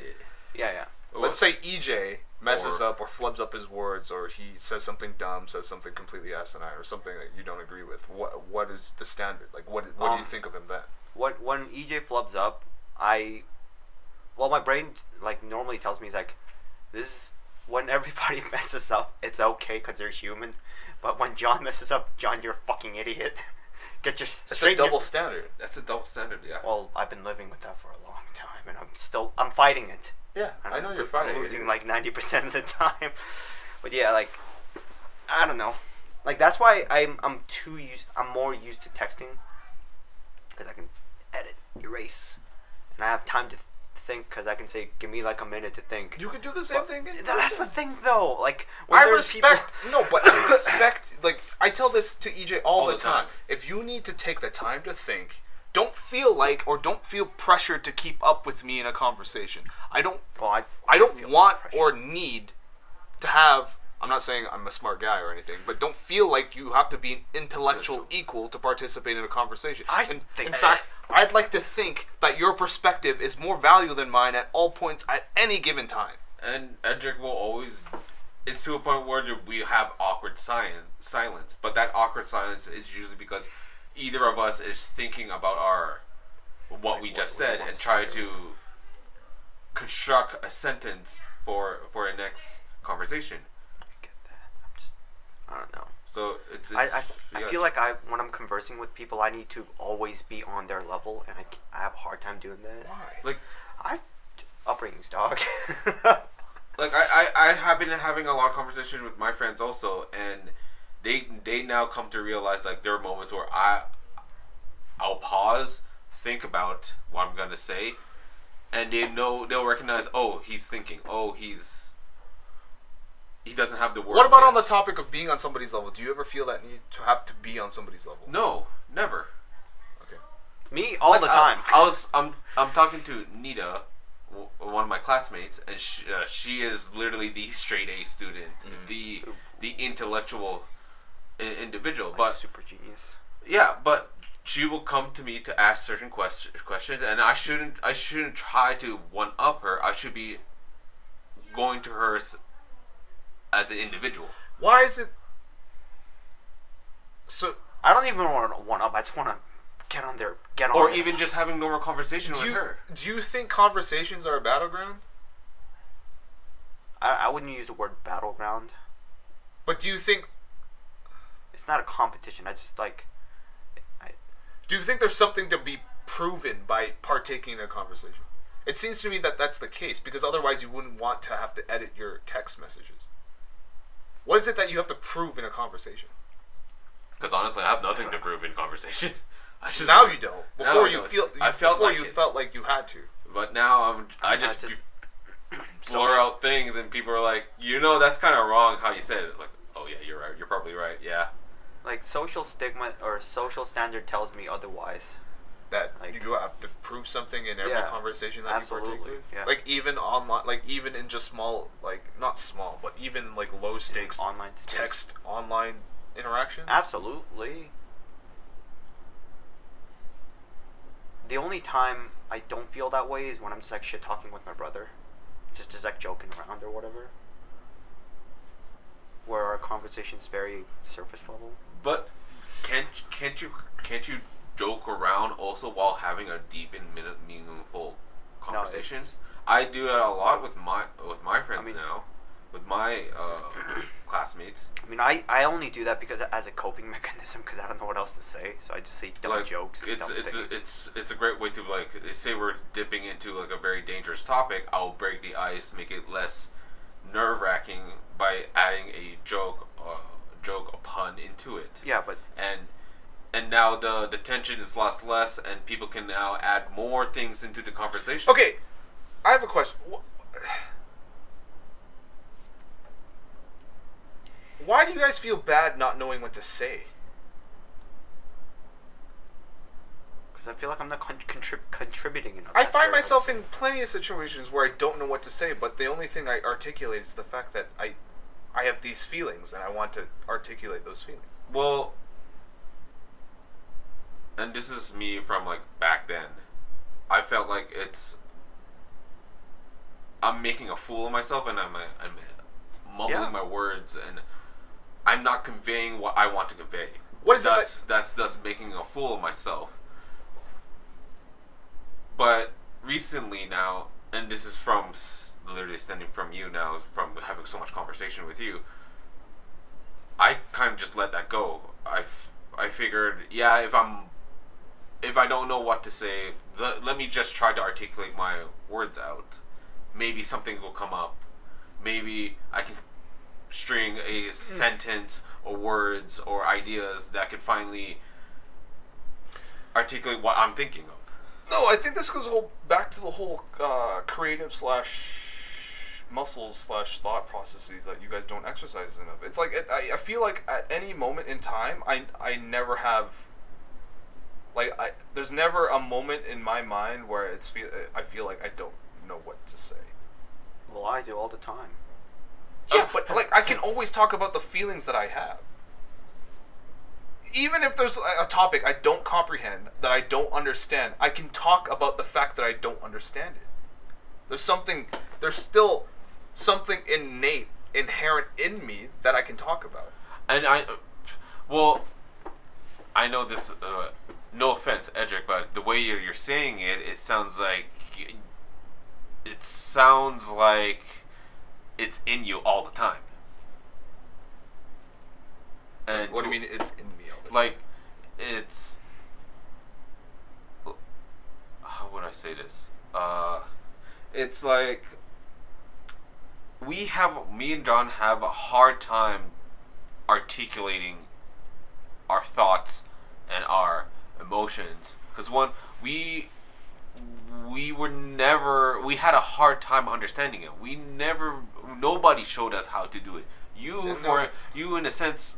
Yeah. Let's say EJ messes up or flubs up his words, or he says something dumb, says something completely asinine, or something that you don't agree with. What is the standard? Like, what do you think of him then? When EJ flubs up, my brain, like, normally tells me, is like, when everybody messes up, it's okay because they're human. But when John messes up, John, you're a fucking idiot. Get your That's a double standard. That's a double standard, yeah. Well, I've been living with that for a long time, and I'm fighting it. Yeah, I know you're fighting. I'm losing like 90% of the time. But yeah, like, I don't know. Like, that's why I'm more used to texting, because I can edit, erase, and I have time to think, because I can say, give me like a minute to think. You can do the same thing. That's the thing, though. Like, when I respect Like, I tell this to EJ all the time. If you need to take the time to think, don't feel pressured to keep up with me in a conversation. I don't want or need to have... I'm not saying I'm a smart guy or anything, but don't feel like you have to be an intellectual equal to participate in a conversation. In fact, I'd like to think that your perspective is more valuable than mine at all points at any given time. And Edric will always it's to a point where we have awkward silence, but that awkward silence is usually because either of us is thinking about what we just said and try to construct a sentence for a next conversation. I get that. I don't know. So it's I feel like when I'm conversing with people, I need to always be on their level, and I have a hard time doing that. Why? Like, upbringing's dog. Like I have been having a lot of conversation with my friends also, and they now come to realize like there are moments where I'll pause, think about what I'm gonna say, and they'll recognize, oh, he's thinking, oh, he doesn't have the words. What about yet. on the topic of being on somebody's level? Do you ever feel that need to have to be on somebody's level? No, never. Okay. Me all the time. I'm talking to Nita, one of my classmates, and she is literally the straight A student, the intellectual individual, Like but super genius. Yeah, but she will come to me to ask certain questions, and I shouldn't try to one up her. I should be going to her as an individual. Why is it so? I don't even want to one up. I just want to get on there, or even just having normal conversation with her. Do you think conversations are a battleground? I wouldn't use the word battleground. But do you think it's not a competition? I just like. Do you think there's something to be proven by partaking in a conversation? It seems to me that that's the case, because otherwise you wouldn't want to have to edit your text messages. What is it that you have to prove in a conversation? Because honestly, I have nothing to prove in conversation. Now you don't. Before you felt like you had to. But now I just blur out things, and people are like, that's kind of wrong how you said it. Like, oh yeah, you're right. You're probably right. Yeah. Like social stigma or social standard tells me otherwise. That like, you have to prove something in every conversation that you partake in. Yeah. Like even online, like even in just small, like not small, but even like low stakes online text online interaction. Absolutely. The only time I don't feel that way is when I'm just like shit talking with my brother, just like joking around or whatever, where our conversation's very surface level. But can't you joke around also while having a deep and meaningful conversations? No, I do it a lot with my friends now, with my classmates. I mean, I only do that because as a coping mechanism, because I don't know what else to say, so I just say dumb jokes. And it's a great way to like say we're dipping into like a very dangerous topic. I'll break the ice, make it less nerve-wracking by adding a joke, a pun into it. Yeah, but and now the tension is lost less, and people can now add more things into the conversation. Okay, I have a question. Why do you guys feel bad not knowing what to say? Because I feel like I'm not contributing enough. I find myself in plenty of situations where I don't know what to say, but the only thing I articulate is the fact that I have these feelings and I want to articulate those feelings. Well, and this is me from like back then. I felt like I'm making a fool of myself, and I'm mumbling my words, and I'm not conveying what I want to convey. What is that's thus making a fool of myself. But recently now, and this is from literally stemming from you now, from having so much conversation with you, I kind of just let that go. I figured, if I don't know what to say, let me just try to articulate my words out. Maybe something will come up. Maybe I can string a sentence or words or ideas that could finally articulate what I'm thinking of. No, I think this goes back to the whole creative / muscles / thought processes that you guys don't exercise enough. It's like I feel like at any moment in time, I never have. Like there's never a moment in my mind where I feel like I don't know what to say. Well, I do all the time. Yeah, but like I can always talk about the feelings that I have. Even if there's a topic I don't comprehend, that I don't understand, I can talk about the fact that I don't understand it. There's still something innate inherent in me that I can talk about. And I know this. No offense, Edric, but the way you're saying it, it sounds like it's in you all the time. And what do you mean it's in me all the time? Like, it's... How would I say this? It's like... Me and John have a hard time articulating our thoughts and our emotions. Because we had a hard time understanding it. Nobody showed us how to do it. You in a sense,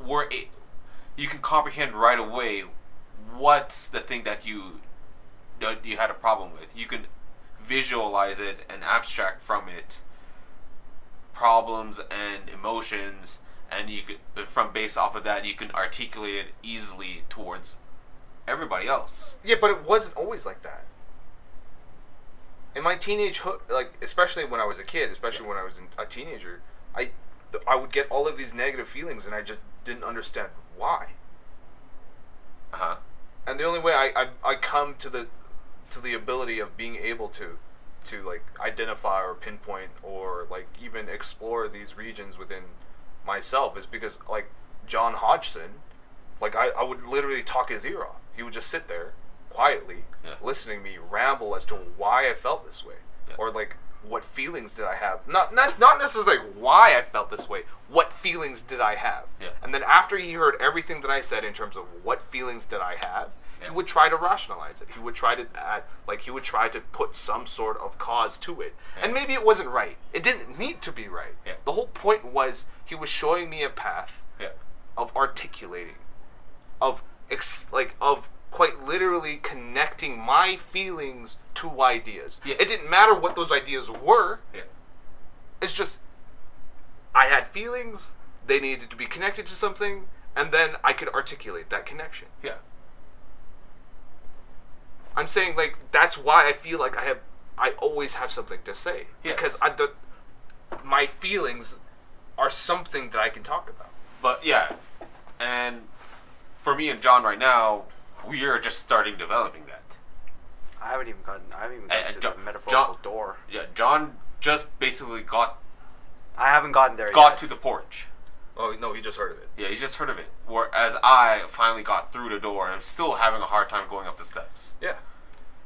you can comprehend right away what's the thing that you had a problem with. You can visualize it and abstract from it problems and emotions, and based off of that, you can articulate it easily towards everybody else. Yeah, but it wasn't always like that. In my teenagehood, like especially when I was a kid, especially when I was a teenager, I would get all of these negative feelings, and I just didn't understand why. And the only way I come to the ability of being able to like identify or pinpoint or like even explore these regions within myself is because like John Hodgson, like I would literally talk his ear off. He would just sit there quietly listening to me ramble as to why I felt this way, or like what feelings did I have. Not necessarily like why I felt this way. What feelings did I have? And then after he heard everything that I said in terms of what feelings did I have, he would try to rationalize it. He would try to add, like he would try to put some sort of cause to it. And maybe it wasn't right. It didn't need to be right. The whole point was he was showing me a path of articulating, of quite literally connecting my feelings to ideas. It didn't matter what those ideas were. It's just I had feelings, they needed to be connected to something, and then I could articulate that connection. I'm saying like that's why I feel like I always have something to say, because my feelings are something that I can talk about. But and for me and John right now, we are just starting developing that. I haven't even gotten to the metaphorical door. John just basically I haven't gotten there yet. Got to the porch. Oh no, he just heard of it. Yeah, he just heard of it. Whereas I finally got through the door, and I'm still having a hard time going up the steps.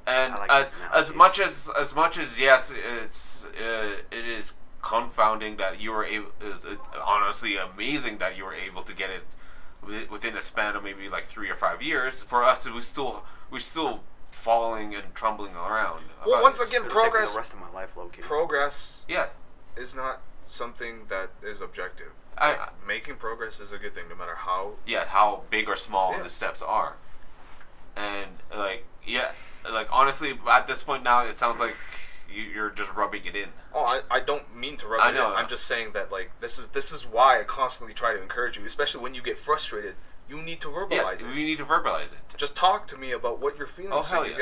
And like as much as yes, it is confounding that you were able. It's honestly amazing that you were able to get it within a span of maybe like 3 or 5 years. For us, we're still falling and tumbling around. Well, once again, progress. The rest of my life, low-key. Progress. Is not something that is objective. Making progress is a good thing, no matter how big or small the steps are. And like honestly, at this point now, it sounds like you're just rubbing it in. Oh, I don't mean to rub it in. I'm just saying that like this is why I constantly try to encourage you, especially when you get frustrated. You need to verbalize it. You need to verbalize it. Just talk to me about what you're feeling. Oh, so you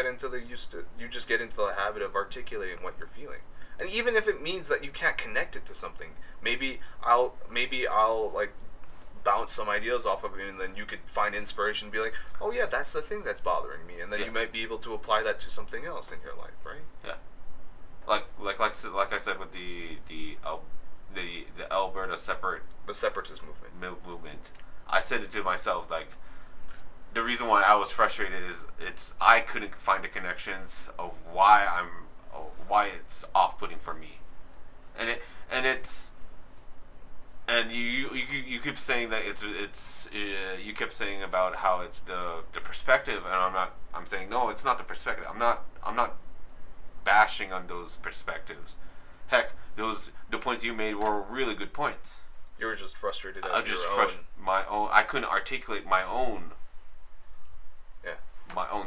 just get into the habit of articulating what you're feeling. And even if it means that you can't connect it to something, maybe I'll like bounce some ideas off of you, and then you could find inspiration and be like, oh yeah, that's the thing that's bothering me, and then you might be able to apply that to something else in your life, right? Like I said with the Alberta separatist movement. I said it to myself, like, the reason why I was frustrated is I couldn't find the connections of why it's off-putting for me, and you keep saying that it's you kept saying about how it's the perspective, and I'm saying no, it's not the perspective. I'm not bashing on those perspectives. Heck, the points you made were really good points. You were just frustrated at my own. I couldn't articulate my own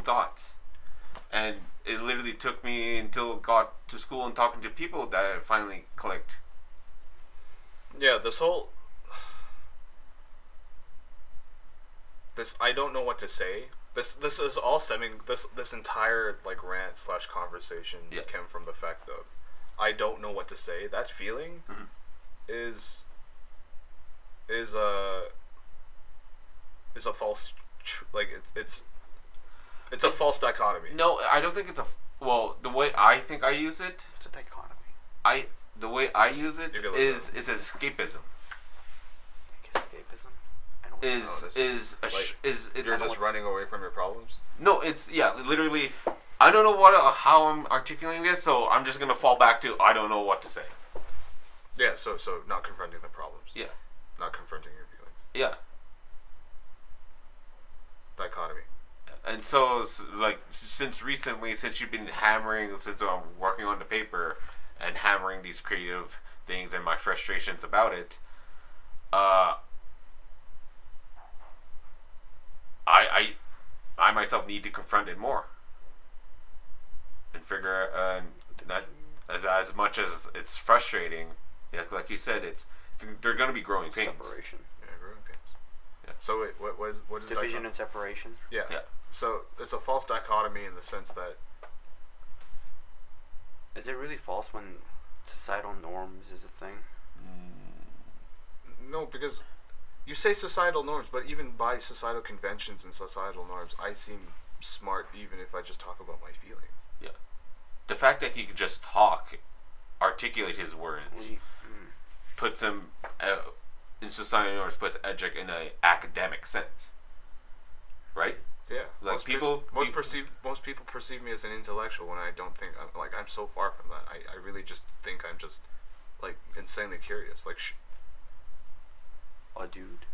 thoughts, and it literally took me until I got to school and talking to people that it finally clicked. Yeah, I don't know what to say. This is all stemming. This entire like rant / conversation came from the fact that I don't know what to say. That feeling is a false it's a false dichotomy. No, I don't think it's a. Well, the way I think I use it, it's a dichotomy. The way I use it is escapism. Escapism. Is you're just running away from your problems? No, it's literally. I don't know how I'm articulating this, so I'm just gonna fall back to I don't know what to say. Yeah, so not confronting the problems. Yeah. Not confronting your feelings. Yeah. Dichotomy. And so, like, since you've been hammering, since I'm working on the paper and hammering these creative things and my frustrations about it, I myself need to confront it more and figure that as much as it's frustrating, like you said, they're going to be growing pains. Separation. Yeah, growing pains. Yeah. So wait, what is division and separation? Yeah. Yeah. So it's a false dichotomy in the sense that. Is it really false when societal norms is a thing? No, because you say societal norms, but even by societal conventions and societal norms, I seem smart even if I just talk about my feelings. Yeah. The fact that he could just articulate his words, puts him in societal norms, puts Edric in an academic sense. Right? Yeah. Like most people perceive me as an intellectual when I don't think I'm so far from that. I really just think I'm just like insanely curious. Like a dude.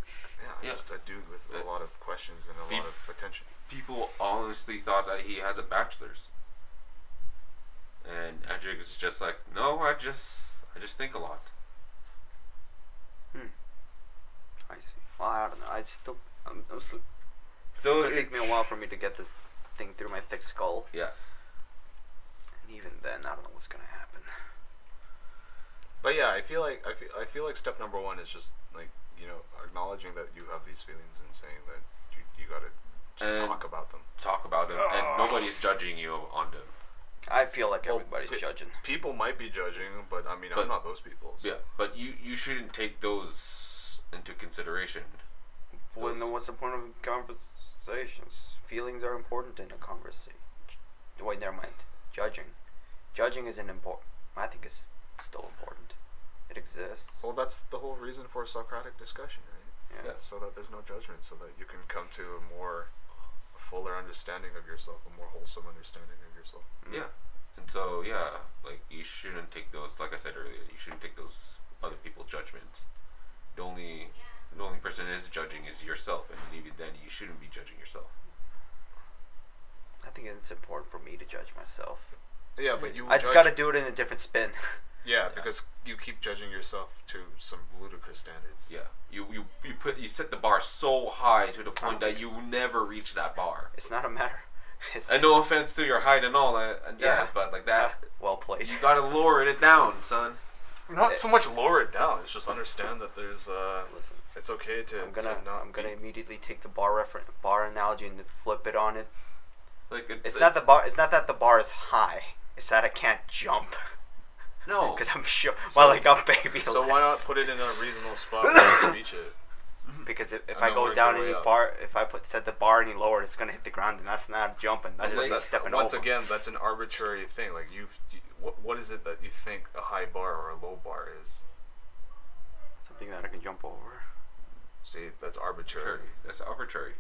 Yeah, just a dude with a lot of questions and a lot of attention. People honestly thought that he has a bachelor's, and Edric is just like, no, I just think a lot. I see. Well, I don't know. I'm still. So it'll take me a while for me to get this thing through my thick skull. Yeah. And even then, I don't know what's gonna happen. But yeah, I feel like step number one is just like, acknowledging that you have these feelings and saying that you gotta just talk about them. Talk about them, and nobody's judging you on them. I feel like everybody's judging. People might be judging, but I mean, I'm not those people. So. Yeah, but you shouldn't take those into consideration. Well, then what's the point of conversations? Feelings are important in a conversation. Wait, never mind. Judging isn't important. I think it's still important. It exists. Well, that's the whole reason for a Socratic discussion, right? Yeah. So that there's no judgment, so that you can come to a fuller understanding of yourself, a more wholesome understanding of yourself. Yeah. And so, like, you shouldn't take those, like I said earlier, you shouldn't take those other people's judgments. The only person is judging is yourself, and even then, you shouldn't be judging yourself. I think it's important for me to judge myself. Yeah, but I just gotta do it in a different spin. Yeah, because you keep judging yourself to some ludicrous standards. Yeah, you set the bar so high to the point that you never reach that bar. It's not a matter. And no offense to your height and all that, but like that. Well played. You gotta lower it down, son. Not so much lower it down. It's just understand that there's listen. It's okay to. I'm gonna immediately take the bar analogy and flip it on it. Like it's not the bar. It's not that the bar is high. It's that I can't jump. No, because I'm sure. Well, like a baby. So why not put it in a reasonable spot where you can reach it? Because if I go down any far, if I set the bar any lower, it's gonna hit the ground, and that's not jumping. That's just stepping over. Once again, that's an arbitrary thing. Like what is it that you think a high bar or a low bar is? Something that I can jump over. See, that's arbitrary. That's arbitrary.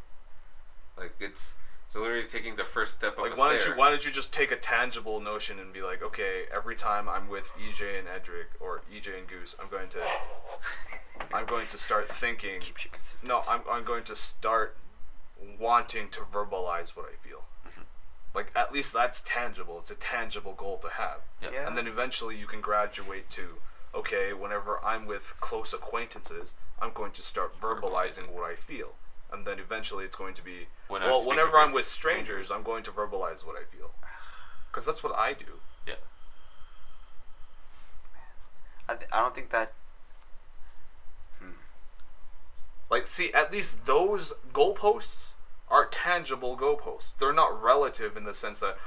Like it's literally taking the first step of a stair. Why don't you just take a tangible notion and be like, okay, every time I'm with EJ and Edric or EJ and Goose, I'm going to start thinking. Keeps you consistent. No, I'm going to start wanting to verbalize what I feel. Mm-hmm. Like at least that's tangible. It's a tangible goal to have. Yeah. And then eventually you can graduate to, okay, whenever I'm with close acquaintances, I'm going to start verbalizing what I feel. And then eventually it's going to be, whenever I'm with strangers, I'm going to verbalize what I feel. Because that's what I do. Yeah. I don't think that... Like, see, at least those goalposts are tangible goalposts. They're not relative in the sense that,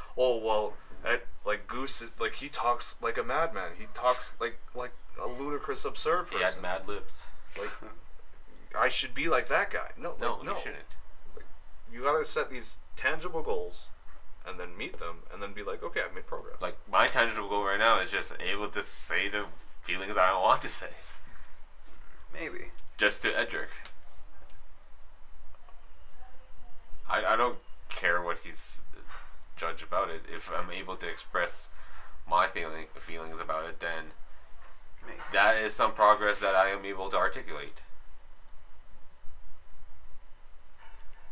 And like Goose, like he talks like a madman. He talks like a ludicrous, absurd person. He had mad lips. Like I should be like that guy. No, you shouldn't. Like, you gotta set these tangible goals, and then meet them, and then be like, okay, I've made progress. Like my tangible goal right now is just able to say the feelings I want to say. Maybe. Just to Edric. I don't care what he's judged about it. If I'm able to express my feelings about it, then Maybe. that is some progress that I am able to articulate.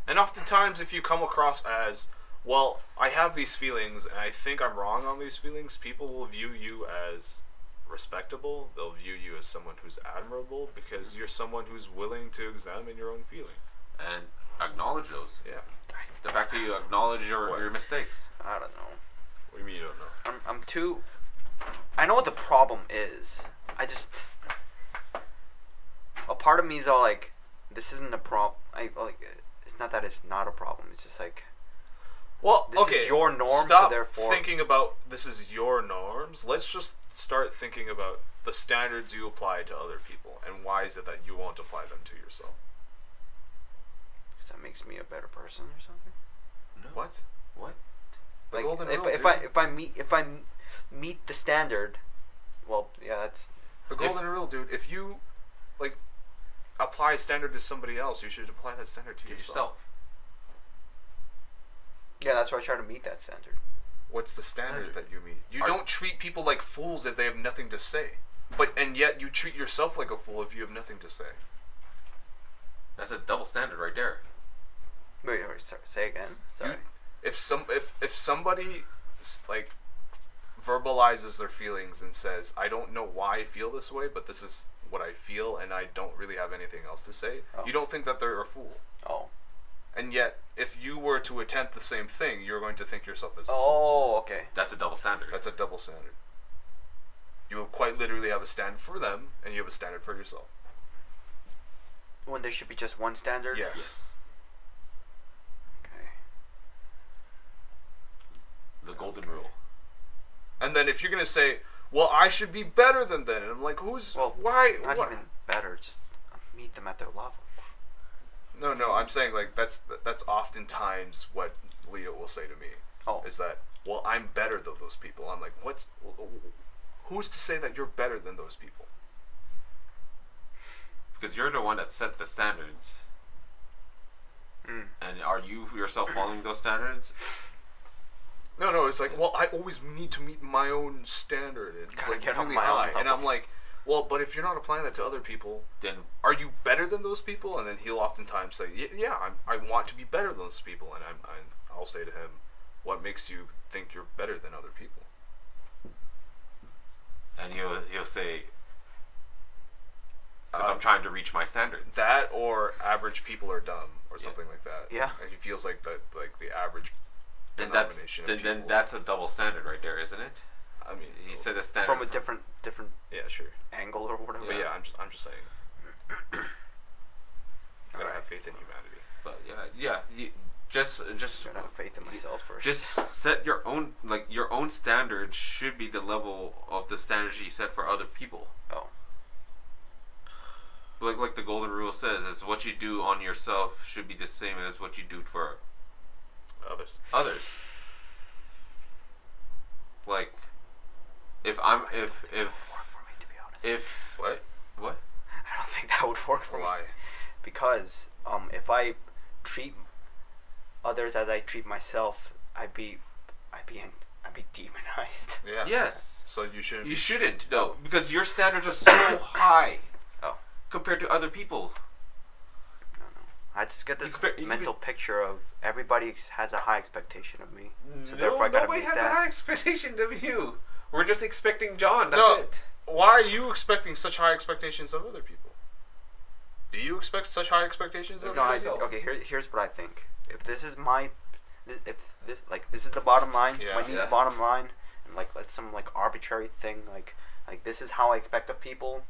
And oftentimes, if you come across as, well, I have these feelings, and I think I'm wrong on these feelings, people will view you as respectable. They'll view you as someone who's admirable, because you're someone who's willing to examine your own feelings. And acknowledge those. Yeah. The fact that you acknowledge your mistakes. I don't know. What do you mean you don't know? I'm too. I know what the problem is. I just. A part of me is all like, this isn't a problem. It's not that it's not a problem. It's just like. Well, this is your norm, stop so therefore. Thinking about this is your norms. Let's just start thinking about the standards you apply to other people, and why is it that you won't apply them to yourself? That makes me a better person or something. No. What? The Like golden rule, if I meet the standard, well, yeah, that's the golden rule, dude. If you like apply a standard to somebody else, you should apply that standard to yourself. Yeah, that's why I try to meet that standard. What's the standard that you meet? You don't treat people like fools if they have nothing to say, and yet you treat yourself like a fool if you have nothing to say. That's a double standard right there. Wait, sorry, say again. Sorry. If somebody like verbalizes their feelings and says, "I don't know why I feel this way, but this is what I feel, and I don't really have anything else to say," you don't think that they're a fool. Oh. And yet, if you were to attempt the same thing, you're going to think yourself as a fool. Oh, okay. That's a double standard. That's a double standard. You quite literally have a standard for them, and you have a standard for yourself. When there should be just one standard? Yes. Okay. The golden rule. And then if you're going to say, well, I should be better than them, and I'm like, why? Not even better, just meet them at their level. No, I'm saying like that's oftentimes what Leo will say to me. Oh. Is that, well, I'm better than those people. I'm like, who's to say that you're better than those people? Because you're the one that set the standards. And are you yourself following those standards? No, it's like, well, I always need to meet my own standard. It's like get really my own high. level. And I'm like, well, but if you're not applying that to other people, Then are you better than those people? And then he'll oftentimes say, yeah, I want to be better than those people. And I'll say to him, what makes you think you're better than other people? and he'll say, because I'm trying to reach my standards. That or average people are dumb or something like that. Yeah. And he feels like the average Then denomination of then people. that's a double standard right there, isn't it? I mean, He said a standard From a different yeah, sure. angle or whatever. But yeah, I'm just saying. Gotta have faith in humanity. But just Gotta have faith in myself first. just set your own standards should be the level of the standards you set for other people. Oh. Like the golden rule says, is what you do on yourself should be the same as what you do for others. Like, if That would work for me, to be honest. what I don't think that would work for me. Why? Because if I treat others as I treat myself, I'd be demonized. Yeah. yes, So you shouldn't. you shouldn't though, because your standards are so high Oh. compared to other people. No. I just get this Expect- you mental could- picture of everybody has a high expectation of me. So therefore I gotta Nobody meet has that. a high expectation of you. We're just expecting John. That's No. it. Why are you expecting such high expectations of other people? Do you expect such high expectations of No, other I people? okay. Here's what I think. If this is this is the bottom line, Yeah. I need the bottom line, and like let's some like arbitrary thing like this is how I expect of people.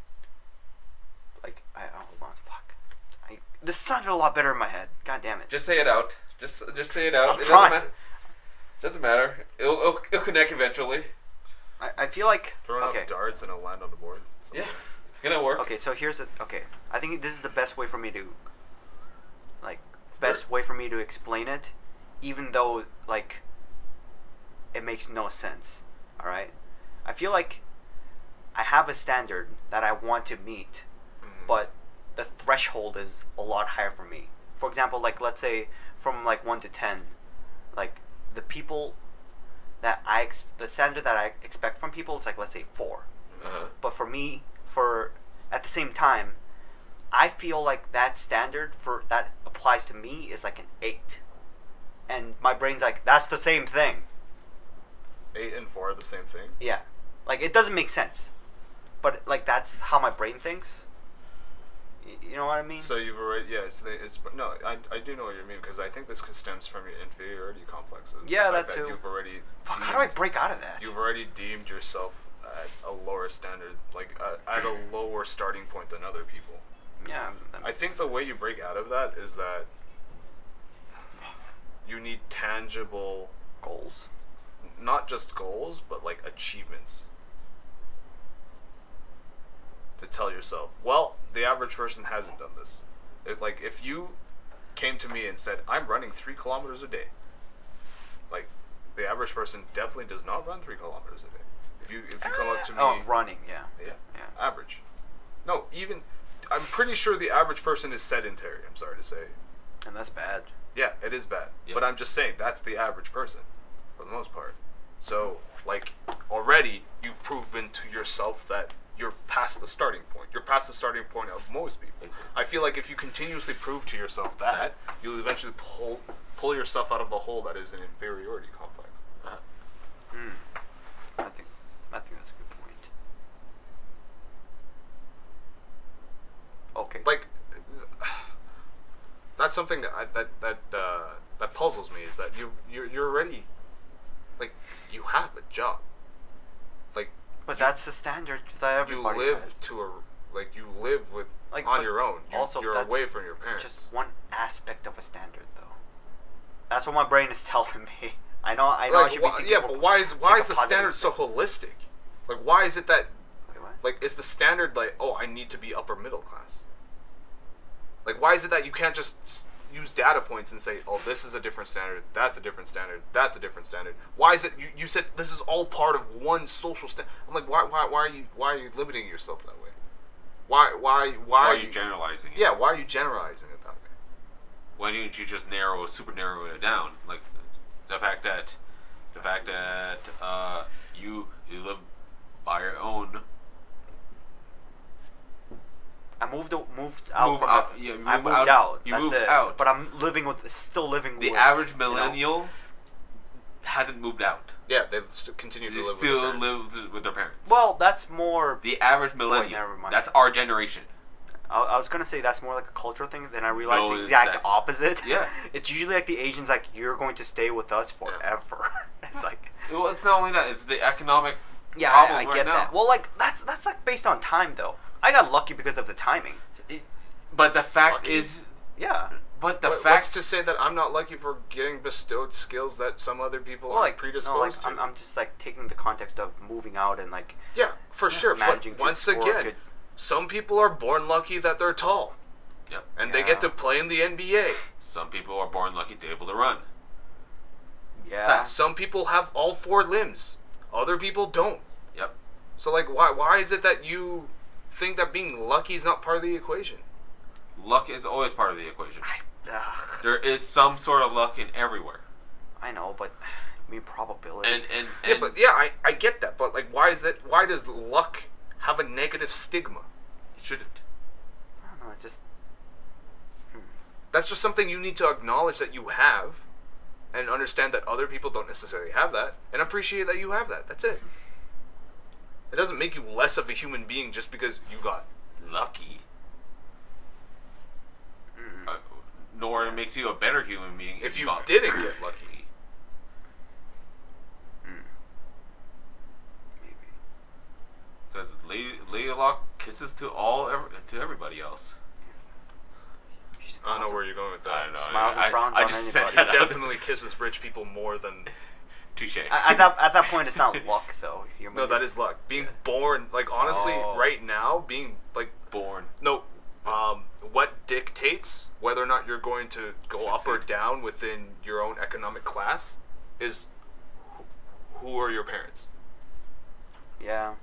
Like hold on, fuck. This sounded a lot better in my head. God damn it. Just say it out. Just say it out. I'm It trying. doesn't matter. Doesn't matter. It'll connect eventually. I feel like throwing up darts and it'll land on the board. Yeah, it's gonna work. Okay, so here's I think this is the best way for me to explain it, even though like it makes no sense. All right, I feel like I have a standard that I want to meet, but the threshold is a lot higher for me. For example, like let's say from like 1 to 10, like the people that the standard that I expect from people is like, let's say 4. But for me, at the same time, I feel like that standard that applies to me is like an 8, and my brain's like, that's the same thing. 8 and 4 are the same thing. Yeah, like it doesn't make sense, but like that's how my brain thinks. You know what I mean? So you've already no, I do know what you mean, because I think this stems from your inferiority complexes. Yeah, that too. You've already how do I break out of that? You've already deemed yourself at a lower standard, like at a lower starting point than other people. Yeah. I think the way you break out of that is that you need tangible goals. Not just goals, but like achievements. To tell yourself, well, the average person hasn't done this. If you came to me and said, I'm running 3 kilometers a day, like the average person definitely does not run 3 kilometers a day. If you come up to me, running, yeah, average. No, even I'm pretty sure the average person is sedentary. I'm sorry to say, and that's bad. Yeah, it is bad. Yep. But I'm just saying that's the average person, for the most part. So like already you've proven to yourself that you're past the starting point. You're past the starting point of most people. I feel like if you continuously prove to yourself that, you'll eventually pull yourself out of the hole that is an inferiority complex. I think that's a good point. Okay. Like that's something that puzzles me, is that you're already, like, you have a job. Like, but that's the standard that everybody you live has. You live with on your own. You're away from your parents. Just one aspect of a standard, though. That's what my brain is telling me. I know. I should be thinking. Yeah, but why is the standard so holistic? Like, why is it that? Like, is the standard like, oh, I need to be upper middle class? Like, why is it that you can't just use data points and say, oh, this is a different standard, that's a different standard, that's a different standard? Why is it you said this is all part of one social standard? I'm like, why are you limiting yourself that way? Why are you generalizing it? Yeah, why are you generalizing it that way? Why don't you just super narrow it down? Like the fact that you live by your own. I moved out. I moved out. You That's moved it. out. But I'm still living the with... average millennial hasn't moved out. Yeah, they've continued to live with their parents. Well, that's more... The average millennial. Never mind. That's our generation. I was going to say that's more like a cultural thing, then I realized the exact opposite. Yeah. It's usually like the Asians, like, you're going to stay with us forever. Yeah. It's like... Well, it's not only that. It's the economic problem I get that. Well, like, that's like based on time, though. I got lucky because of the timing. But the fact is... Yeah. But the fact... What's to say that I'm not lucky for getting bestowed skills that some other people are predisposed to? I'm just, like, taking the context of moving out and, like... Yeah, for sure. But once again, some people are born lucky that they're tall. Yep. And they get to play in the NBA. Some people are born lucky to be able to run. Yeah. Some people have all 4 limbs. Other people don't. Yep. So, like, why is it that you think that being lucky is not part of the equation? Luck is always part of the equation. There is some sort of luck in everywhere. I know, but I mean probability. And I get that, but like, why does luck have a negative stigma? It shouldn't. I don't know. It's just that's just something you need to acknowledge that you have, and understand that other people don't necessarily have that, and appreciate that you have that. That's it. It doesn't make you less of a human being just because you got lucky. Nor it makes you a better human being if you didn't get lucky. Maybe. Because Lady Luck kisses to everybody else. I don't know where you're going with that. I don't know. Smiles and frowns on anybody. She definitely kisses rich people more than Touche. At that point, it's not luck though. No, that is luck. Being born, like honestly, right now, being like born. No, what dictates whether or not you're going to go up or down within your own economic class is who are your parents. Yeah.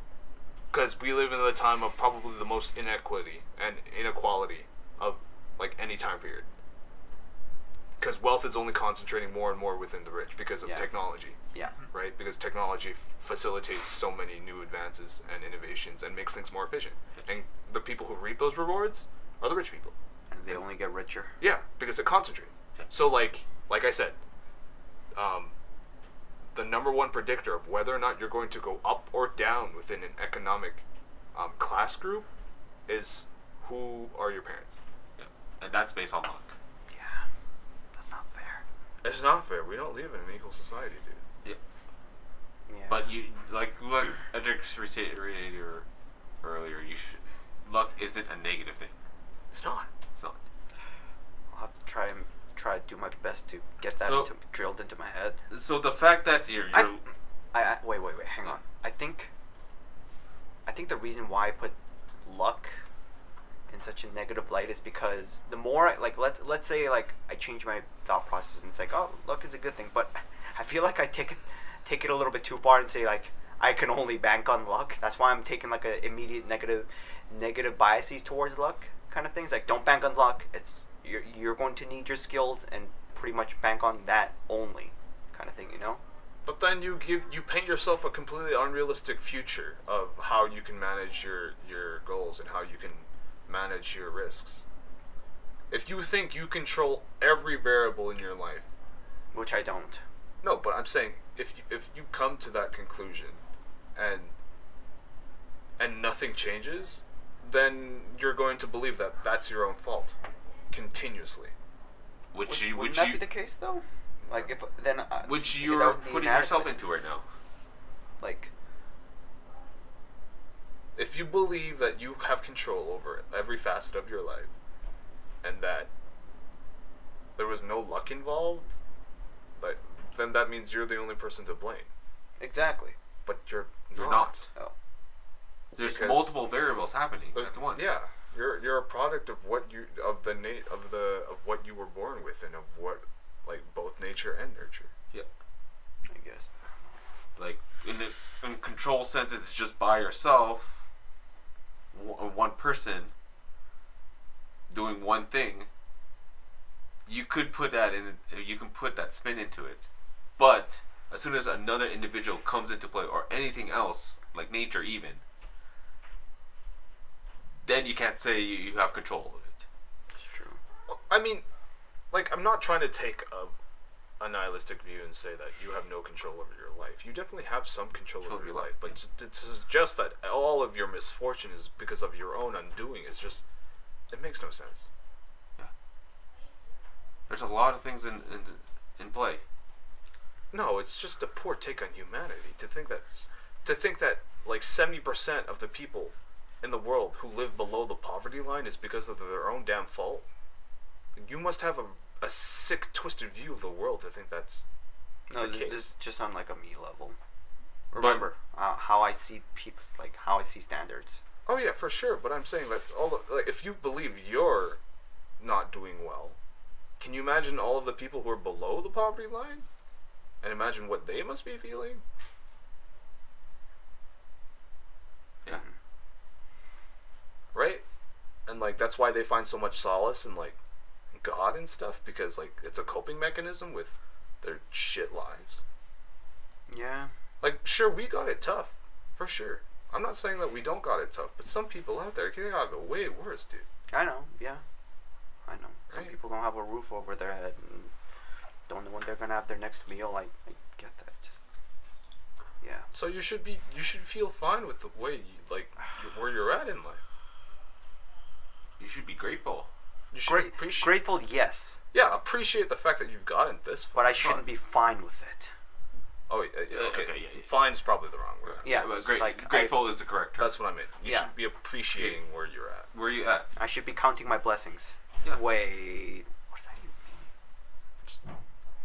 Because we live in the time of probably the most inequity and inequality of like any time period. Because wealth is only concentrating more and more within the rich because of technology. Yeah. Right? Because technology facilitates so many new advances and innovations and makes things more efficient. And the people who reap those rewards are the rich people. And they only get richer. Yeah, because it concentrates. So like I said, the number one predictor of whether or not you're going to go up or down within an economic class group is who are your parents. Yeah. And that's based on luck. Yeah. That's not fair. It's not fair. We don't live in an equal society, dude. Yeah. Yeah. But you like I just restated earlier, luck isn't a negative thing. It's not. It's not. I'll have to try to do my best to get that drilled into my head. So the fact that you're wait, hang on. I think the reason why I put luck in such a negative light is because the more let's say like I change my thought process and it's like, oh, luck is a good thing, but I feel like I take it a little bit too far and say like I can only bank on luck. That's why I'm taking like a immediate negative biases towards luck kind of things. Like, don't bank on luck. It's you're going to need your skills and pretty much bank on that only kind of thing, you know? But then you paint yourself a completely unrealistic future of how you can manage your goals and how you can manage your risks. If you think you control every variable in your life, which I don't. No, but I'm saying if you come to that conclusion and nothing changes, then you're going to believe that that's your own fault continuously. Wouldn't that be the case though? Like if then which you're putting yourself into right now. Like, if you believe that you have control over every facet of your life and that there was no luck involved, like, then that means you're the only person to blame. Exactly. But you're not. Oh. There's multiple variables happening at once. Yeah. You're a product of what you of what you were born with and of what, like, both nature and nurture. Yeah. I guess. Like in control sense, it's just by yourself, one person doing one thing. You could put that in. You can put that spin into it, but as soon as another individual comes into play or anything else, like nature, even, then you can't say you have control of it. It's true. I mean, like, I'm not trying to take a nihilistic view and say that you have no control over your life. You definitely have some control over your life, but to suggest that all of your misfortune is because of your own undoing is just, it makes no sense. Yeah. There's a lot of things in play. No, it's just a poor take on humanity to think that like 70% of the people in the world who live below the poverty line is because of their own damn fault. You must have a sick, twisted view of the world to think that's the case. This is just on like a me level. Remember how I see people, like how I see standards. Oh yeah, for sure. But I'm saying that like, if you believe you're not doing well, can you imagine all of the people who are below the poverty line, and imagine what they must be feeling? Yeah. Right? And like that's why they find so much solace in like God and stuff, because like it's a coping mechanism with their shit lives. Yeah. Like, sure, we got it tough, for sure. I'm not saying that we don't got it tough, but some people out there, they got it way worse, dude. I know, yeah. I know. Some Right. people don't have a roof over their head and don't know when they're gonna have their next meal. I get that. It's just, yeah. So you should feel fine with the way where you're at in life. You should be grateful. You should appreciate. Grateful, yes. Yeah, appreciate the fact that you've gotten this far. But I shouldn't be fine with it. Oh, yeah, okay. Okay, yeah. Fine's probably the wrong word. Yeah, but grateful is the correct term. That's what I meant. You should be appreciating where you're at. Where you at? I should be counting my blessings. Yeah. Wait, what does that even mean? Just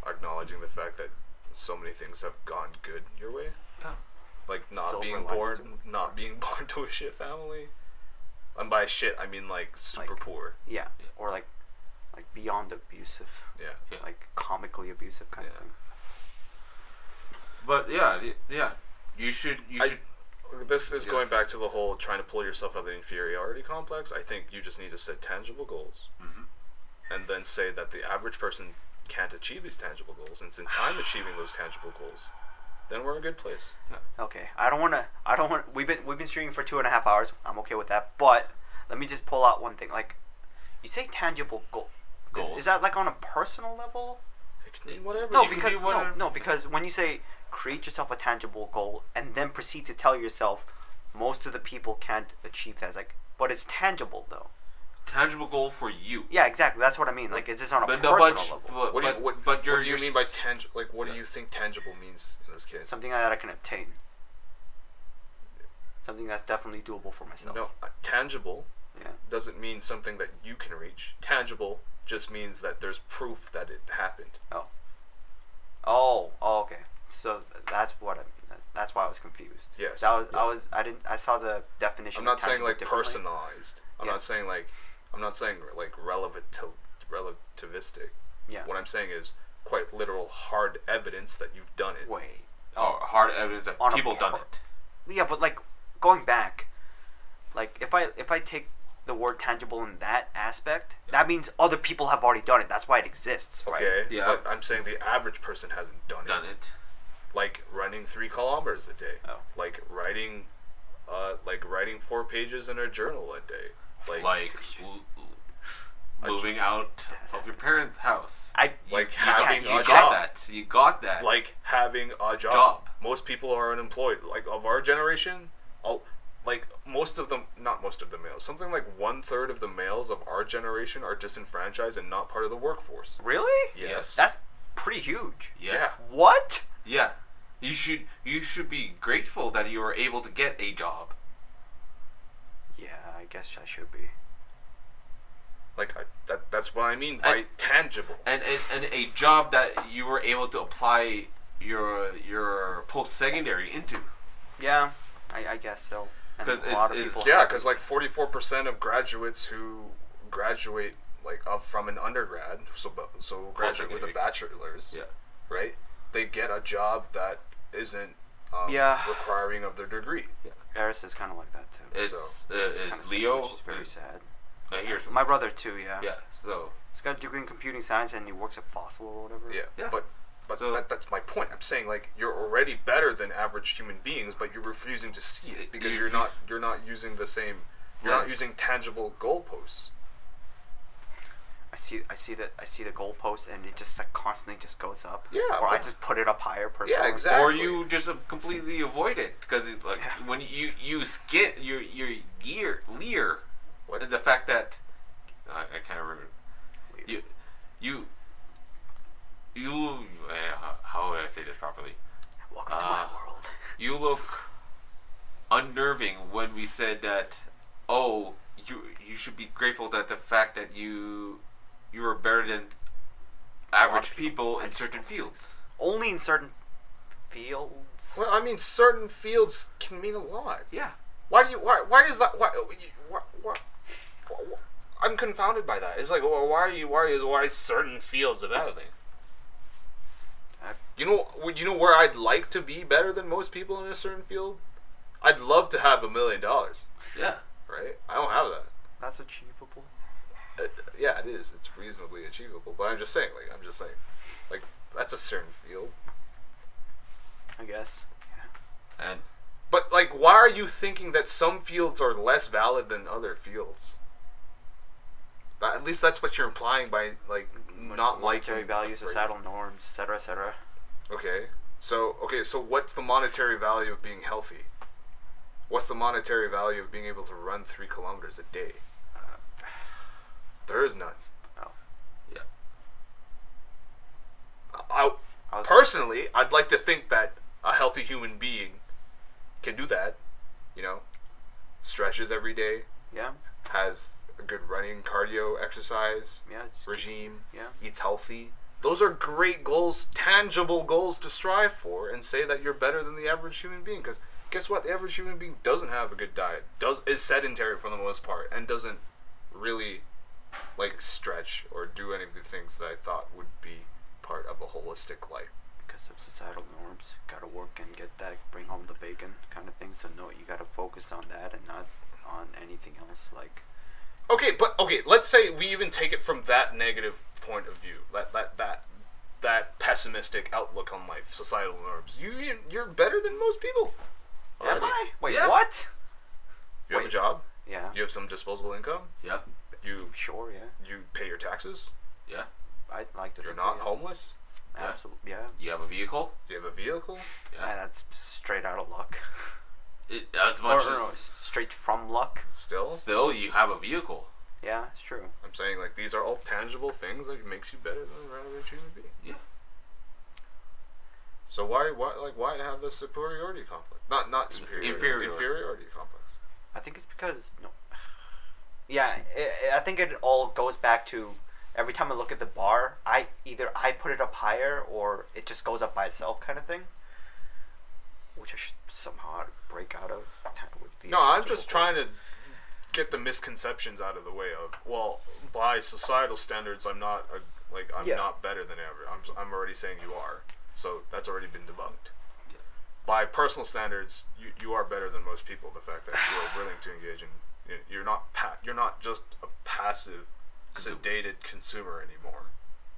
acknowledging the fact that so many things have gone good your way. Yeah. Like not Silver being born to a shit family. And by shit, I mean like super poor. Yeah. Or like beyond abusive. Yeah. Like comically abusive kind of thing. But yeah, you should. This is going back to the whole trying to pull yourself out of the inferiority complex. I think you just need to set tangible goals, and then say that the average person can't achieve these tangible goals. And since I'm achieving those tangible goals, then we're in a good place. Yeah. Okay. I don't want. We've been streaming for 2.5 hours. I'm okay with that. But let me just pull out one thing. Like, you say tangible goals. Is that like on a personal level? It can mean whatever. Because when you say create yourself a tangible goal and then proceed to tell yourself most of the people can't achieve that. It's like, but it's tangible though. Tangible goal for you. Yeah, exactly. That's what I mean. Like, it's just on a personal level. What do you mean by tangible? Like, what do you think tangible means in this case? Something that I can obtain. Something that's definitely doable for myself. No, tangible doesn't mean something that you can reach. Tangible just means that there's proof that it happened. Oh, okay. So that's what that's why I was confused. Yes. I saw the definition. I'm not saying like personalized. I'm not saying like relativistic. Yeah. What I'm saying is quite literal hard evidence that you've done it. Wait. Hard evidence that people done it. Yeah, but like going back, like if I take the word tangible in that aspect, that means other people have already done it. That's why it exists, right? Okay. Yeah. But I'm saying the average person hasn't done it. Like running 3 kilometers a day. Like writing 4 pages in a journal a day. Like moving out of your parents' house. You got that. Like having a job. Most people are unemployed. Like of our generation, not most of the males. Something like 1/3 of the males of our generation are disenfranchised and not part of the workforce. Really? Yes. That's pretty huge. Yeah. What? Yeah. You should be grateful that you were able to get a job. Yeah, I guess I should be. Like that's what I mean by tangible. And a job that you were able to apply your post-secondary into. Yeah, I guess so. Because because like 44% of graduates who graduate from an undergrad, so graduate with a bachelor's, right? They get a job that isn't requiring of their degree. Yeah. Eris is kind of like that too. It's Leo. Which is very sad. My brother too. Yeah. Yeah. So he's got a degree in computing science and he works at Fossil or whatever. Yeah. But that's my point. I'm saying like you're already better than average human beings, but you're refusing to see it because you're not using the same. You're not using tangible goalposts. I see the goalpost and it just like constantly just goes up. Yeah. Or I just put it up higher personally. Yeah, exactly. Or you just completely avoid it because when you skip your leer. What? The fact that I can't remember. You how would I say this properly? Welcome to my world. You look unnerving when we said that. Oh, you should be grateful that the fact that you were better than average people in certain fields. Only in certain fields. Well, I mean, certain fields can mean a lot. Yeah. Why is that? Why I'm confounded by that. It's like, why certain fields of anything? You know where I'd like to be better than most people in a certain field? I'd love to have $1 million. Yeah. Right? I don't have that. That's achievable. Yeah, it is. It's reasonably achievable. But I'm just saying, like that's a certain field. I guess. Yeah. But like, why are you thinking that some fields are less valid than other fields? At least that's what you're implying by like not monetary values, societal norms, etc., etc. Okay, so what's the monetary value of being healthy? What's the monetary value of being able to run 3 kilometers a day? There is none. Oh. Yeah. Personally, I'd like to think that a healthy human being can do that. You know, stretches every day. Yeah. Has a good running cardio exercise. Yeah. Regime. Yeah. Eats healthy. Those are great goals, tangible goals to strive for, and say that you're better than the average human being. Because guess what? The average human being doesn't have a good diet, is sedentary for the most part, and doesn't really like stretch or do any of the things that I thought would be part of a holistic life. Because of societal norms, gotta work and get that, bring home the bacon kind of thing. So no, you gotta focus on that and not on anything else. Like, okay, let's say we even take it from that negative point of view, that pessimistic outlook on life, societal norms. You're better than most people. Am I? Wait, yeah. what? You have a job. Yeah. You have some disposable income. Yeah. You sure? Yeah. You pay your taxes. Yeah. I'd like to. You're not homeless. Absolutely. Yeah. You have a vehicle. You have a vehicle. Yeah. That's straight out of luck. As much as no, straight from luck. Still, you have a vehicle. Yeah, it's true. I'm saying, like, these are all tangible things that makes you better than the average human being. Yeah. So why have the superiority complex? Not inferiority complex. I think it's because Yeah, I think it all goes back to every time I look at the bar, either I put it up higher or it just goes up by itself, kind of thing. Which I should somehow break out of. No, I'm just trying to get the misconceptions out of the way of, well, by societal standards, I'm not not better than average. I'm already saying you are, so that's already been debunked. Yeah. By personal standards, you are better than most people. The fact that you are willing to engage in, you're not just a passive, sedated consumer anymore.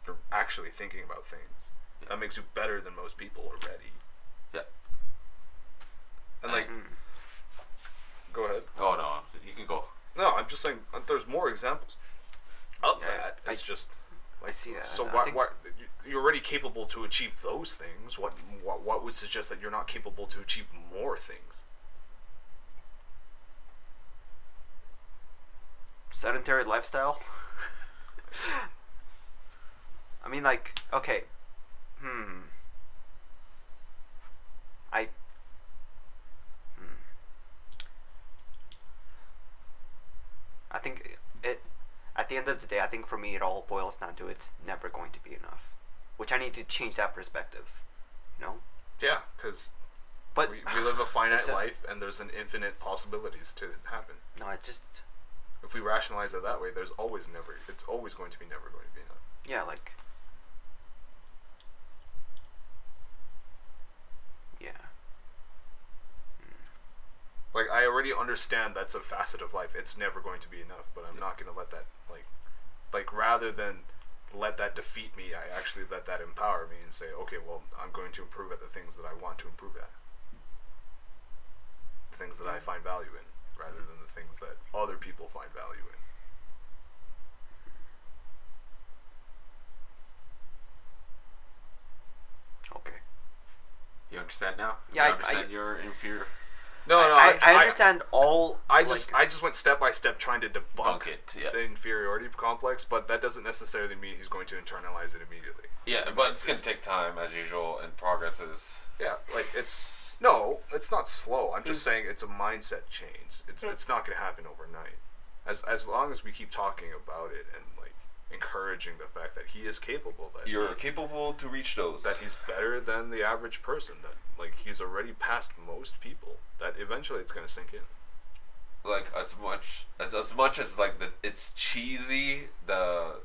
You're actually thinking about things. Yeah. That makes you better than most people already. Yeah. And go ahead. Oh no, you can go. No, I'm just saying there's more examples of that. It's just I see that. So you're already capable to achieve those things. What would suggest that you're not capable to achieve more things? Sedentary lifestyle. I mean, like, okay. I think at the end of the day, I think for me it all boils down to it's never going to be enough. Which I need to change that perspective, you know? Yeah, because we live a finite life and there's an infinite possibilities to happen. No, it just... If we rationalize it that way, it's always going to be never going to be enough. Yeah, like... Yeah. Like, I already understand that's a facet of life. It's never going to be enough, but I'm not going to let that, like, rather than let that defeat me, I actually let that empower me and say, okay, well, I'm going to improve at the things that I want to improve at. The things that I find value in, rather than the things that other people find value in. Okay. You understand now? Yeah, you understand you're inferior? No, I understand all. I just went step by step trying to debunk it, the inferiority complex, but that doesn't necessarily mean he's going to internalize it immediately. Yeah, but it's going to take time as usual, and progress is. Yeah, like it's not slow. I'm just saying it's a mindset change. It's not going to happen overnight. As long as we keep talking about it and like encouraging the fact that he is capable, that you're capable to reach those, that he's better than the average person, that like he's already past most people, that eventually it's going to sink in. Like as much as like it's cheesy, the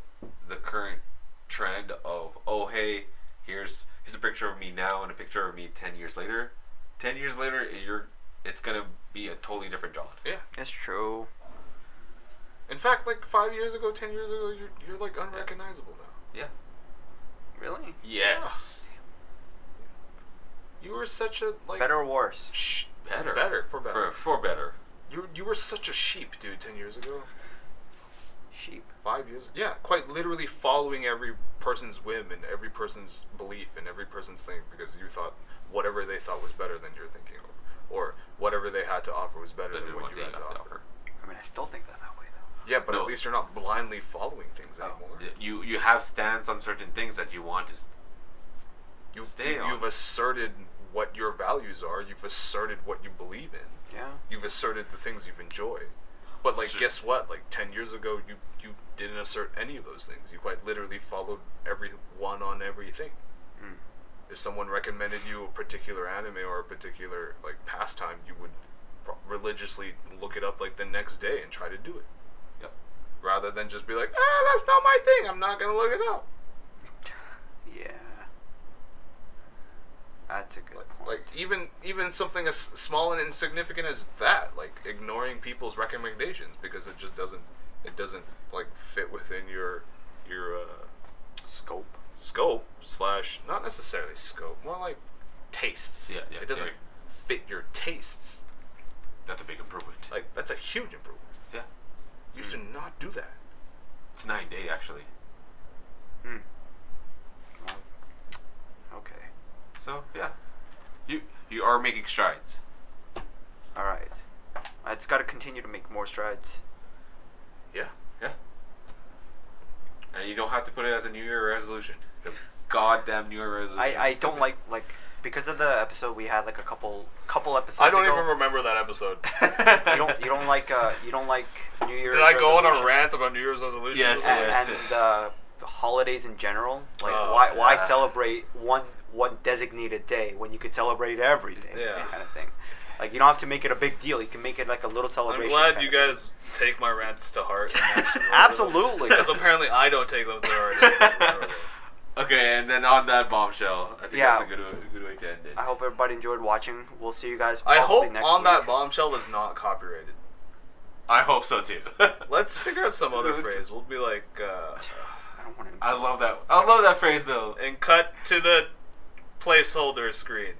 current trend of, oh hey, here's a picture of me now and a picture of me 10 years later. 10 years later, it's gonna be a totally different John. Yeah, that's true. In fact, like 5 years ago, 10 years ago, you're like unrecognizable now. Yeah. Really? Yes. Yeah. You were such a like better or worse? Better. For better. You were such a sheep, dude. 10 years ago. Sheep. 5 years. Yeah, quite literally following every person's whim and every person's belief and every person's thing because you thought whatever they thought was better than you're thinking of, or whatever they had to offer was better than what you had to offer. I mean, I still think that way though. Yeah, but at least you're not blindly following things anymore. You have stance on certain things that you want to stay on. You've asserted what your values are. You've asserted what you believe in. Yeah. You've asserted the things you've enjoyed. But like, guess what? Like 10 years ago, you didn't assert any of those things. You quite literally followed everyone on everything. If someone recommended you a particular anime or a particular like pastime, you would religiously look it up like the next day and try to do it. Yep. Rather than just be like, that's not my thing. I'm not gonna look it up. Yeah. That's a good point. Like even something as small and insignificant as that, like ignoring people's recommendations because it just doesn't like fit within your scope / not necessarily scope, more like tastes. Yeah. It doesn't fit your tastes. That's a big improvement. Like that's a huge improvement. Yeah. Used to not do that. It's 9 day actually. Well, okay. So yeah, you are making strides. All right. It's got to continue to make more strides. Yeah. And you don't have to put it as a New Year resolution. Because goddamn New Year resolution. I don't like because of the episode we had like a couple episodes. I don't ago, even remember that episode. you don't like New Year's. Did I go on a rant about New Year's resolutions? Yes. And holidays in general. Like Oh, why yeah. celebrate one designated day when you could celebrate every day? Yeah. Kind of thing. Like you don't have to make it a big deal. You can make it like a little I'm celebration. glad you guys take my rants to heart. Absolutely. Because apparently I don't take them to heart. Okay, and then on that bombshell, I think that's a good way to end it. I hope everybody enjoyed watching. We'll see you guys I probably hope next on week. that bombshell is not copyrighted. I hope so too. Let's figure out some other phrase. We'll be like, I don't want to. I love that. I love that phrase though. and cut to the placeholder screen.